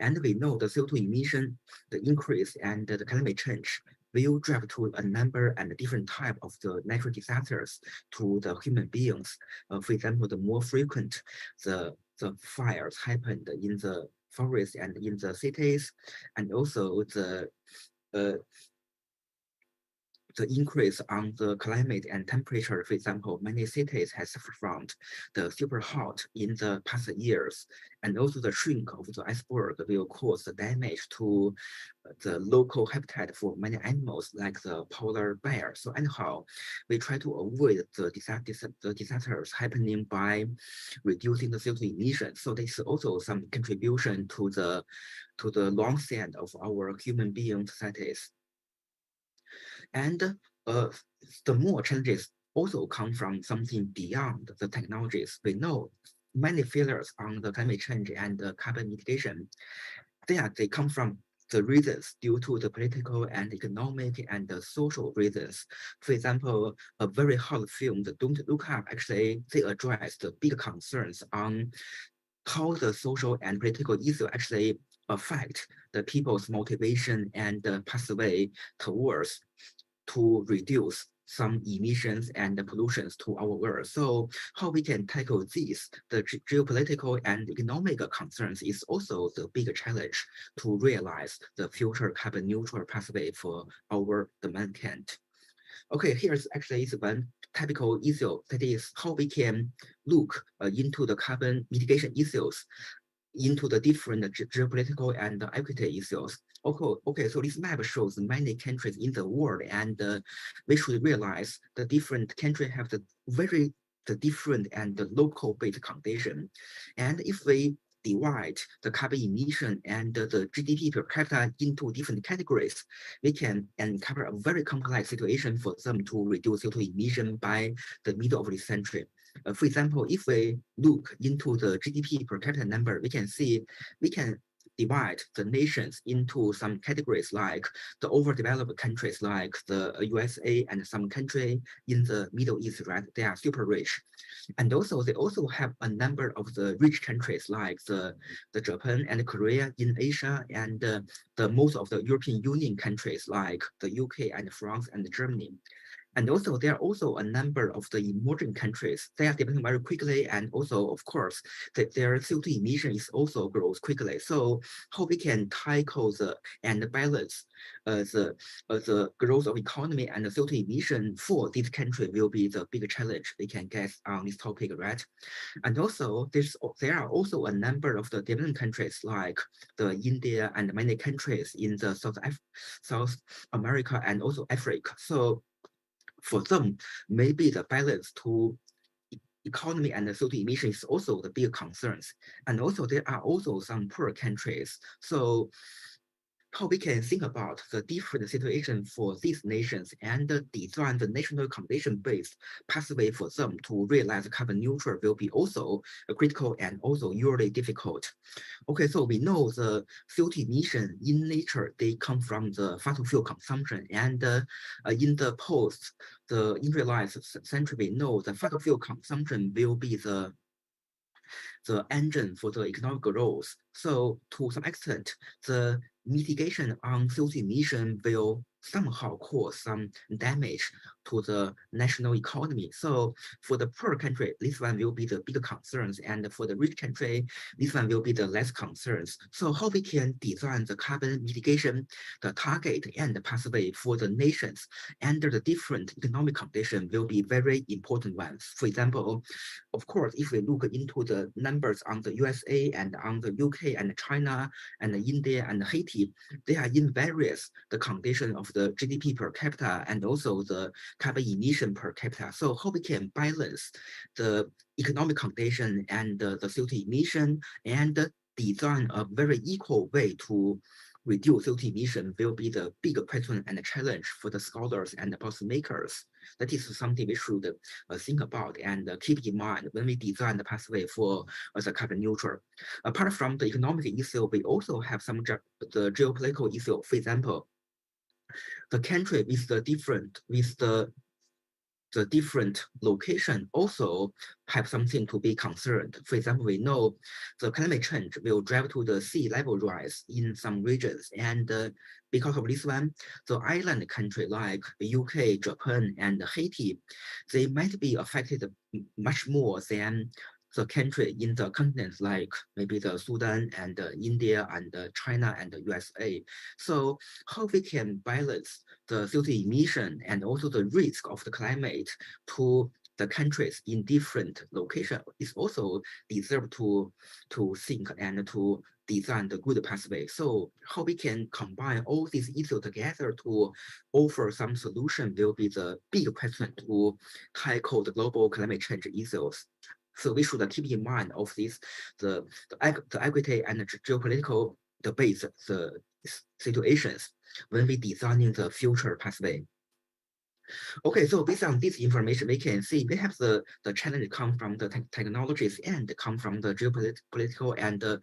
And we know the CO2 emission, the increase and the climate change will drive to a number and different type of the natural disasters to the human beings. For example, the more frequent the fires happened in the forests and in the cities, and also the increase on the climate and temperature. For example, many cities have suffered from the super hot in the past years, and also the shrink of the iceberg will cause the damage to the local habitat for many animals like the polar bear. So anyhow, we try to avoid the disasters happening by reducing the CO2 emissions. So this is also some contribution to the long stand of our human being societies. And the more challenges also come from something beyond the technologies. We know many failures on the climate change and the carbon mitigation. They come from the reasons due to the political and economic and the social reasons. For example, a very hot film, the Don't Look Up, actually they address the big concerns on how the social and political issue actually affect the people's motivation and pathway towards to reduce some emissions and pollutions to our world. So how we can tackle these, the geopolitical and economic concerns is also the big challenge to realize the future carbon neutral pathway for the mankind. Okay, here's actually one typical issue, that is how we can look into the carbon mitigation issues into the different geopolitical and equity issues. Okay, so this map shows many countries in the world, and we should realize the different countries have the different and the local based condition. And if we divide the carbon emission and the GDP per capita into different categories, we can uncover a very complex situation for them to reduce CO2 emission by the middle of this century. For example, if we look into the GDP per capita number, we can see we can divide the nations into some categories like the overdeveloped countries like the USA and some country in the Middle East, right? They are super rich. And also they also have a number of the rich countries like the Japan and Korea in Asia, and the most of the European Union countries like the UK and France and Germany. And also, there are also a number of the emerging countries. They are developing very quickly, and also, of course, their CO2 emissions also grows quickly. So, how we can tackle and balance the growth of economy and the CO2 emission for this country will be the big challenge we can get on this topic, right? And also, there are also a number of the developing countries like the India and many countries in the South America and also Africa. So, for them, maybe the balance to economy and the CO2 emissions is also the big concerns. And also there are also some poor countries. So how we can think about the different situation for these nations and design the national condition-based pathway for them to realize carbon neutral will be also critical and also really difficult. Okay, so we know the CO2 emission in nature, they come from the fossil fuel consumption, and in the industrialized century, we know the fossil fuel consumption will be the engine for the economic growth. So to some extent, the mitigation on CO2 emission will somehow cause some damage to the national economy. So for the poor country, this one will be the bigger concerns, and for the rich country, this one will be the less concerns. So how we can design the carbon mitigation, the target and the pathway for the nations under the different economic conditions will be very important ones. For example, of course, if we look into the numbers on the USA and on the UK and China and India and Haiti, they are in various the condition of the GDP per capita and also the carbon emission per capita. So how we can balance the economic condition and the CO2 emission and design a very equal way to reduce CO2 emission will be the big question and challenge for the scholars and the policymakers. That is something we should think about and keep in mind when we design the pathway for the carbon neutral. Apart from the economic issue, we also have some the geopolitical issue. For example, the country with the different location also have something to be concerned. For example, we know the climate change will drive to the sea level rise in some regions. And because of this one, the island country like UK, Japan, and Haiti, they might be affected much more than the country in the continents like maybe the Sudan and India and China and the USA. So how we can balance the CO2 emission and also the risk of the climate to the countries in different locations is also deserve to think and to design the good pathway. So how we can combine all these issues together to offer some solution will be the big question to tackle the global climate change issues. So we should keep in mind of this, the equity and the geopolitical debates, the situations when we designing the future pathway. Okay, so based on this information, we can see we have the challenge come from the technologies and come from the geopolitical and the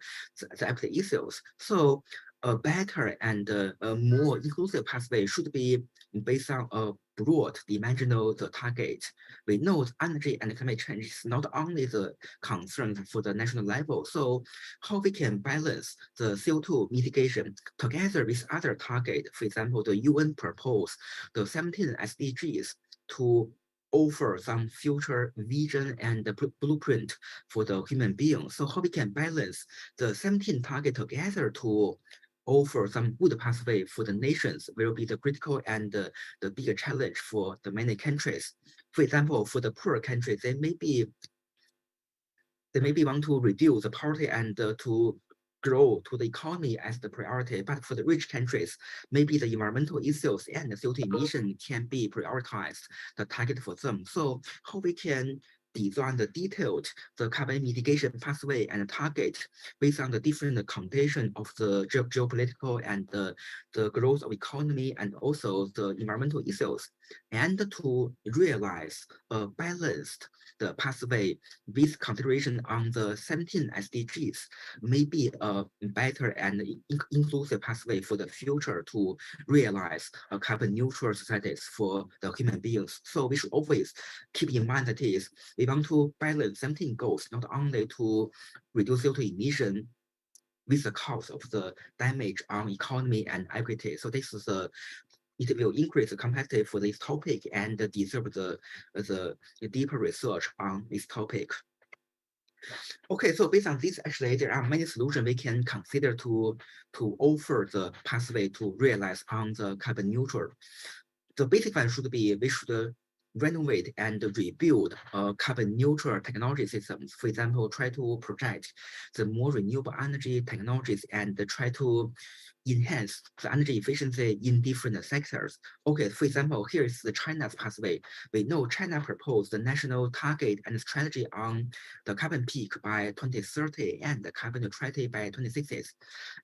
equity issues. So a better and a more inclusive pathway should be based on a broad dimensional target. We know energy and climate change is not only the concern for the national level. So how we can balance the CO2 mitigation together with other targets, for example, the UN proposed the 17 SDGs to offer some future vision and the blueprint for the human being. So how we can balance the 17 targets together to offer some good pathway for the nations will be the critical and the bigger challenge for the many countries. For example, for the poor countries, they maybe want to reduce the poverty and to grow to the economy as the priority. But for the rich countries, maybe the environmental issues and the CO2 emission can be prioritized, the target for them. So how we can design the detailed carbon mitigation pathway and target based on the different condition of the geopolitical and the growth of economy and also the environmental issues, and to realize a balanced pathway with consideration on the 17 SDGs may be a better and inclusive pathway for the future to realize a carbon neutral societies for the human beings. So we should always keep in mind that we want to balance 17 goals, not only to reduce CO2 emission with the cost of the damage on economy and equity. So this is it will increase the competitive for this topic and deserve the deeper research on this topic. Okay, so based on this, actually, there are many solutions we can consider to offer the pathway to realize on the carbon neutral. The basic one should be we should renovate and rebuild carbon neutral technology systems. For example, try to project the more renewable energy technologies and try to enhance the energy efficiency in different sectors. Okay, for example, here is the China's pathway. We know China proposed the national target and strategy on the carbon peak by 2030 and the carbon neutrality by 2060.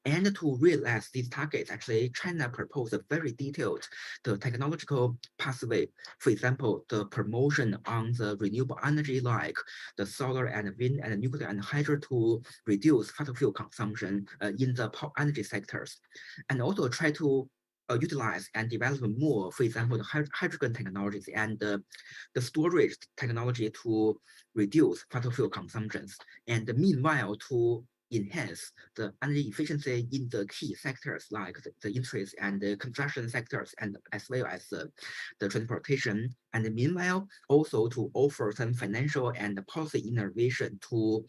And to realize these targets, actually, China proposed a very detailed technological pathway. For example, the promotion on the renewable energy like the solar and wind and nuclear and hydro to reduce fossil fuel consumption in the energy sectors. And also try to utilize and develop more, for example, the hydrogen technologies and the storage technology to reduce fossil fuel consumptions. And meanwhile, to enhance the energy efficiency in the key sectors like the industries and the construction sectors, and as well as the transportation. And meanwhile, also to offer some financial and policy innovation to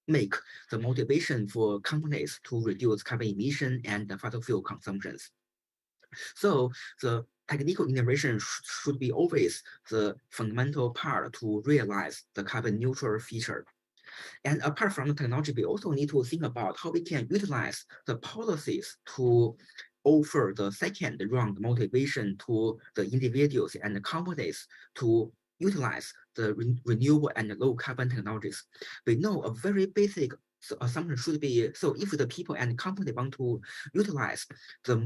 make the motivation for companies to reduce carbon emission and fossil fuel consumptions. So the technical innovation should be always the fundamental part to realize the carbon neutral feature. And apart from the technology, we also need to think about how we can utilize the policies to offer the second round motivation to the individuals and the companies to utilize the renewable and low carbon technologies. We know a very basic assumption should be, so if the people and company want to utilize the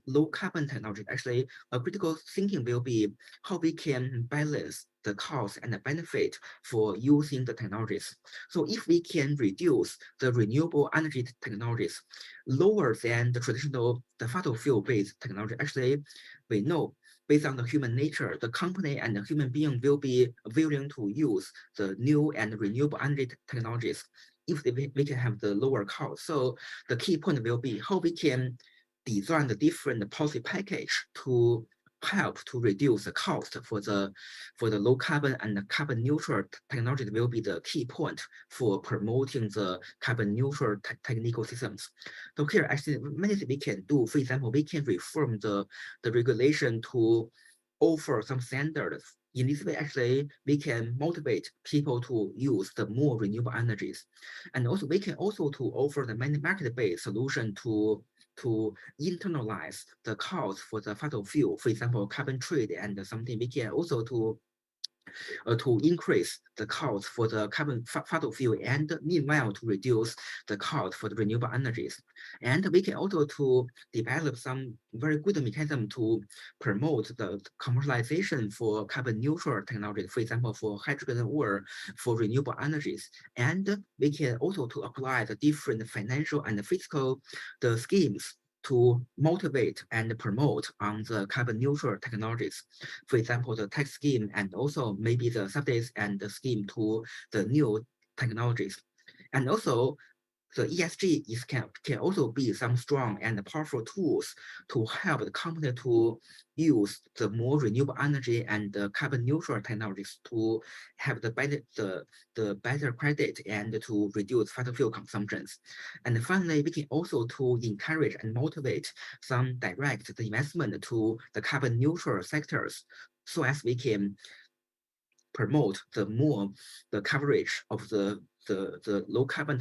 low carbon technology, actually a critical thinking will be how we can balance the cost and the benefit for using the technologies. So if we can reduce the renewable energy technologies lower than the traditional, the fossil fuel-based technology, actually we know based on the human nature, the company and the human being will be willing to use the new and renewable energy technologies if we can have the lower cost. So the key point will be how we can design the different policy package to help to reduce the cost for the low carbon and carbon neutral technology will be the key point for promoting the carbon neutral technical systems. So here actually many things we can do. For example, we can reform the regulation to offer some standards. In this way, actually, we can motivate people to use the more renewable energies. And also we can also to offer the many market-based solution to internalize the cost for the fossil fuel, for example, carbon trade and something. We can also to increase the cost for the fossil fuel and meanwhile to reduce the cost for the renewable energies. And we can also to develop some very good mechanism to promote the commercialization for carbon neutral technology, for example, for hydrogen or for renewable energies. And we can also to apply the different financial and fiscal schemes to motivate and promote on the carbon neutral technologies. For example, the tax scheme and also maybe the subsidies and the scheme to the new technologies. And also the ESG can also be some strong and powerful tools to help the company to use the more renewable energy and the carbon neutral technologies to have the better credit and to reduce fossil fuel consumptions. And finally, we can also to encourage and motivate some direct investment to the carbon neutral sectors so as we can promote the coverage of the low carbon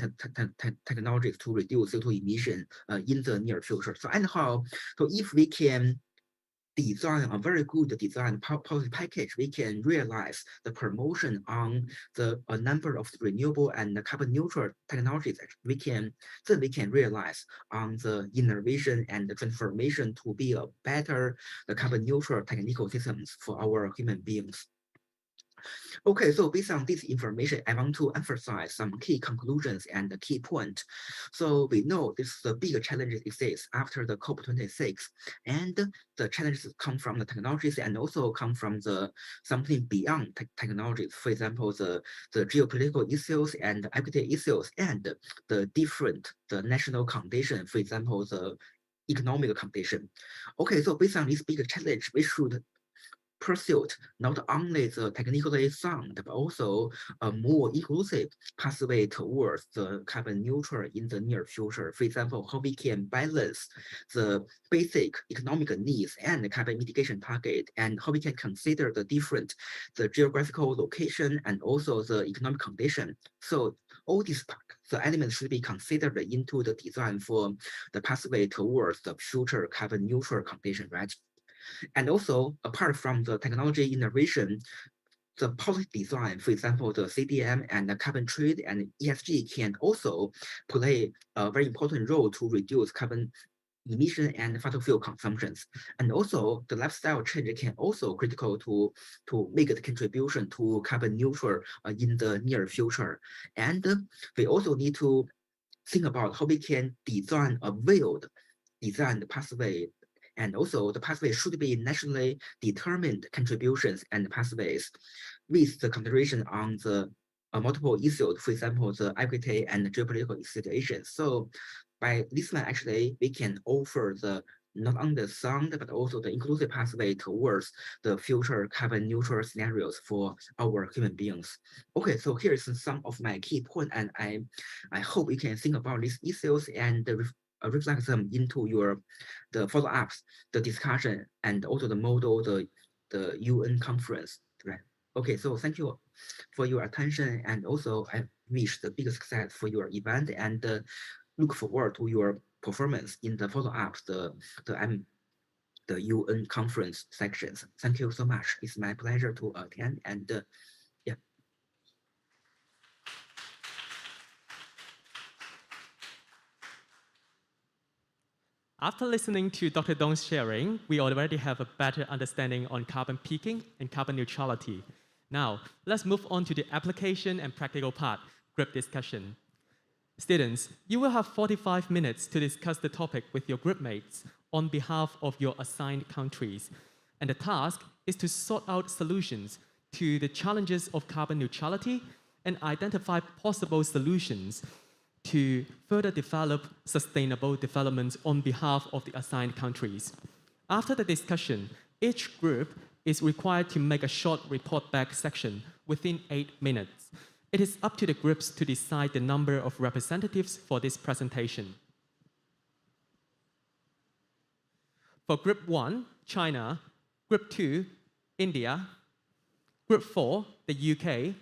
technologies to reduce CO2 emission in the near future. So anyhow, so if we can design a very good design policy package, we can realize the promotion on a number of renewable and carbon neutral technologies. We can realize on the innovation and the transformation to be a better carbon neutral technical systems for our human beings. Okay, so based on this information, I want to emphasize some key conclusions and the key point. So we know this is the big challenges exists after the COP26, and the challenges come from the technologies and also come from the something beyond technologies. For example, the geopolitical issues and equity issues and the national condition. For example, the economic condition. Okay, so based on this big challenge, we should pursued not only the technically sound, but also a more inclusive pathway towards the carbon neutral in the near future. For example, how we can balance the basic economic needs and the carbon mitigation target, and how we can consider the geographical location and also the economic condition. So all these elements should be considered into the design for the pathway towards the future carbon neutral condition, right? And also, apart from the technology innovation, the policy design, for example, the CDM and the carbon trade and ESG can also play a very important role to reduce carbon emission and fossil fuel consumptions. And also, the lifestyle change can also critical to make a contribution to carbon neutral in the near future. And we also need to think about how we can design a designed pathway. And also the pathway should be nationally determined contributions and pathways with the consideration on the multiple issues, for example, the equity and geopolitical situations. So by this one, actually, we can offer the not only the sound, but also the inclusive pathway towards the future carbon neutral scenarios for our human beings. Okay, so here is some of my key points, and I hope you can think about these issues and reflect them into the follow-ups, the discussion, and also the model, the UN conference, right? Okay, so thank you for your attention, and also I wish the biggest success for your event, and look forward to your performance in the follow-up the UN conference sections. Thank you so much. It's my pleasure to attend and yeah. After listening to Dr. Dong's sharing, we already have a better understanding on carbon peaking and carbon neutrality. Now, let's move on to the application and practical part, group discussion. Students, you will have 45 minutes to discuss the topic with your group mates on behalf of your assigned countries. And the task is to sort out solutions to the challenges of carbon neutrality and identify possible solutions to further develop sustainable development on behalf of the assigned countries. After the discussion, each group is required to make a short report back section within 8 minutes. It is up to the groups to decide the number of representatives for this presentation. For Group 1, China, Group 2, India, Group 4, the UK,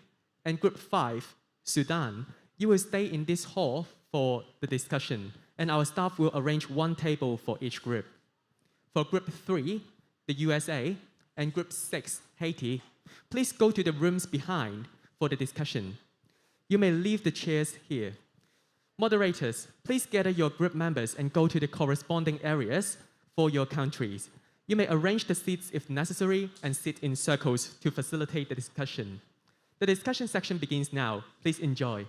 and Group 5, Sudan, you will stay in this hall for the discussion, and our staff will arrange one table for each group. For Group 3, the USA, and Group 6, Haiti, please go to the rooms behind for the discussion. You may leave the chairs here. Moderators, please gather your group members and go to the corresponding areas for your countries. You may arrange the seats if necessary and sit in circles to facilitate the discussion. The discussion section begins now. Please enjoy.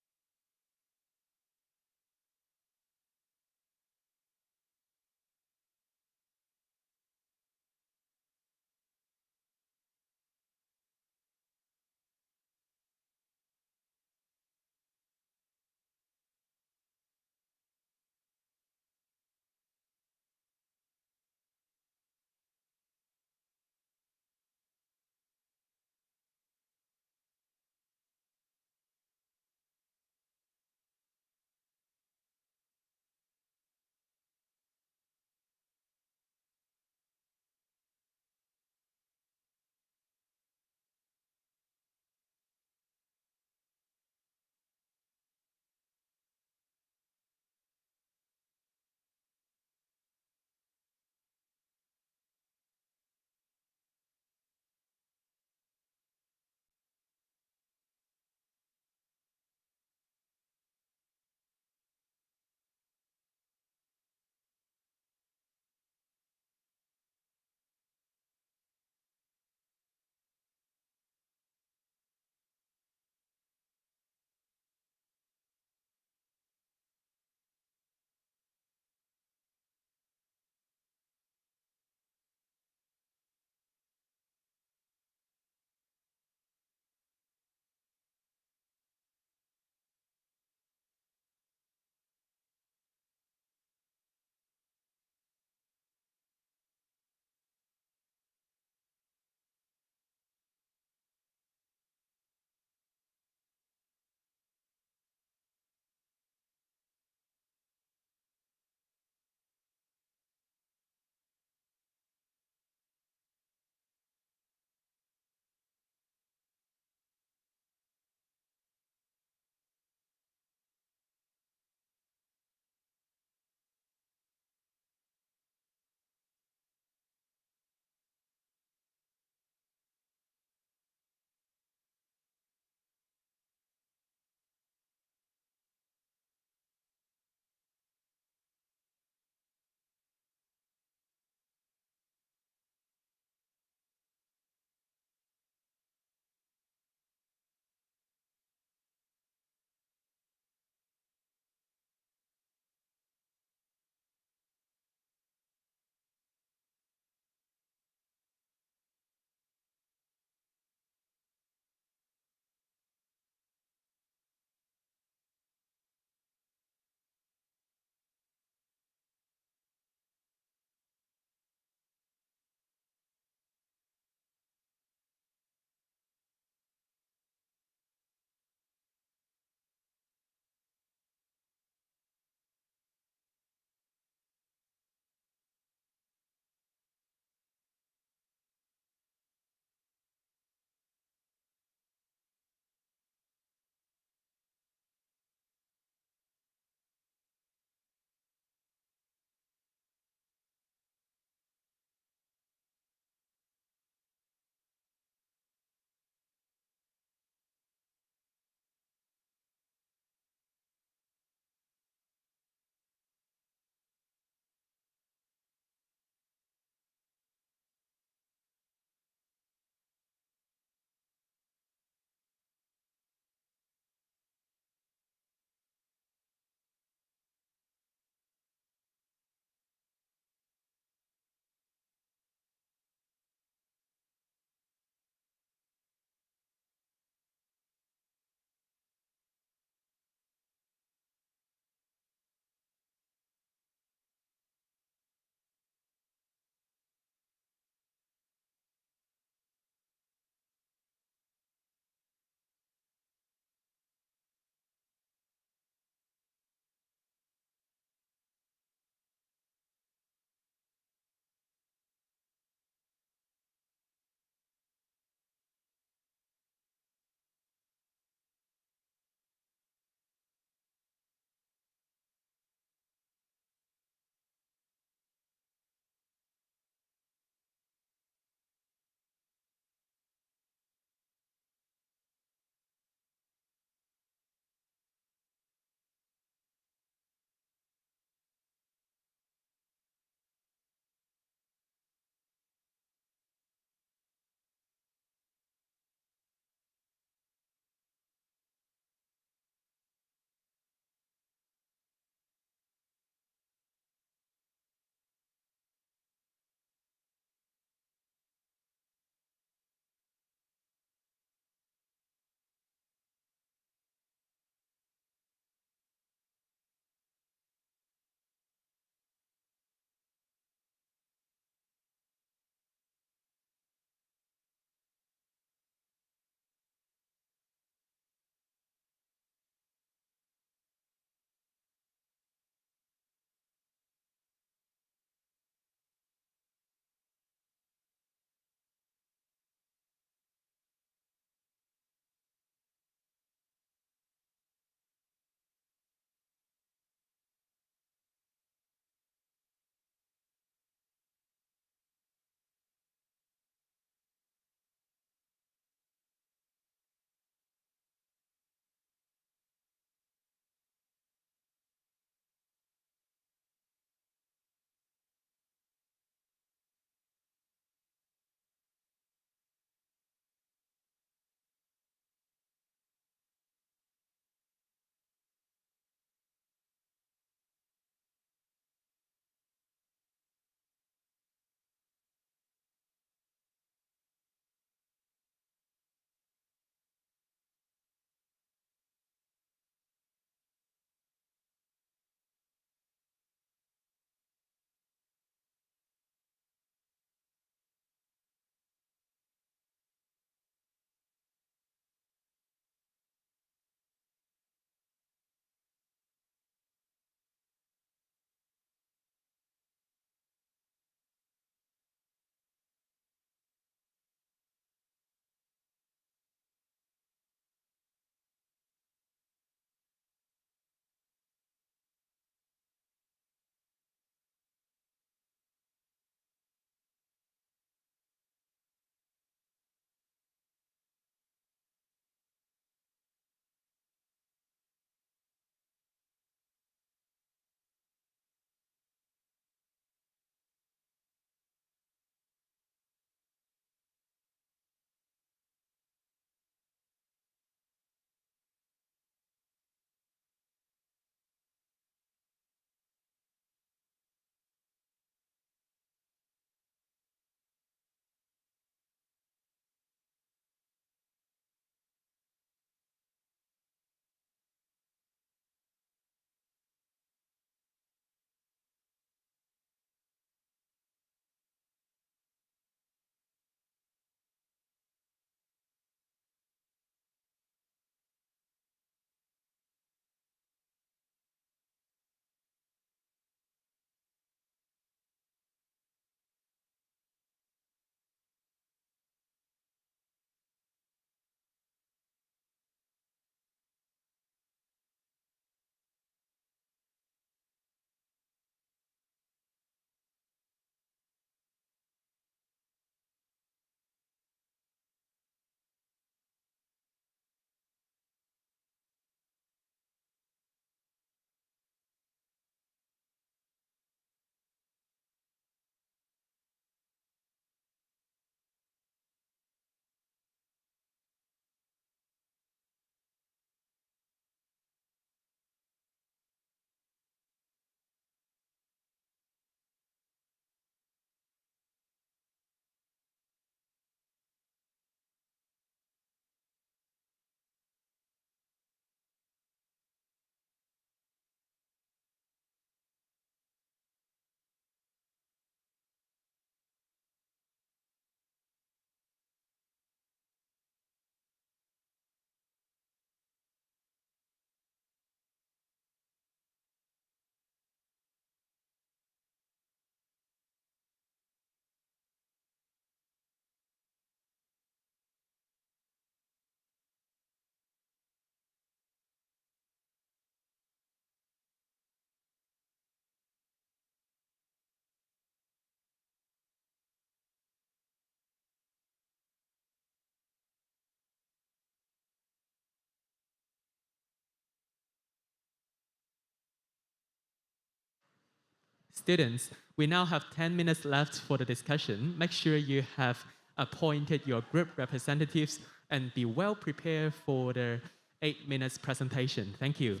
Students, we now have 10 minutes left for the discussion. Make sure you have appointed your group representatives and be well prepared for the 8 minutes presentation. Thank you.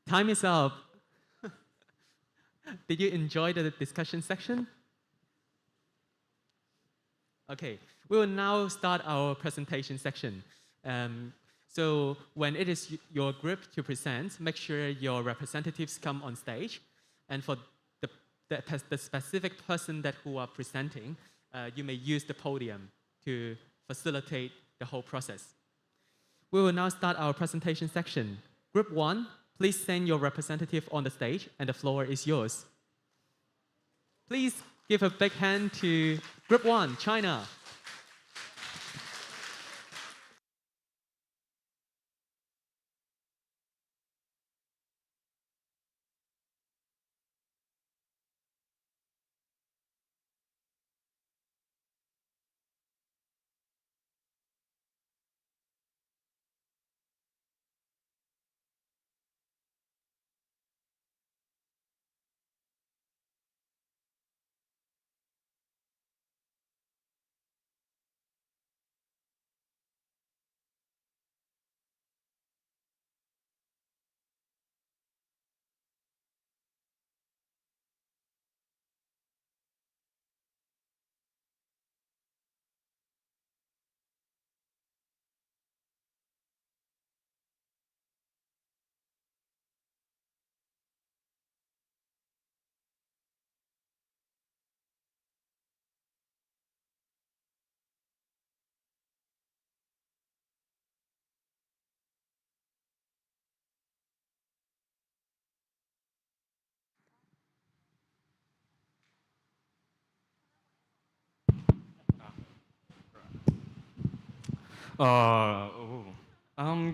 Time is up. Did you enjoy the discussion section? Okay, we will now start our presentation section. So when it is your group to present, make sure your representatives come on stage. And for the specific person who are presenting, you may use the podium to facilitate the whole process. We will now start our presentation section. Group 1, please send your representative on the stage, and the floor is yours. Please give a big hand to Group 1, China.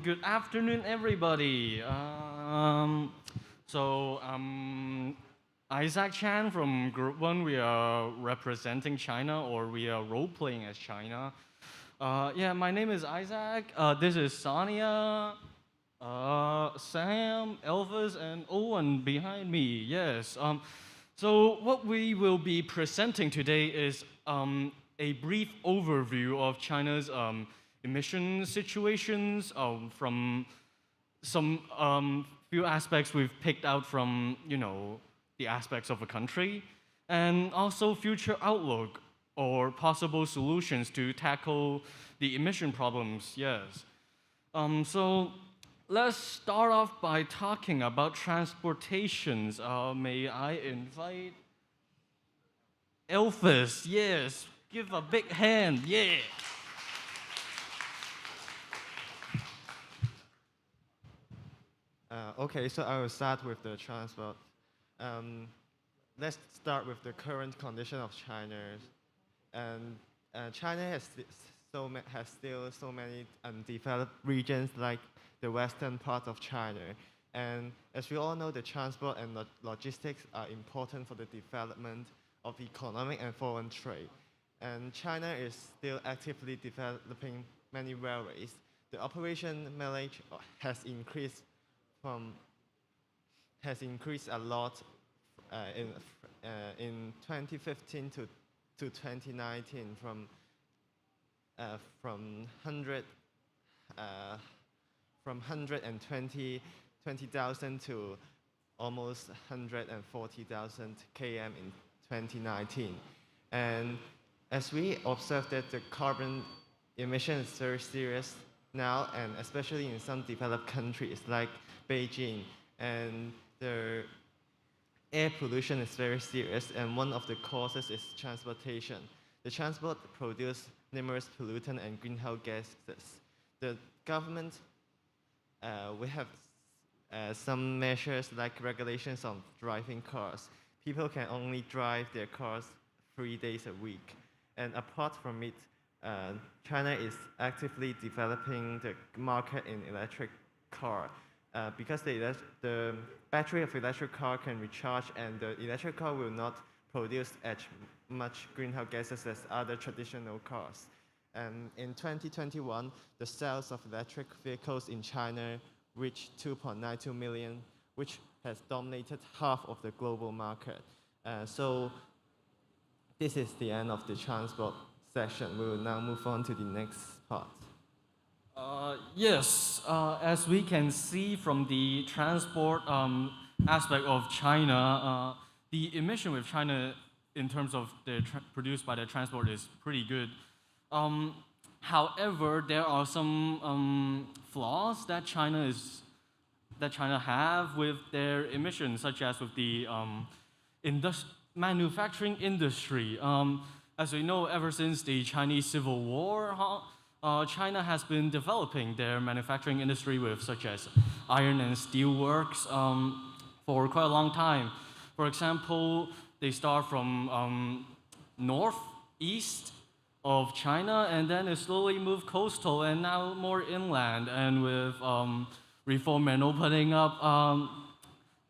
Good afternoon, everybody. Isaac Chan from Group 1. We are representing China, or we are role-playing as China. My name is Isaac. This is Sonia, Sam, Elvis, and Owen behind me. Yes. So what we will be presenting today is a brief overview of China's emission situations from some few aspects we've picked out from, the aspects of a country, and also future outlook or possible solutions to tackle the emission problems, yes. So let's start off by talking about transportations. May I invite Elvis? Yes, give a big hand, yeah. Okay, so I will start with the transport. Let's start with the current condition of China. China has still so many undeveloped regions like the western part of China. And as we all know, the transport and logistics are important for the development of economic and foreign trade. And China is still actively developing many railways. The operation mileage has increased a lot in 2015 to 2019 from 120,000 to almost 140,000 km in 2019. And as we observe that the carbon emission is very serious now, and especially in some developed countries like Beijing, and the air pollution is very serious, and one of the causes is transportation. The transport produces numerous pollutants and greenhouse gases. The government, we have some measures like regulations on driving cars. People can only drive their cars 3 days a week. And apart from it, China is actively developing the market in electric car because the battery of electric car can recharge, and the electric car will not produce as much greenhouse gases as other traditional cars. And in 2021, the sales of electric vehicles in China reached 2.92 million, which has dominated half of the global market. So this is the end of the transport section. We will now move on to the next part. Yes, as we can see from the transport aspect of China, the emission with China in terms of the produced by the transport is pretty good. However, there are some flaws that China have with their emissions, such as with the manufacturing industry. As we know, ever since the Chinese Civil War, China has been developing their manufacturing industry with such as iron and steel works for quite a long time. For example, they start from northeast of China and then it slowly moved coastal and now more inland. And with reform and opening up,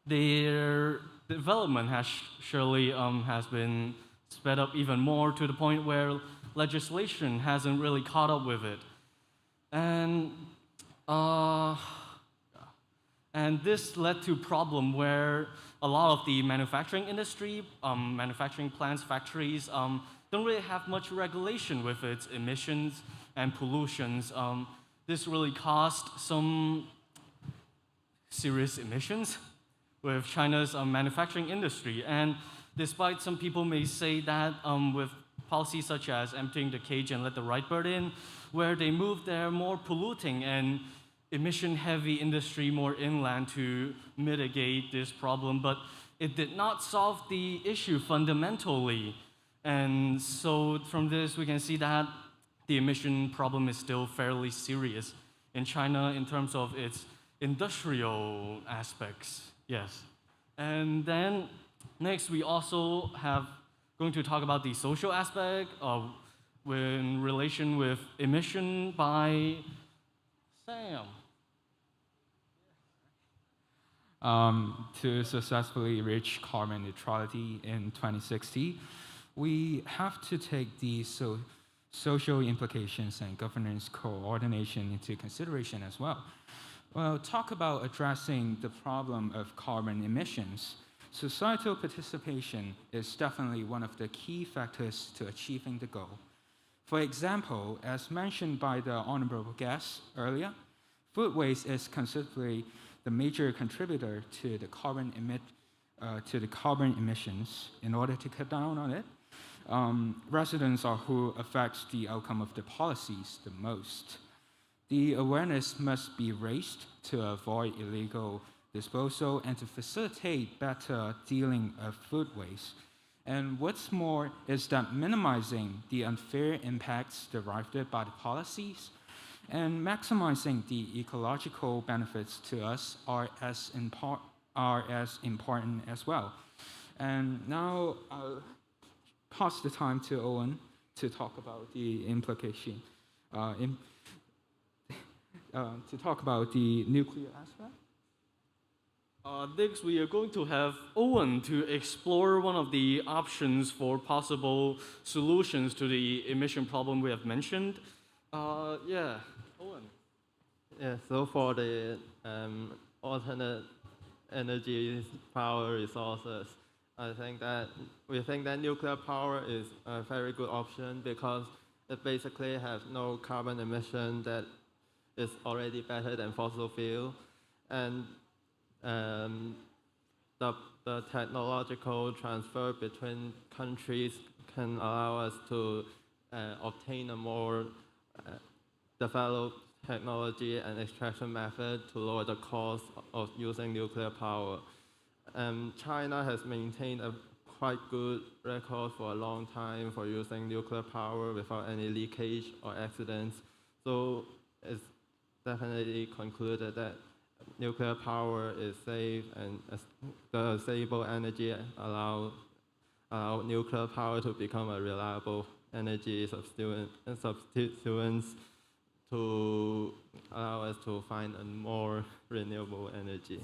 their development has surely has been sped up even more to the point where legislation hasn't really caught up with it. And this led to a problem where a lot of the manufacturing industry, manufacturing plants, factories, don't really have much regulation with its emissions and pollutions. This really caused some serious emissions with China's manufacturing industry. And despite some people may say that with policies such as emptying the cage and let the right bird in, where they move their more polluting and emission-heavy industry more inland to mitigate this problem, but it did not solve the issue fundamentally. And so from this, we can see that the emission problem is still fairly serious in China in terms of its industrial aspects, yes. And then next, we also have going to talk about the social aspect of in relation with emission by Sam. To successfully reach carbon neutrality in 2060, we have to take the social implications and governance coordination into consideration as well. Well, talk about addressing the problem of carbon emissions. Societal participation is definitely one of the key factors to achieving the goal. For example, as mentioned by the honorable guest earlier, food waste is considerably the major contributor to the carbon emissions. In order to cut down on it, residents are who affects the outcome of the policies the most. The awareness must be raised to avoid illegal disposal and to facilitate better dealing of food waste. And what's more is that minimizing the unfair impacts derived by the policies and maximizing the ecological benefits to us are as important as well. And now I'll pass the time to Owen to talk about the implication, to talk about the nuclear aspect. Next, we are going to have Owen to explore one of the options for possible solutions to the emission problem we have mentioned. Yeah, Owen. Yeah, so for the alternate energy power resources, we think that nuclear power is a very good option because it basically has no carbon emission that is already better than fossil fuel. And the technological transfer between countries can allow us to obtain a more developed technology and extraction method to lower the cost of using nuclear power. China has maintained a quite good record for a long time for using nuclear power without any leakage or accidents. So it's definitely concluded that nuclear power is safe, and the stable energy allow nuclear power to become a reliable energy substituents to allow us to find a more renewable energy.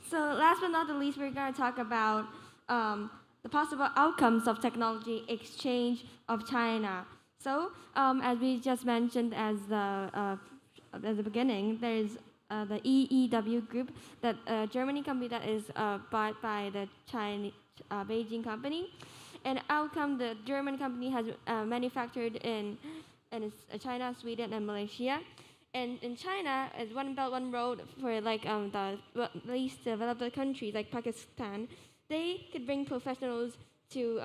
So last but not the least, we're going to talk about the possible outcomes of technology exchange of China. So as we just mentioned at the beginning, there is the EEW group, that Germany company that is bought by the Chinese Beijing company. And outcome, the German company has manufactured in China, Sweden, and Malaysia. And in China, as One Belt, One Road for like the least developed countries like Pakistan, they could bring professionals to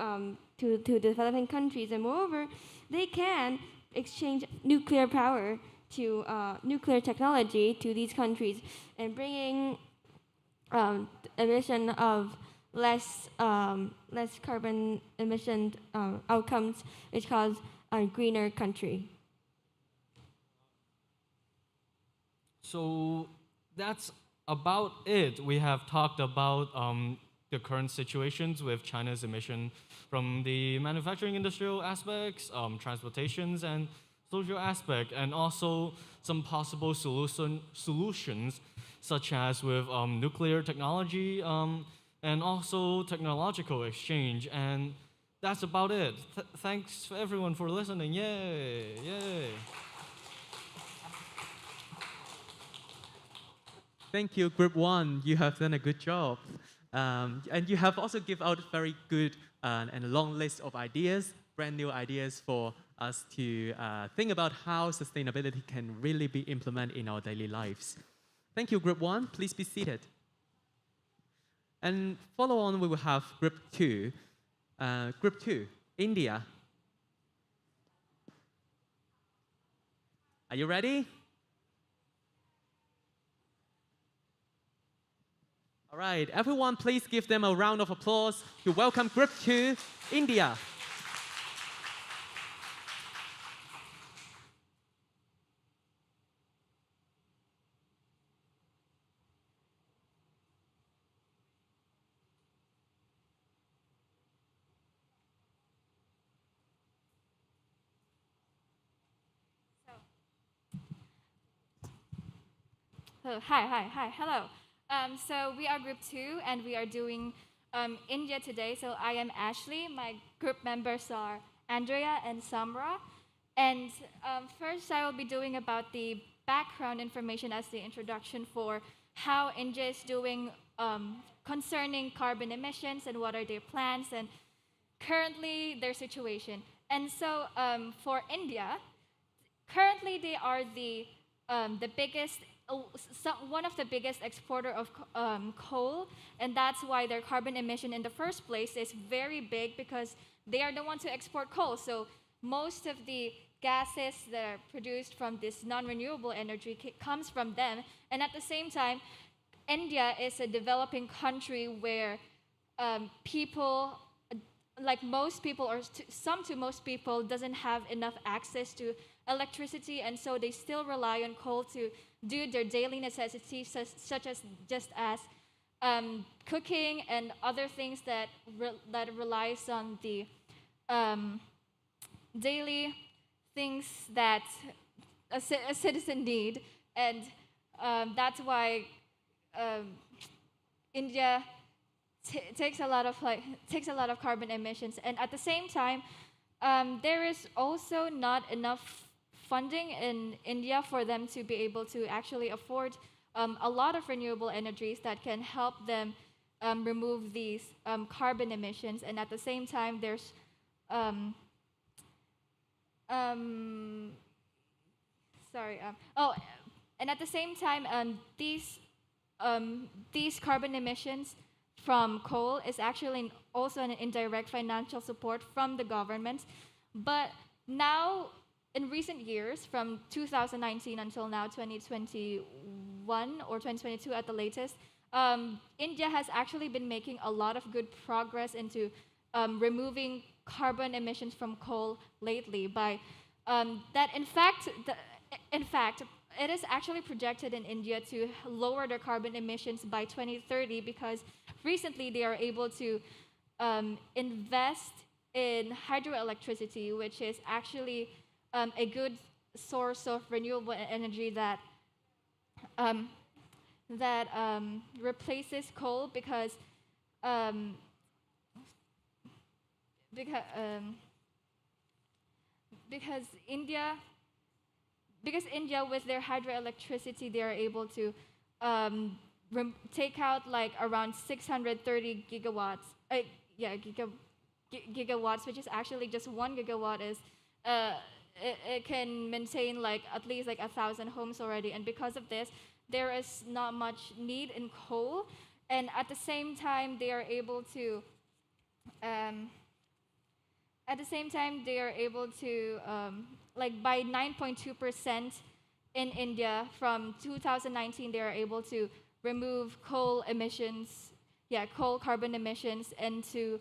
developing countries, and moreover, they can exchange nuclear power to nuclear technology to these countries, and bringing emission of less carbon emission outcomes, which cause a greener country. So that's about it. We have talked about the current situations with China's emission from the manufacturing industrial aspects, transportations, and social aspect, and also some possible solutions, such as with nuclear technology and also technological exchange. And that's about it. Thanks everyone for listening. Yay! Yay! Thank you, Group 1. You have done a good job. And you have also given out very good and a long list of ideas, brand new ideas for us to think about how sustainability can really be implemented in our daily lives. Thank you, Group 1. Please be seated. And follow on, we will have Group 2. Group 2, India. Are you ready? All right, everyone, please give them a round of applause to welcome Group 2, India. Oh, hi, hello. So we are Group 2, and we are doing India today. So I am Ashley. My group members are Andrea and Samra. And first, I will be doing about the background information as the introduction for how India is doing concerning carbon emissions and what are their plans and currently their situation. And so for India, currently they are the biggest, one of the biggest exporter of coal, and that's why their carbon emission in the first place is very big, because they are the ones who export coal. So most of the gases that are produced from this non-renewable energy comes from them. And at the same time, India is a developing country where people, like most people, or most people, doesn't have enough access to electricity, and so they still rely on coal to do their daily necessities, such as cooking and other things that relies on the daily things that a citizen need, and that's why India takes a lot of carbon emissions. And at the same time, there is also not enough funding in India for them to be able to actually afford a lot of renewable energies that can help them remove these carbon emissions. And at the same time, there's and at the same time, these carbon emissions from coal is actually also an indirect financial support from the government. But now, in recent years, from 2019 until now, 2021 or 2022 at the latest, India has actually been making a lot of good progress into removing carbon emissions from coal lately. By that, in fact, it is actually projected in India to lower their carbon emissions by 2030, because recently they are able to invest in hydroelectricity, which is actually a good source of renewable energy that replaces coal, because India with their hydroelectricity, they are able to take out like around 630 gigawatts. gigawatts, which is actually just 1 gigawatt, is it can maintain like at least like 1,000 homes already. And because of this, there is not much need in coal. And at the same time, they are able to like by 9.2% in India from 2019, they are able to remove coal carbon emissions into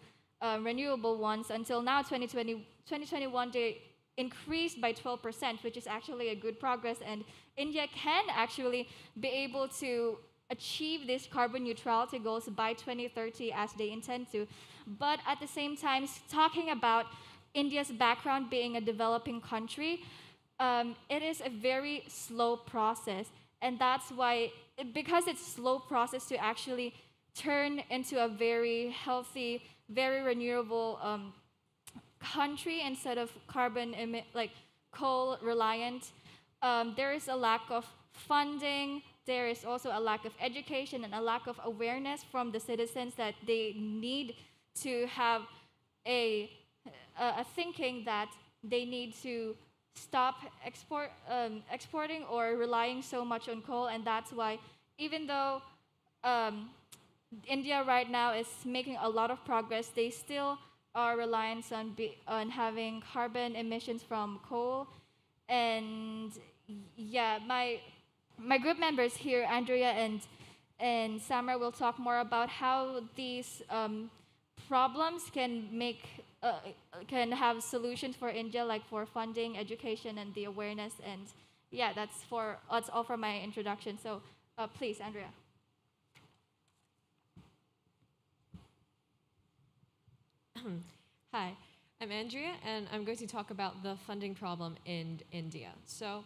renewable ones. Until now, 2021, they increased by 12%, which is actually a good progress. And India can actually be able to achieve these carbon neutrality goals by 2030 as they intend to. But at the same time, talking about India's background being a developing country, it is a very slow process. And that's why, because it's a slow process to actually turn into a very healthy, very renewable country instead of coal reliant, there is a lack of funding. There is also a lack of education and a lack of awareness from the citizens that they need to have a thinking that they need to stop exporting or relying so much on coal. And that's why, even though India right now is making a lot of progress, they still are reliant on having carbon emissions from coal. And yeah, my group members here, Andrea and Samra, will talk more about how these problems can have solutions for India, like for funding, education, and the awareness. And yeah, that's all for my introduction. So please, Andrea. Hi, I'm Andrea, and I'm going to talk about the funding problem in India. So,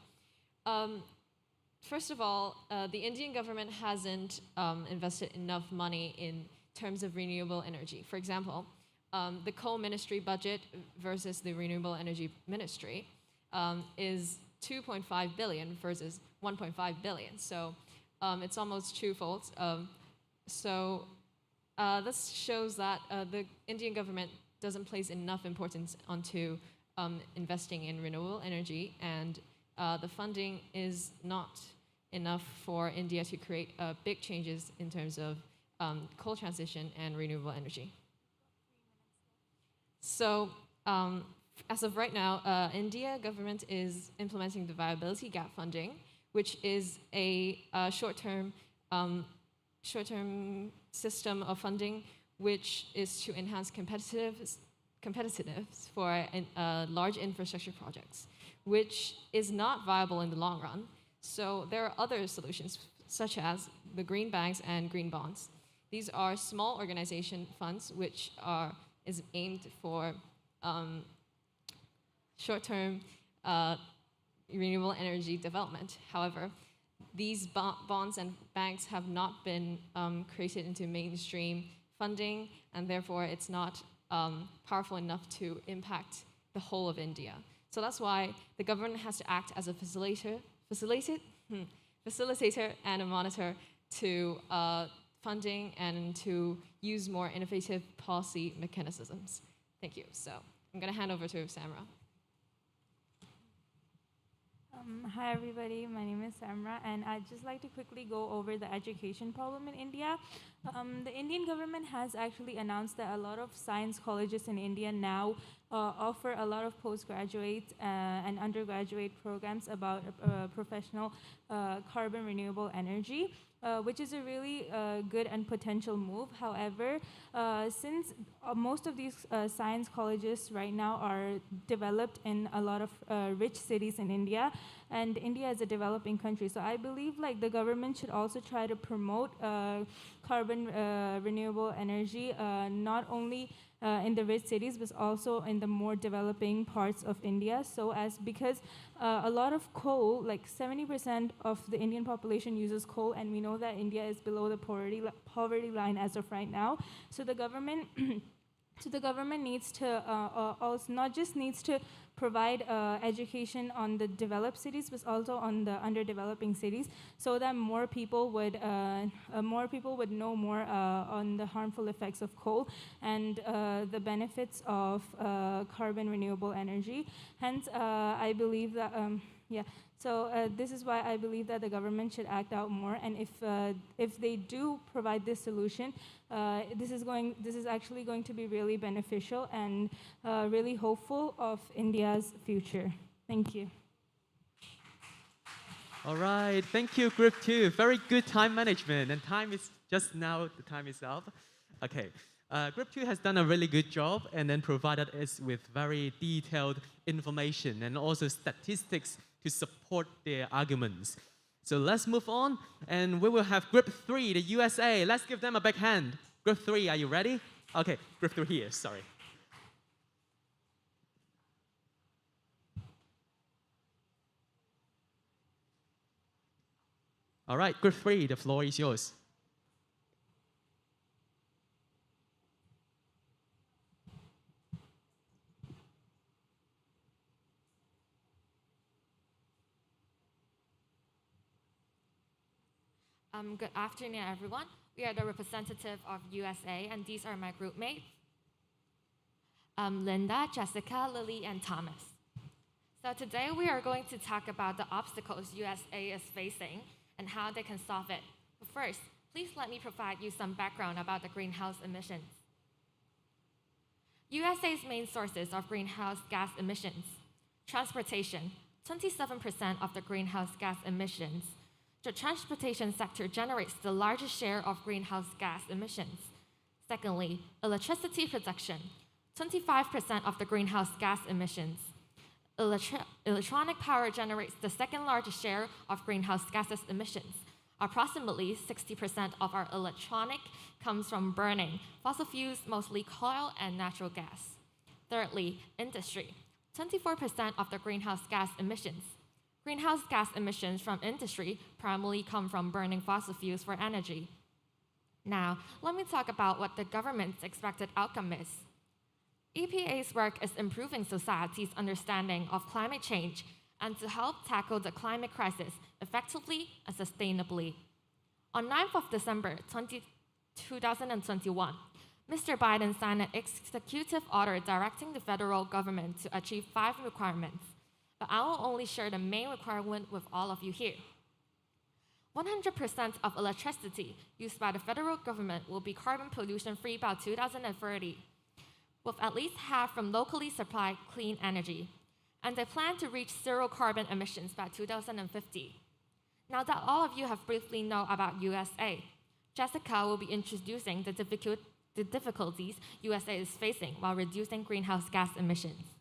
first of all, the Indian government hasn't invested enough money in terms of renewable energy. For example, the coal ministry budget versus the renewable energy ministry is 2.5 billion versus 1.5 billion. So it's almost twofold. This shows that the Indian government doesn't place enough importance onto investing in renewable energy, and the funding is not enough for India to create big changes in terms of coal transition and renewable energy. So as of right now, India government is implementing the viability gap funding, which is a short-term system of funding which is to enhance competitiveness for large infrastructure projects, which is not viable in the long run. So there are other solutions, such as the green banks and green bonds. These are small organization funds which is aimed for short-term renewable energy development. However, these bonds and banks have not been created into mainstream funding, and therefore it's not powerful enough to impact the whole of India. So that's why the government has to act as a facilitator and a monitor to funding and to use more innovative policy mechanisms. Thank you. So I'm going to hand over to Samra. Hi everybody, my name is Samra, and I'd just like to quickly go over the education problem in India. The Indian government has actually announced that a lot of science colleges in India now offer a lot of postgraduate and undergraduate programs about professional carbon renewable energy, which is a really good and potential move. However, since most of these science colleges right now are developed in a lot of rich cities in India, and India is a developing country, so I believe like the government should also try to promote carbon renewable energy, not only in the rich cities, but also in the more developing parts of India. Because a lot of coal, like 70% of the Indian population uses coal, and we know that India is below the poverty line as of right now. So the government So the government needs to also not just needs to provide education on the developed cities, but also on the underdeveloping cities, so that more people would know more on the harmful effects of coal and the benefits of carbon renewable energy. Hence, I believe that So this is why I believe that the government should act out more. And if they do provide this solution, this is actually going to be really beneficial and really hopeful of India's future. Thank you. All right, thank you, Group 2. Very good time management, and time is just now, the time is up. Okay, Group 2 has done a really good job and then provided us with very detailed information and also statistics to support their arguments. So let's move on, and we will have Group 3, the USA. Let's give them a big hand. Group 3, are you ready? Okay, Group 3 here, sorry. All right, Group 3, the floor is yours. Good afternoon, everyone. We are the representative of USA, and these are my group mates. Linda, Jessica, Lily, and Thomas. So today we are going to talk about the obstacles USA is facing and how they can solve it. But first, please let me provide you some background about the greenhouse emissions. USA's main sources of greenhouse gas emissions: transportation, 27% of the greenhouse gas emissions. The transportation sector generates the largest share of greenhouse gas emissions. Secondly, electricity production, 25% of the greenhouse gas emissions. Electronic power generates the second largest share of greenhouse gases emissions. Approximately 60% of our electronic comes from burning fossil fuels, mostly coal and natural gas. Thirdly, industry, 24% of the greenhouse gas emissions. Greenhouse gas emissions from industry primarily come from burning fossil fuels for energy. Now, let me talk about what the government's expected outcome is. EPA's work is improving society's understanding of climate change and to help tackle the climate crisis effectively and sustainably. On 9th of December 2021, Mr. Biden signed an executive order directing the federal government to achieve 5 requirements. But I will only share the main requirement with all of you here. 100% of electricity used by the federal government will be carbon pollution-free by 2030, with at least half from locally supplied clean energy. And they plan to reach zero carbon emissions by 2050. Now that all of you have briefly know about USA, Jessica will be introducing the difficulties USA is facing while reducing greenhouse gas emissions.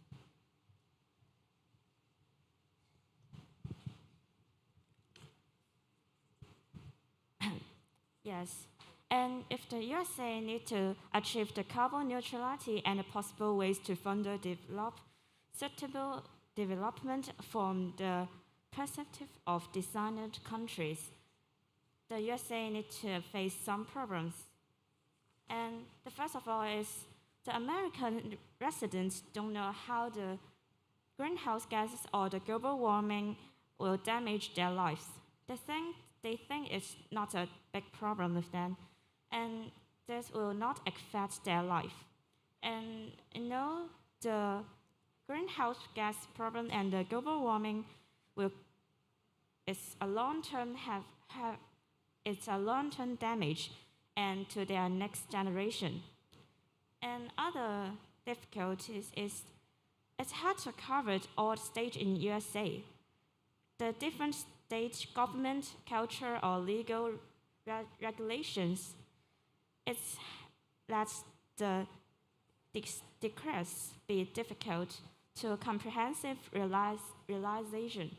Yes, and if the USA need to achieve the carbon neutrality and the possible ways to further develop sustainable development from the perspective of designed countries, the USA need to face some problems. And the first of all is the American residents don't know how the greenhouse gases or the global warming will damage their lives. They think it's not a big problem with them, and this will not affect their life. And the greenhouse gas problem and the global warming it's a long-term damage and to their next generation. And other difficulties is it's hard to cover all stages in USA. The different state government, culture, or legal regulations, it's that the decrease be difficult to comprehensive realization.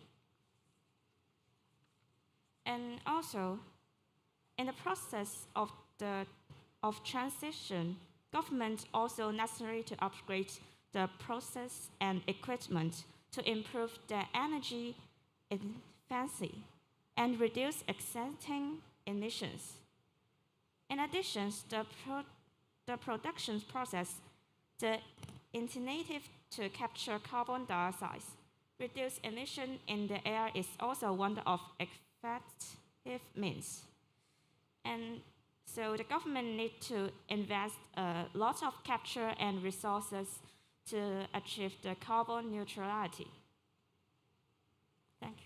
And also, in the process of transition, government also necessary to upgrade the process and equipment to improve the energy efficiency and reduce existing emissions. In addition, the production process The initiative to capture carbon dioxide, reduce emission in the air is also one of effective means. And so the government needs to invest a lot of capture and resources to achieve the carbon neutrality. Thank you.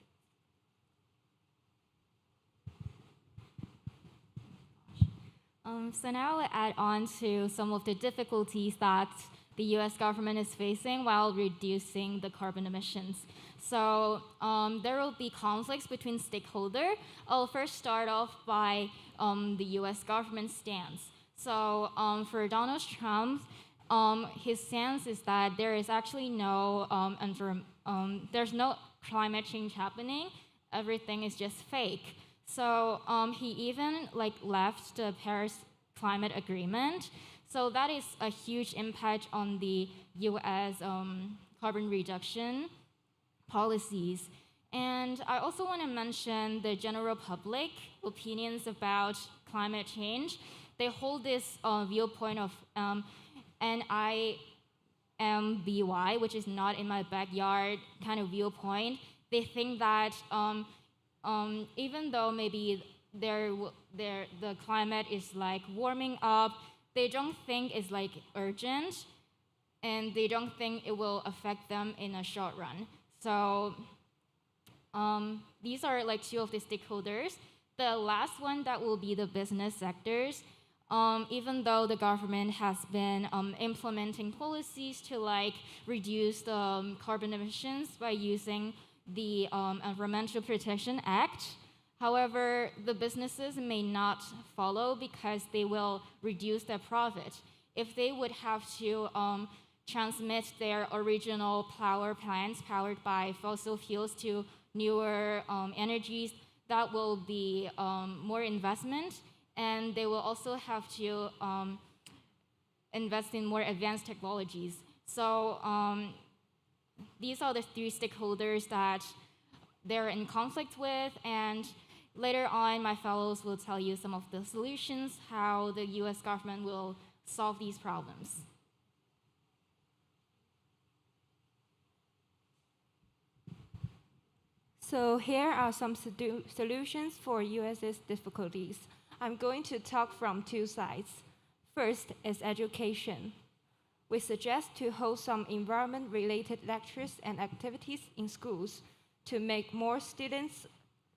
So now I'll add on to some of the difficulties that the US government is facing while reducing the carbon emissions. So there will be conflicts between stakeholders. I'll first start off by the US government stance. So for Donald Trump, his stance is that there is actually no, there's no climate change happening. Everything is just fake. So he even left the Paris Climate Agreement. So that is a huge impact on the US carbon reduction policies. And I also want to mention the general public opinions about climate change. They hold this viewpoint of NIMBY, which is not in my backyard kind of viewpoint. They think that even though maybe the climate is warming up, they don't think it's urgent, and they don't think it will affect them in a short run. So these are two of the stakeholders. The last one, that will be the business sectors. Even though the government has been implementing policies to reduce the carbon emissions by using the Environmental Protection Act, however, the businesses may not follow because they will reduce their profit. If they would have to transmit their original power plants powered by fossil fuels to newer energies, that will be more investment, and they will also have to invest in more advanced technologies. So these are the three stakeholders that they're in conflict with, and later on my fellows will tell you some of the solutions, how the US government will solve these problems. So here are some solutions for US's difficulties. I'm going to talk from two sides. First is education. We suggest to hold some environment-related lectures and activities in schools to make more students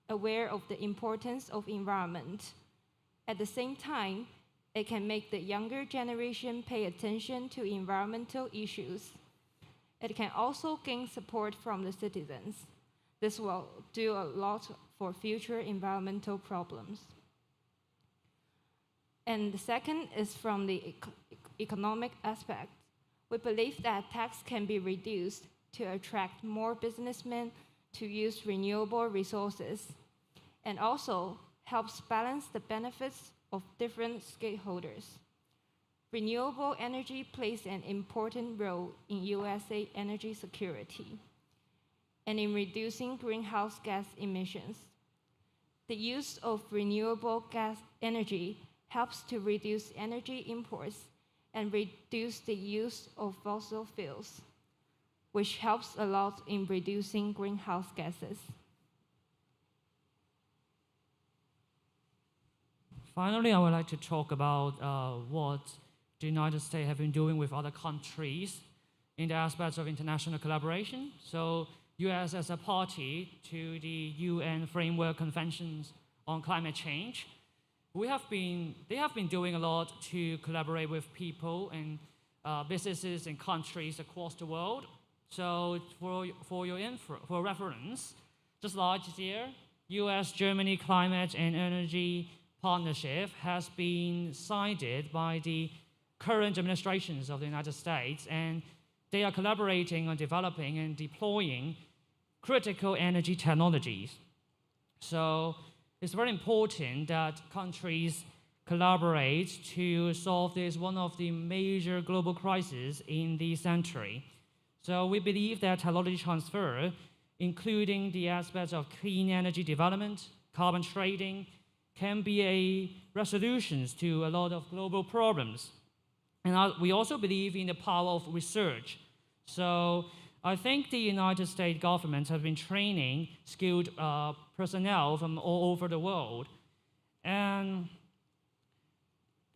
aware of the importance of environment. At the same time, it can make the younger generation pay attention to environmental issues. It can also gain support from the citizens. This will do a lot for future environmental problems. And the second is from the economic aspect. We believe that tax can be reduced to attract more businessmen to use renewable resources, and also helps balance the benefits of different stakeholders. Renewable energy plays an important role in USA energy security and in reducing greenhouse gas emissions. The use of renewable gas energy helps to reduce energy imports and reduce the use of fossil fuels, which helps a lot in reducing greenhouse gases. Finally, I would like to talk about what the United States have been doing with other countries in the aspects of international collaboration. So, US as a party to the UN Framework Conventions on Climate Change, they have been doing a lot to collaborate with people and businesses and countries across the world. So for reference, just last year, US-Germany Climate and Energy Partnership has been signed by the current administrations of the United States, and they are collaborating on developing and deploying critical energy technologies. So it's very important that countries collaborate to solve this one of the major global crises in this century. So we believe that technology transfer, including the aspects of clean energy development, carbon trading, can be a resolution to a lot of global problems. And we also believe in the power of research. So I think the United States government has been training skilled personnel from all over the world. And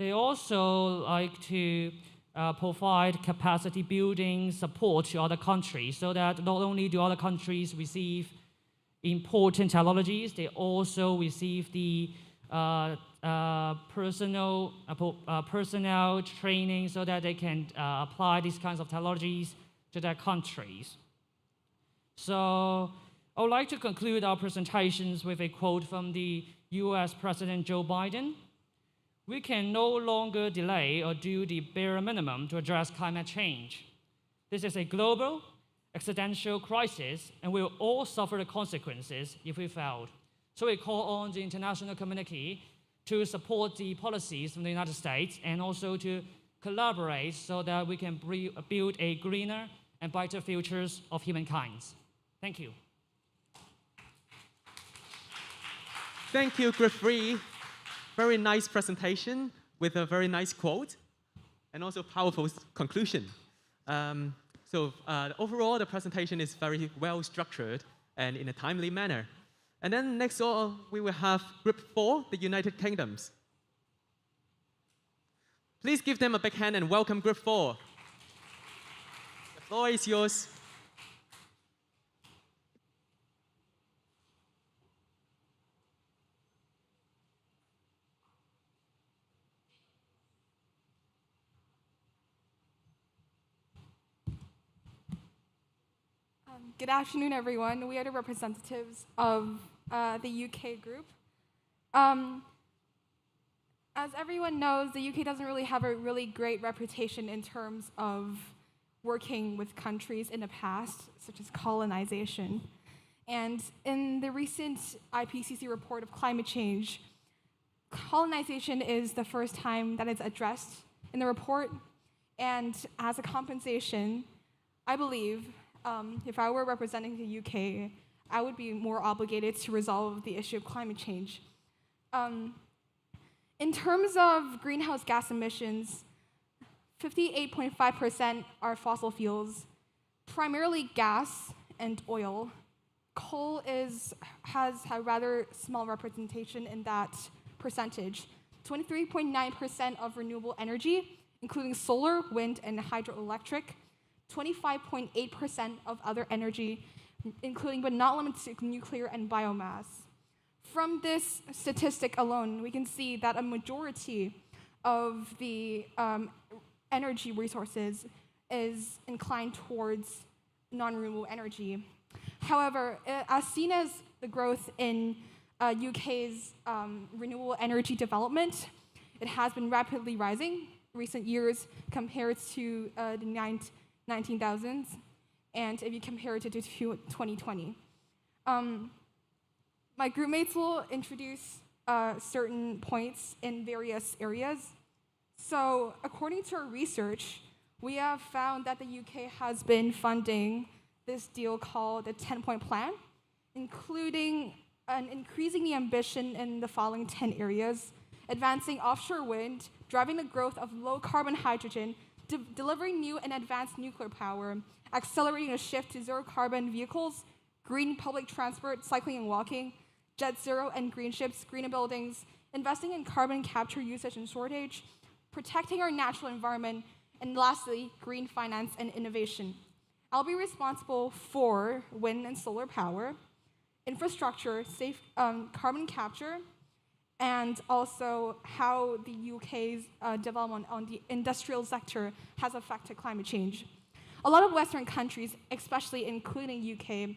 they also like to provide capacity building support to other countries so that not only do other countries receive important technologies, they also receive the personnel training so that they can apply these kinds of technologies to their countries. So I would like to conclude our presentations with a quote from the US President Joe Biden. We can no longer delay or do the bare minimum to address climate change. This is a global, existential crisis, and we will all suffer the consequences if we fail. So we call on the international community to support the policies from the United States and also to collaborate so that we can build a greener and brighter futures of humankind. Thank you. Thank you, Griffrey. Very nice presentation with a very nice quote and also powerful conclusion. Overall, the presentation is very well structured and in a timely manner. And then next all, we will have Group 4, the United Kingdoms. Please give them a big hand and welcome Group 4. The floor is yours. Good afternoon, everyone. We are the representatives of the UK group. As everyone knows, the UK doesn't really have a really great reputation in terms of working with countries in the past, such as colonization. And in the recent IPCC report of climate change, colonization is the first time that it's addressed in the report. And as a compensation, I believe if I were representing the UK, I would be more obligated to resolve the issue of climate change. In terms of greenhouse gas emissions, 58.5% are fossil fuels, primarily gas and oil. Coal has a rather small representation in that percentage. 23.9% of renewable energy, including solar, wind, and hydroelectric. 25.8% of other energy, including but not limited to nuclear and biomass. From this statistic alone, we can see that a majority of the energy resources is inclined towards non-renewable energy. However, as seen as the growth in UK's renewable energy development, it has been rapidly rising recent years compared to the 19,000s, and if you compare it to 2020. My group mates will introduce certain points in various areas. So according to our research, we have found that the UK has been funding this deal called the 10-point plan, including increasing the ambition in the following 10 areas: advancing offshore wind, driving the growth of low-carbon hydrogen, delivering new and advanced nuclear power, accelerating a shift to zero-carbon vehicles, green public transport, cycling and walking, jet zero and green ships, greener buildings, investing in carbon capture usage and storage, protecting our natural environment, and lastly, green finance and innovation. I'll be responsible for wind and solar power, infrastructure, safe carbon capture, and also how the UK's development on the industrial sector has affected climate change. A lot of Western countries, especially including UK,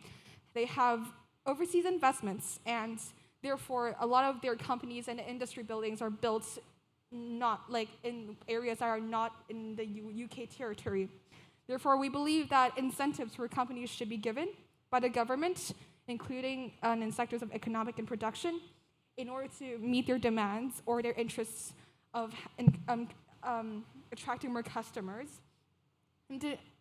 they have overseas investments, and therefore a lot of their companies and industry buildings are built not like in areas that are not in the UK territory. Therefore, we believe that incentives for companies should be given by the government, including in sectors of economic and production, in order to meet their demands or their interests of attracting more customers.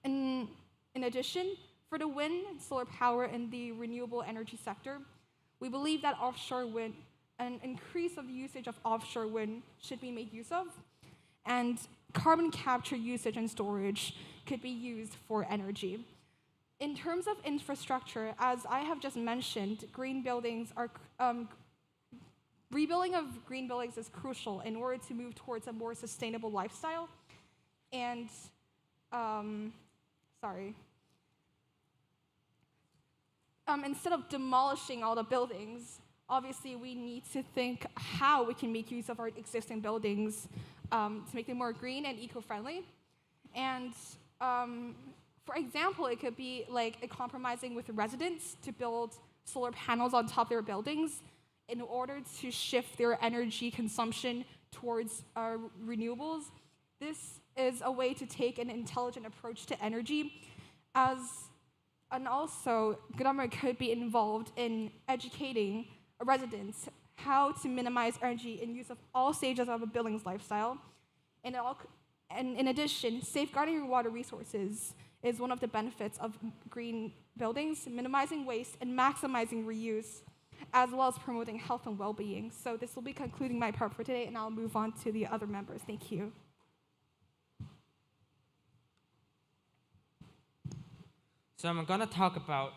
In addition, for the wind and solar power in the renewable energy sector, we believe that offshore wind, an increase of usage of offshore wind should be made use of. And carbon capture usage and storage could be used for energy. In terms of infrastructure, as I have just mentioned, rebuilding of green buildings is crucial in order to move towards a more sustainable lifestyle. And, instead of demolishing all the buildings, obviously we need to think how we can make use of our existing buildings to make them more green and eco-friendly. And for example, it could be like compromising with residents to build solar panels on top of their buildings in order to shift their energy consumption towards renewables. This is a way to take an intelligent approach to energy, and also government could be involved in educating residents how to minimize energy in use of all stages of a building's lifestyle. And in addition, safeguarding your water resources is one of the benefits of green buildings, minimizing waste and maximizing reuse, as well as promoting health and well-being. So this will be concluding my part for today, and I'll move on to the other members. Thank you. So I'm going to talk about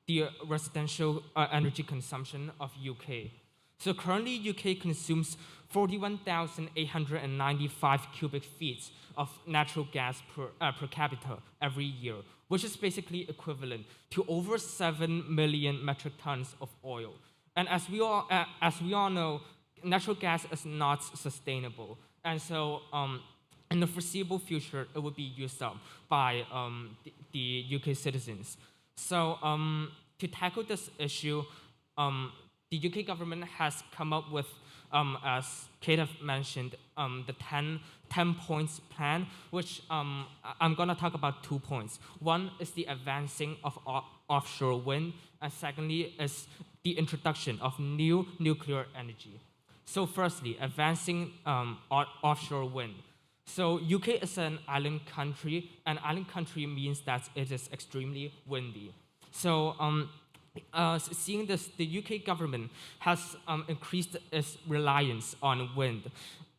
the residential energy consumption of UK. So currently, UK consumes 41,895 cubic feet of natural gas per capita every year, which is basically equivalent to over 7 million metric tons of oil. And as we all know, natural gas is not sustainable. And so in the foreseeable future, it will be used up by the UK citizens. So to tackle this issue, the UK government has come up with, as Kate have mentioned, the 10 points plan, which I'm going to talk about 2 points. One is the advancing of offshore wind, and secondly is the introduction of new nuclear energy. So firstly, advancing offshore wind. So UK is an island country, and island country means that it is extremely windy. So seeing this, the UK government has increased its reliance on wind.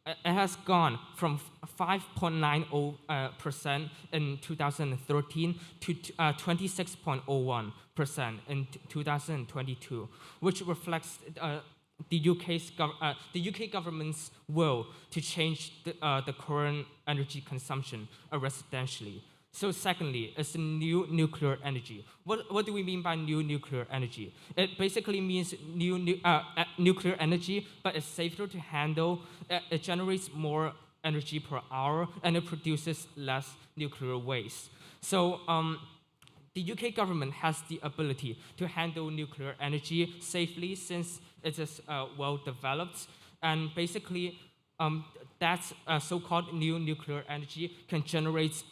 It has gone from 5.90% in 2013 to 26.01% in 2022, which reflects the UK government's will to change the current energy consumption residentially. So secondly, it's new nuclear energy. What do we mean by new nuclear energy? It basically means nuclear energy, but it's safer to handle. It generates more energy per hour, and it produces less nuclear waste. So the UK government has the ability to handle nuclear energy safely since it is well developed. And basically, that so-called new nuclear energy can generate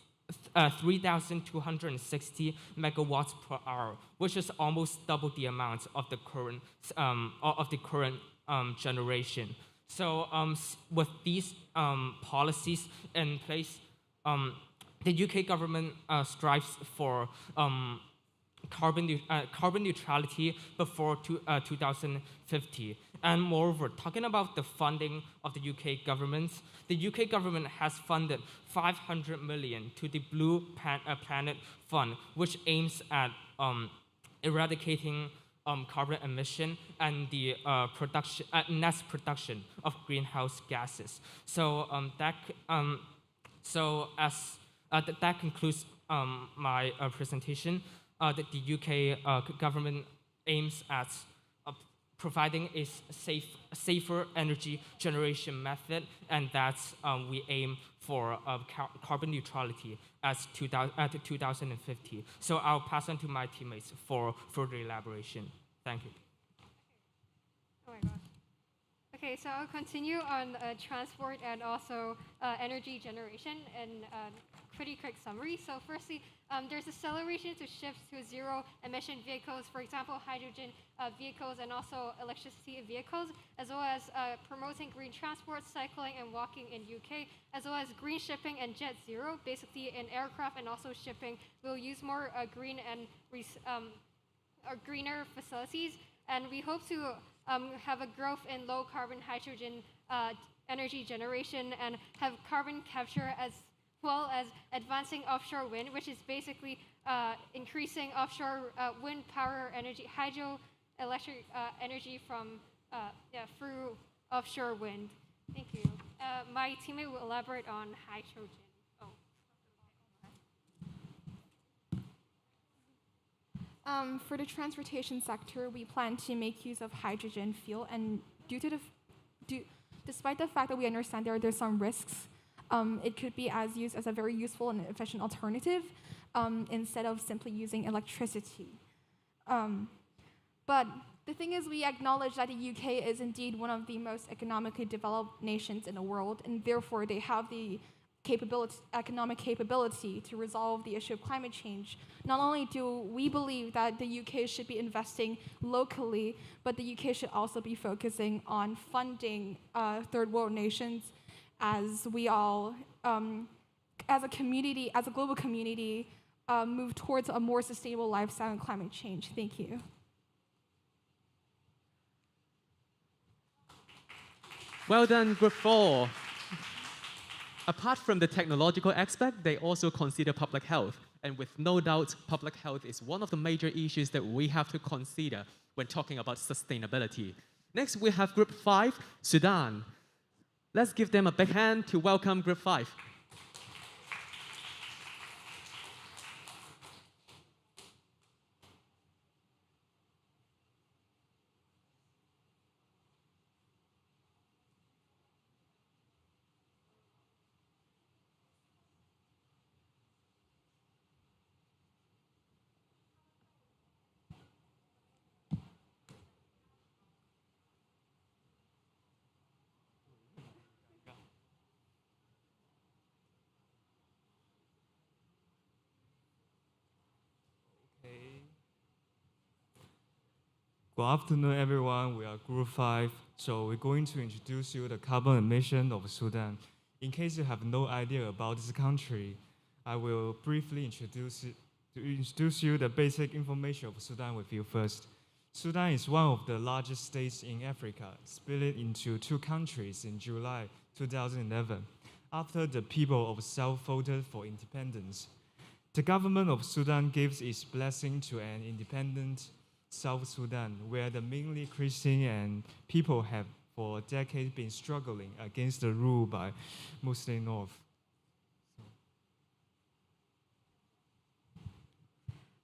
3,260 megawatts per hour, which is almost double the amount of the current generation. So with these policies in place, the UK government strives for carbon neutrality before 2050. And moreover, talking about the funding of the UK government has funded 500 million to the Blue Planet Fund, which aims at eradicating carbon emission and the net production of greenhouse gases. So that concludes my presentation. That the UK government aims at providing a safer energy generation method, and that's we aim for carbon neutrality at 2050. So I'll pass on to my teammates for further elaboration. Thank you. Oh my gosh. Okay, so I'll continue on transport and also energy generation and pretty quick summary. So firstly, there's acceleration to shift to zero-emission vehicles, for example, hydrogen vehicles and also electricity vehicles, as well as promoting green transport, cycling, and walking in UK, as well as green shipping and jet zero. Basically, in aircraft and also shipping, we'll use more green and greener facilities, and we hope to have a growth in low-carbon hydrogen energy generation and have carbon capture as well as advancing offshore wind, which is basically increasing offshore wind power energy, hydroelectric energy from through offshore wind. Thank you. My teammate will elaborate on hydrogen. For the transportation sector, we plan to make use of hydrogen fuel, and despite the fact that we understand there's some risks, it could be used as a very useful and efficient alternative instead of simply using electricity. But the thing is, we acknowledge that the UK is indeed one of the most economically developed nations in the world, and therefore they have the economic capability to resolve the issue of climate change. Not only do we believe that the UK should be investing locally, but the UK should also be focusing on funding third world nations as we all, as a community, as a global community, move towards a more sustainable lifestyle and climate change. Thank you. Well done, Group 4. Apart from the technological aspect, they also consider public health. And with no doubt, public health is one of the major issues that we have to consider when talking about sustainability. Next, we have Group 5, Sudan. Let's give them a big hand to welcome Group 5. Good afternoon, everyone. We are Group 5, so we're going to introduce you the carbon emission of Sudan. In case you have no idea about this country, I will briefly introduce you the basic information of Sudan with you first. Sudan is one of the largest states in Africa, split into two countries in July 2011, after the people of South voted for independence. The government of Sudan gives its blessing to an independent South Sudan, where the mainly Christian and people have for decades been struggling against the rule by Muslim North.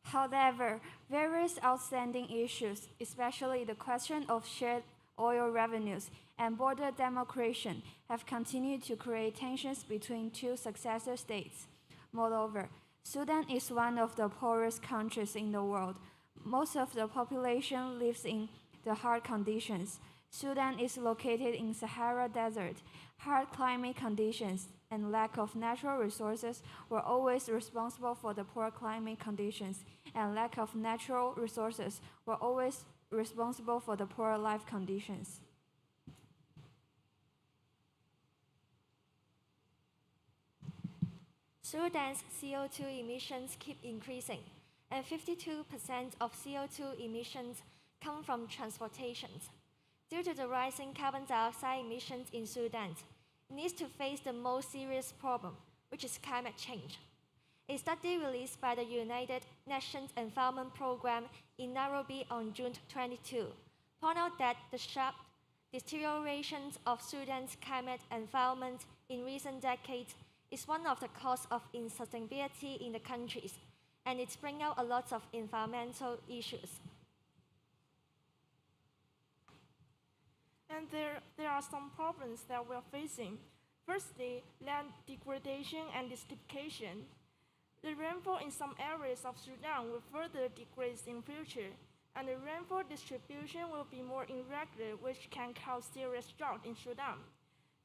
However, various outstanding issues, especially the question of shared oil revenues and border demarcation, have continued to create tensions between two successor states. Moreover, Sudan is one of the poorest countries in the world. Most of the population lives in the hard conditions. Sudan is located in Sahara Desert. Hard climate conditions and lack of natural resources were always responsible for the poor climate conditions, and lack of natural resources were always responsible for the poor life conditions. Sudan's CO2 emissions keep increasing, and 52% of CO2 emissions come from transportation. Due to the rising carbon dioxide emissions in Sudan, it needs to face the most serious problem, which is climate change. A study released by the United Nations Environment Programme in Nairobi on June 22 found out that the sharp deterioration of Sudan's climate environment in recent decades is one of the causes of unsustainability in the countries, and it's bringing out a lot of environmental issues. And there are some problems that we're facing. Firstly, land degradation and desertification. The rainfall in some areas of Sudan will further decrease in future, and the rainfall distribution will be more irregular, which can cause serious drought in Sudan.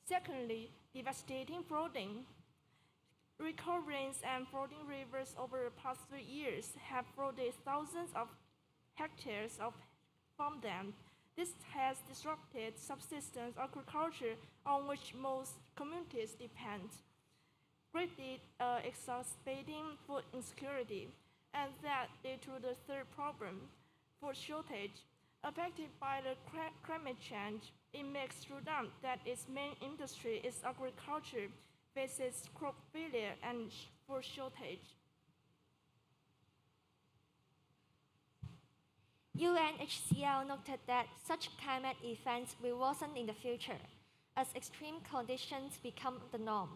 Secondly, devastating flooding. Record rains and flooding rivers over the past 3 years have flooded thousands of hectares of farmland. This has disrupted subsistence agriculture on which most communities depend, greatly exacerbating food insecurity. And that led to the third problem, food shortage. Affected by the climate change, It makes Sudan that its main industry is agriculture, faces crop failure and food shortage. UNHCR noted that such climate events will worsen in the future as extreme conditions become the norm.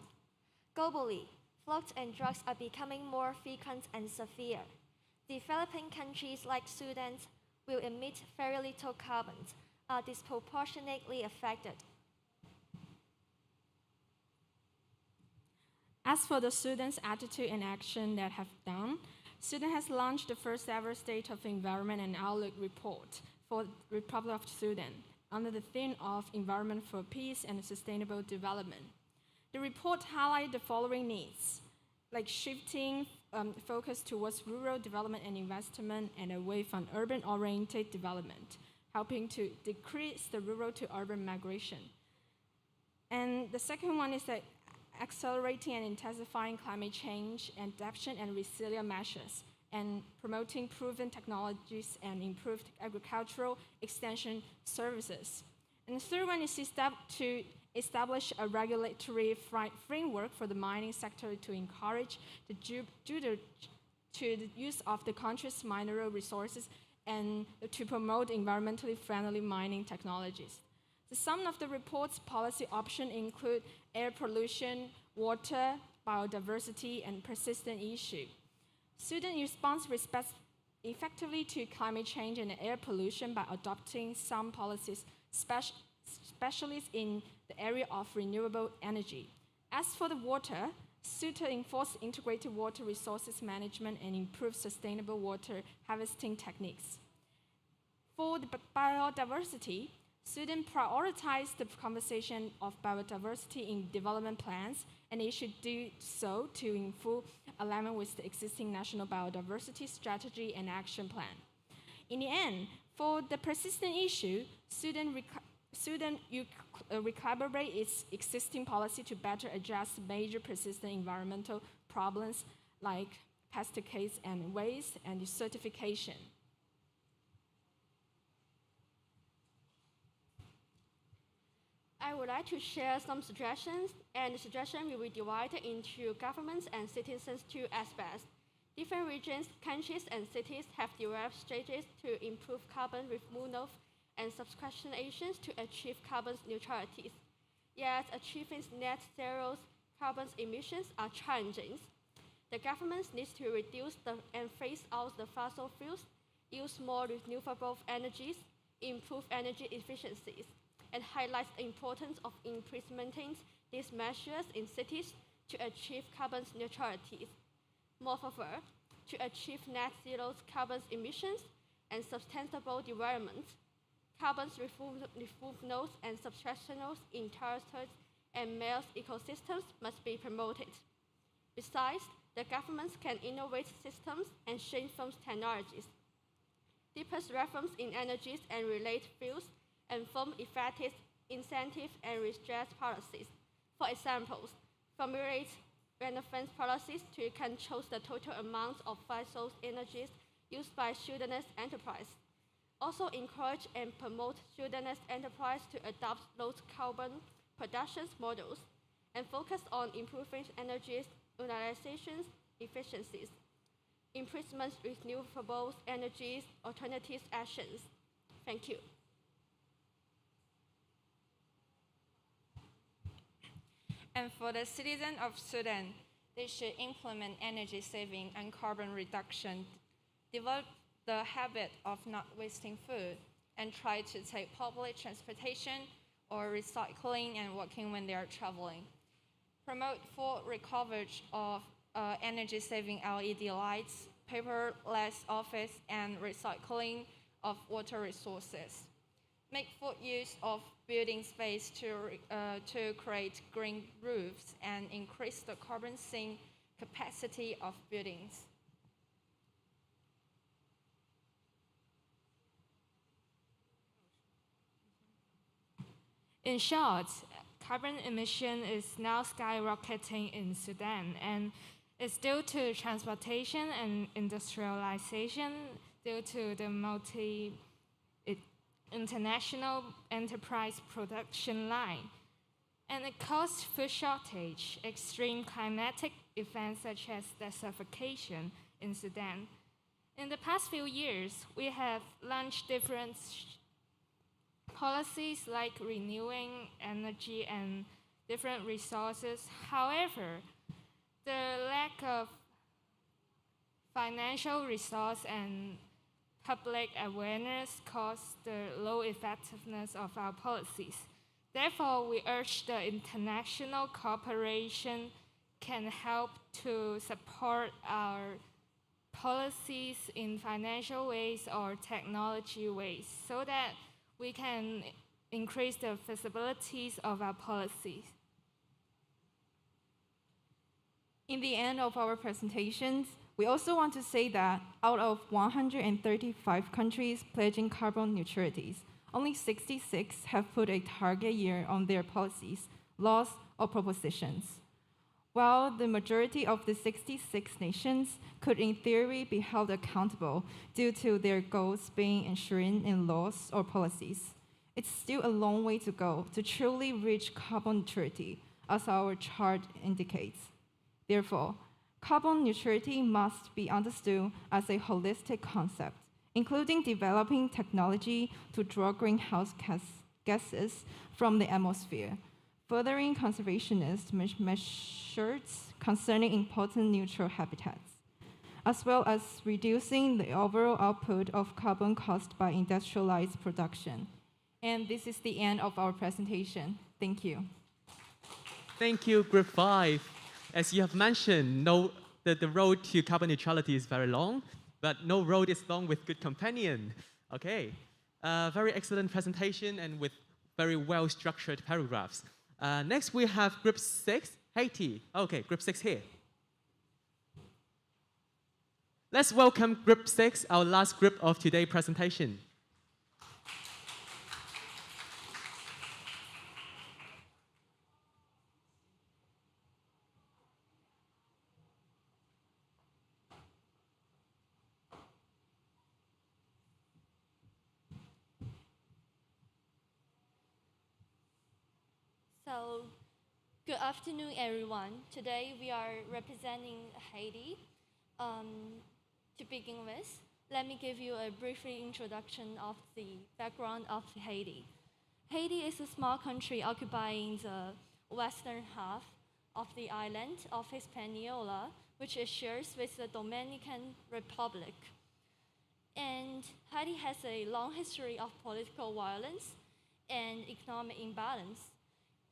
Globally, floods and droughts are becoming more frequent and severe. Developing countries like Sudan will emit very little carbon, are disproportionately affected. As for the Sudan's attitude and action that have done, Sudan has launched the first ever State of Environment and Outlook report for the Republic of Sudan under the theme of Environment for Peace and Sustainable Development. The report highlights the following needs, like shifting focus towards rural development and investment and away from urban-oriented development, helping to decrease the rural to urban migration. And the second one is that accelerating and intensifying climate change adaptation and resilient measures, and promoting proven technologies and improved agricultural extension services. And the third one is to establish a regulatory framework for the mining sector to encourage the use of the country's mineral resources and to promote environmentally friendly mining technologies. Some of the report's policy options include air pollution, water, biodiversity, and persistent issues. Sudan responds effectively to climate change and air pollution by adopting some policies, especially in the area of renewable energy. As for the water, Sudan enforces integrated water resources management and improves sustainable water harvesting techniques. For the biodiversity, Sudan prioritized the conservation of biodiversity in development plans, and it should do so in full alignment with the existing national biodiversity strategy and action plan. In the end, for the persistent issue, Sudan recalibrate its existing policy to better address major persistent environmental problems like pesticides and waste and desertification. I would like to share some suggestions, and the suggestion will be divided into governments and citizens two aspects. Different regions, countries, and cities have developed strategies to improve carbon removal and subscription actions to achieve carbon neutrality. Yet, achieving net zero carbon emissions are challenging. The governments need to reduce and phase out the fossil fuels, use more renewable energies, improve energy efficiencies, and highlights the importance of implementing these measures in cities to achieve carbon neutrality. Moreover, to achieve net zero carbon emissions and sustainable development, carbon removal and subtraction in terrestrial and marine ecosystems must be promoted. Besides, the governments can innovate systems and transform technologies, deepest reforms in energies and related fields, and form effective incentive and redress policies. For example, formulate relevant policies to control the total amount of fossil energies used by Sudanese enterprise. Also encourage and promote Sudanese enterprise to adopt low carbon production models and focus on improving energy utilization efficiencies, improvement renewable energies, alternative actions. Thank you. And for the citizens of Sudan, they should implement energy saving and carbon reduction, develop the habit of not wasting food, and try to take public transportation or recycling and walking when they are traveling. Promote full recovery of energy-saving LED lights, paperless office, and recycling of water resources. Make full use of building space to create green roofs and increase the carbon sink capacity of buildings. In short, carbon emission is now skyrocketing in Sudan, and it's due to transportation and industrialization, due to the international enterprise production line, and it caused food shortage, extreme climatic events such as desertification in Sudan. In the past few years, we have launched different policies like renewing energy and different resources. However, the lack of financial resource and public awareness caused the low effectiveness of our policies. Therefore, we urge the international cooperation can help to support our policies in financial ways or technology ways so that we can increase the feasibilities of our policies. In the end of our presentations, we also want to say that out of 135 countries pledging carbon neutralities, only 66 have put a target year on their policies, laws, or propositions. While the majority of the 66 nations could in theory be held accountable due to their goals being enshrined in laws or policies, it's still a long way to go to truly reach carbon neutrality, as our chart indicates. Therefore, carbon neutrality must be understood as a holistic concept, including developing technology to draw greenhouse gases from the atmosphere, furthering conservationist measures concerning important natural habitats, as well as reducing the overall output of carbon caused by industrialized production. And this is the end of our presentation. Thank you. Thank you, Group 5. As you have mentioned, the road to carbon neutrality is very long, but no road is long with good companion. Okay, very excellent presentation and with very well-structured paragraphs. Next, we have Group 6, Haiti. Okay, Group 6 here. Let's welcome Group 6, our last group of today's presentation. So, good afternoon, everyone. Today we are representing Haiti. To begin with, let me give you a brief introduction of the background of Haiti. Haiti is a small country occupying the western half of the island of Hispaniola, which it shares with the Dominican Republic. And Haiti has a long history of political violence and economic imbalance.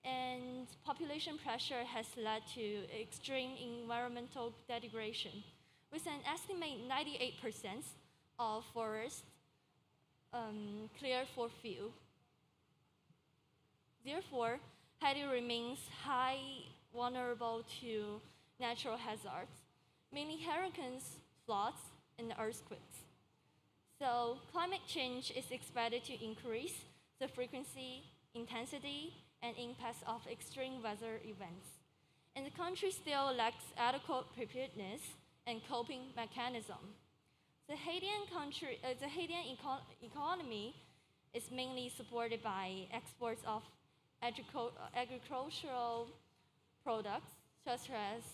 And population pressure has led to extreme environmental degradation, with an estimated 98% of forests cleared for fuel. Therefore, Haiti remains highly vulnerable to natural hazards, mainly hurricanes, floods, and earthquakes. So, climate change is expected to increase the frequency, intensity, and impacts of extreme weather events. And the country still lacks adequate preparedness and coping mechanism. The Haitian economy is mainly supported by exports of agricultural products such as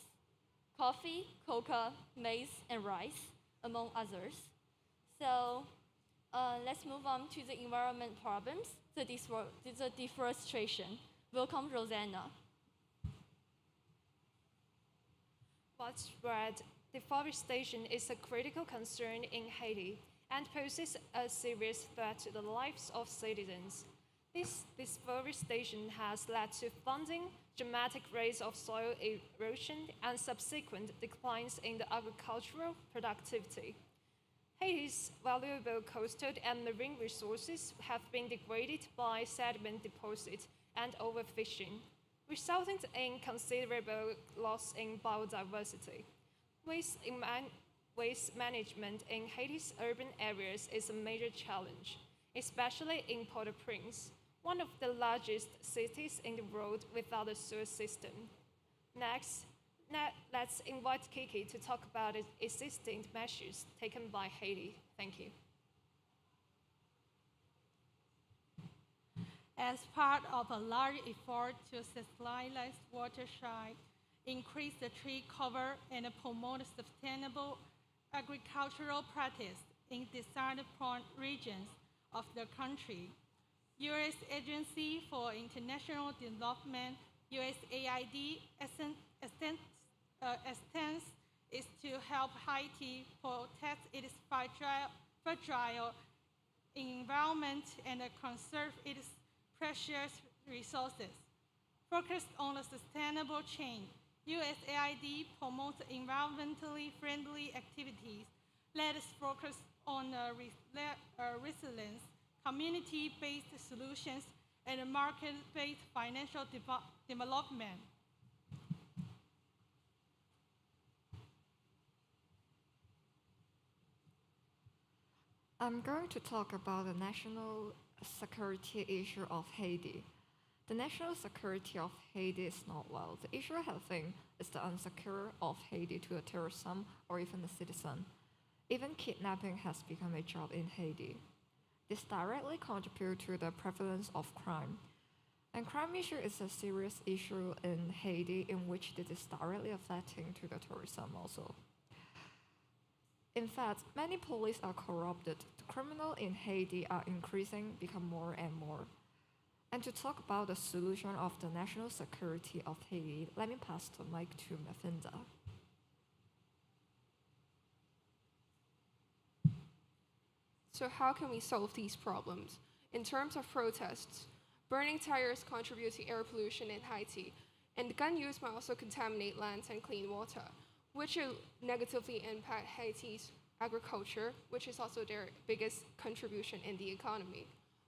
coffee, cocoa, maize, and rice, among others. So let's move on to the environment problems, the deforestation. Welcome, Rosanna. Widespread deforestation is a critical concern in Haiti and poses a serious threat to the lives of citizens. This deforestation has led to funding dramatic rates of soil erosion and subsequent declines in the agricultural productivity. Haiti's valuable coastal and marine resources have been degraded by sediment deposits and overfishing, resulting in considerable loss in biodiversity. Waste management in Haiti's urban areas is a major challenge, especially in Port-au-Prince, one of the largest cities in the world without a sewer system. Next, let's invite Kiki to talk about existing measures taken by Haiti. Thank you. as part of a large effort to sterilize watershed, increase the tree cover, and promote sustainable agricultural practice in deserted-prone regions of the country. U.S. Agency for International Development, USAID, extends is to help Haiti protect its fragile environment and conserve its precious resources. Focused on a sustainable change, USAID promotes environmentally friendly activities. Let us focus on resilience, community-based solutions, and market-based financial development. I'm going to talk about the national security issue of Haiti. The national security of Haiti is not well. The issue I think is the insecurity of Haiti to a terrorism or even a citizen. Even kidnapping has become a job in Haiti. This directly contributes to the prevalence of crime. And crime issue is a serious issue in Haiti in which it is directly affecting to the tourism also. In fact, many police are corrupted. The criminals in Haiti are increasing, become more and more. And to talk about the solution of the national security of Haiti, let me pass the mic to Mafinda. So how can we solve these problems? In terms of protests, burning tires contribute to air pollution in Haiti, and gun use might also contaminate lands and clean water, which will negatively impact Haiti's agriculture, which is also their biggest contribution in the economy.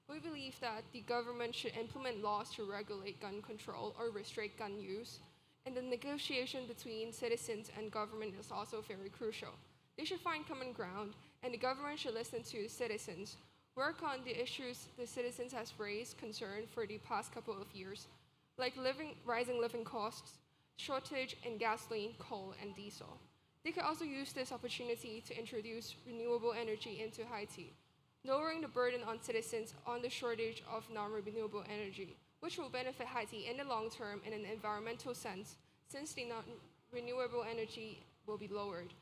We believe that the government should implement laws to regulate gun control or restrict gun use, and the negotiation between citizens and government is also very crucial. They should find common ground, and the government should listen to citizens, work on the issues the citizens has raised concern for the past couple of years, like rising living costs, shortage in gasoline, coal, and diesel. They could also use this opportunity to introduce renewable energy into Haiti, lowering the burden on citizens on the shortage of non-renewable energy, which will benefit Haiti in the long term in an environmental sense, since the non-renewable energy will be lowered.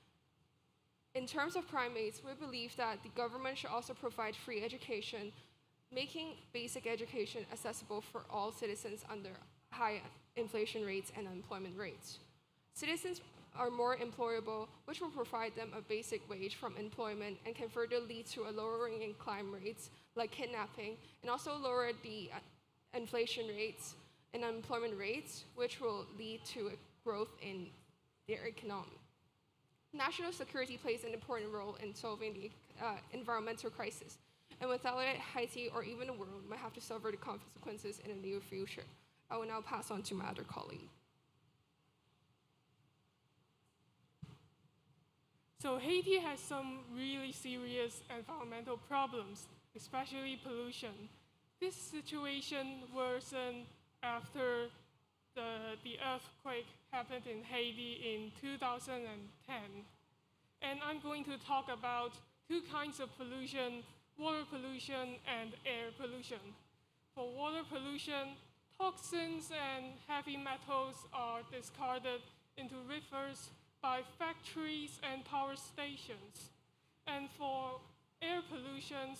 In terms of crime rates, we believe that the government should also provide free education, making basic education accessible for all citizens under high inflation rates and unemployment rates. Citizens are more employable, which will provide them a basic wage from employment and can further lead to a lowering in crime rates like kidnapping, and also lower the inflation rates and unemployment rates, which will lead to a growth in their economy. National security plays an important role in solving the environmental crisis, and without it, Haiti or even the world might have to suffer the consequences in the near future. I will now pass on to my other colleague. So Haiti has some really serious environmental problems, especially pollution. This situation worsened after the earthquake happened in Haiti in 2010. And I'm going to talk about two kinds of pollution, water pollution and air pollution. For water pollution, toxins and heavy metals are discarded into rivers by factories and power stations. And for air pollution,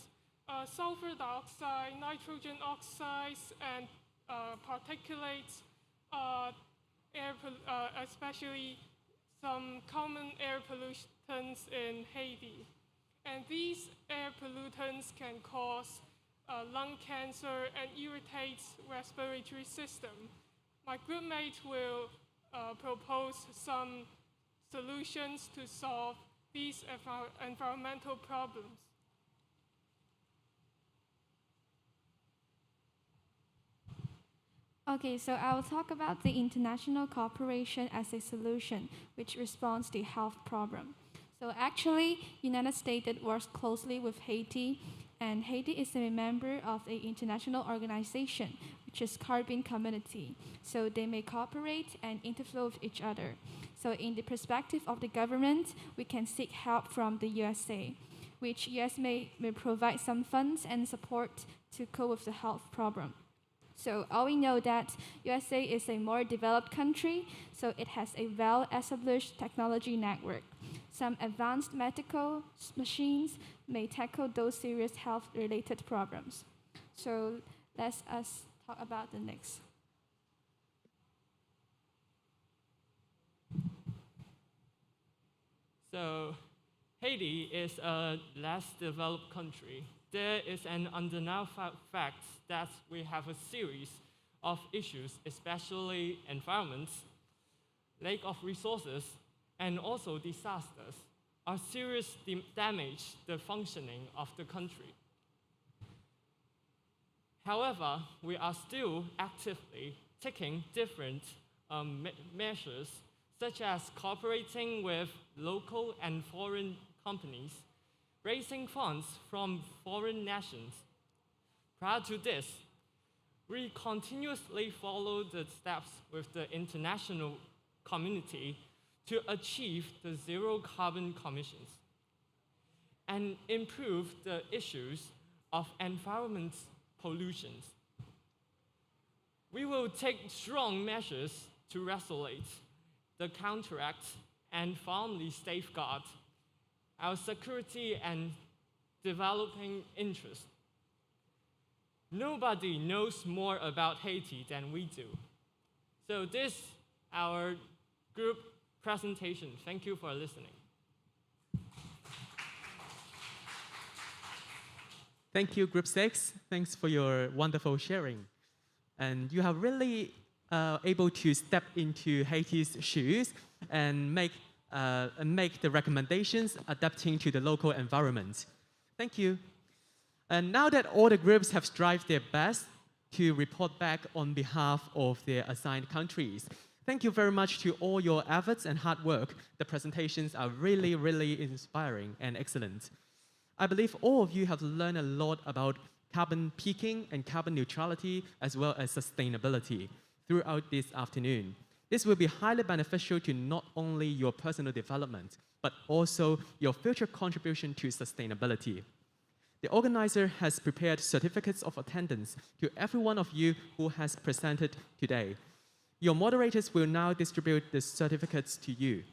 sulfur dioxide, nitrogen oxides, and particulates, especially some common air pollutants in Haiti. And these air pollutants can cause lung cancer and irritates respiratory system. My groupmate will propose some solutions to solve these environmental problems. Okay, so I will talk about the international cooperation as a solution which responds to health problem. So actually, United States works closely with Haiti, and Haiti is a member of an international organization, which is Caribbean Community. So they may cooperate and interflow with each other. So in the perspective of the government, we can seek help from the USA, which US may provide some funds and support to cope with the health problem. So all we know that USA is a more developed country, so it has a well-established technology network. Some advanced medical machines may tackle those serious health-related problems. So let us talk about the next. So Haiti is a less developed country. There is an undeniable fact that we have a series of issues, especially environments, lack of resources, and also disasters, are seriously damage the functioning of the country. However, we are still actively taking different measures, such as cooperating with local and foreign companies, raising funds from foreign nations. Prior to this, we continuously followed the steps with the international community to achieve the zero carbon emissions and improve the issues of environment pollution. We will take strong measures to regulate, the counteract, and firmly safeguard our security and developing interests. Nobody knows more about Haiti than we do. So this is our group presentation. Thank you for listening. Thank you, Group 6. Thanks for your wonderful sharing. And you have really able to step into Haiti's shoes and make the recommendations adapting to the local environment. Thank you. And now that all the groups have strived their best to report back on behalf of their assigned countries, thank you very much to all your efforts and hard work. The presentations are really, really inspiring and excellent. I believe all of you have learned a lot about carbon peaking and carbon neutrality, as well as sustainability throughout this afternoon. This will be highly beneficial to not only your personal development, but also your future contribution to sustainability. The organizer has prepared certificates of attendance to every one of you who has presented today. Your moderators will now distribute the certificates to you.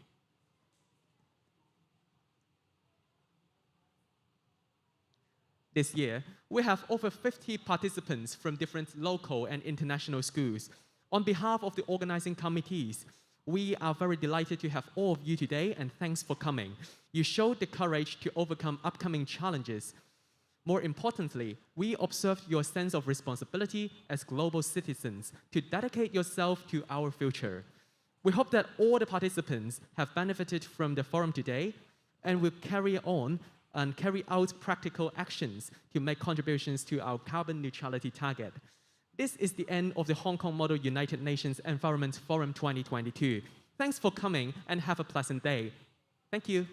This year, we have over 50 participants from different local and international schools. On behalf of the organizing committees, we are very delighted to have all of you today, and thanks for coming. You showed the courage to overcome upcoming challenges. More importantly, we observed your sense of responsibility as global citizens to dedicate yourself to our future. We hope that all the participants have benefited from the forum today and will carry on and carry out practical actions to make contributions to our carbon neutrality target. This is the end of the Hong Kong Model United Nations Environment Forum 2022. Thanks for coming and have a pleasant day. Thank you.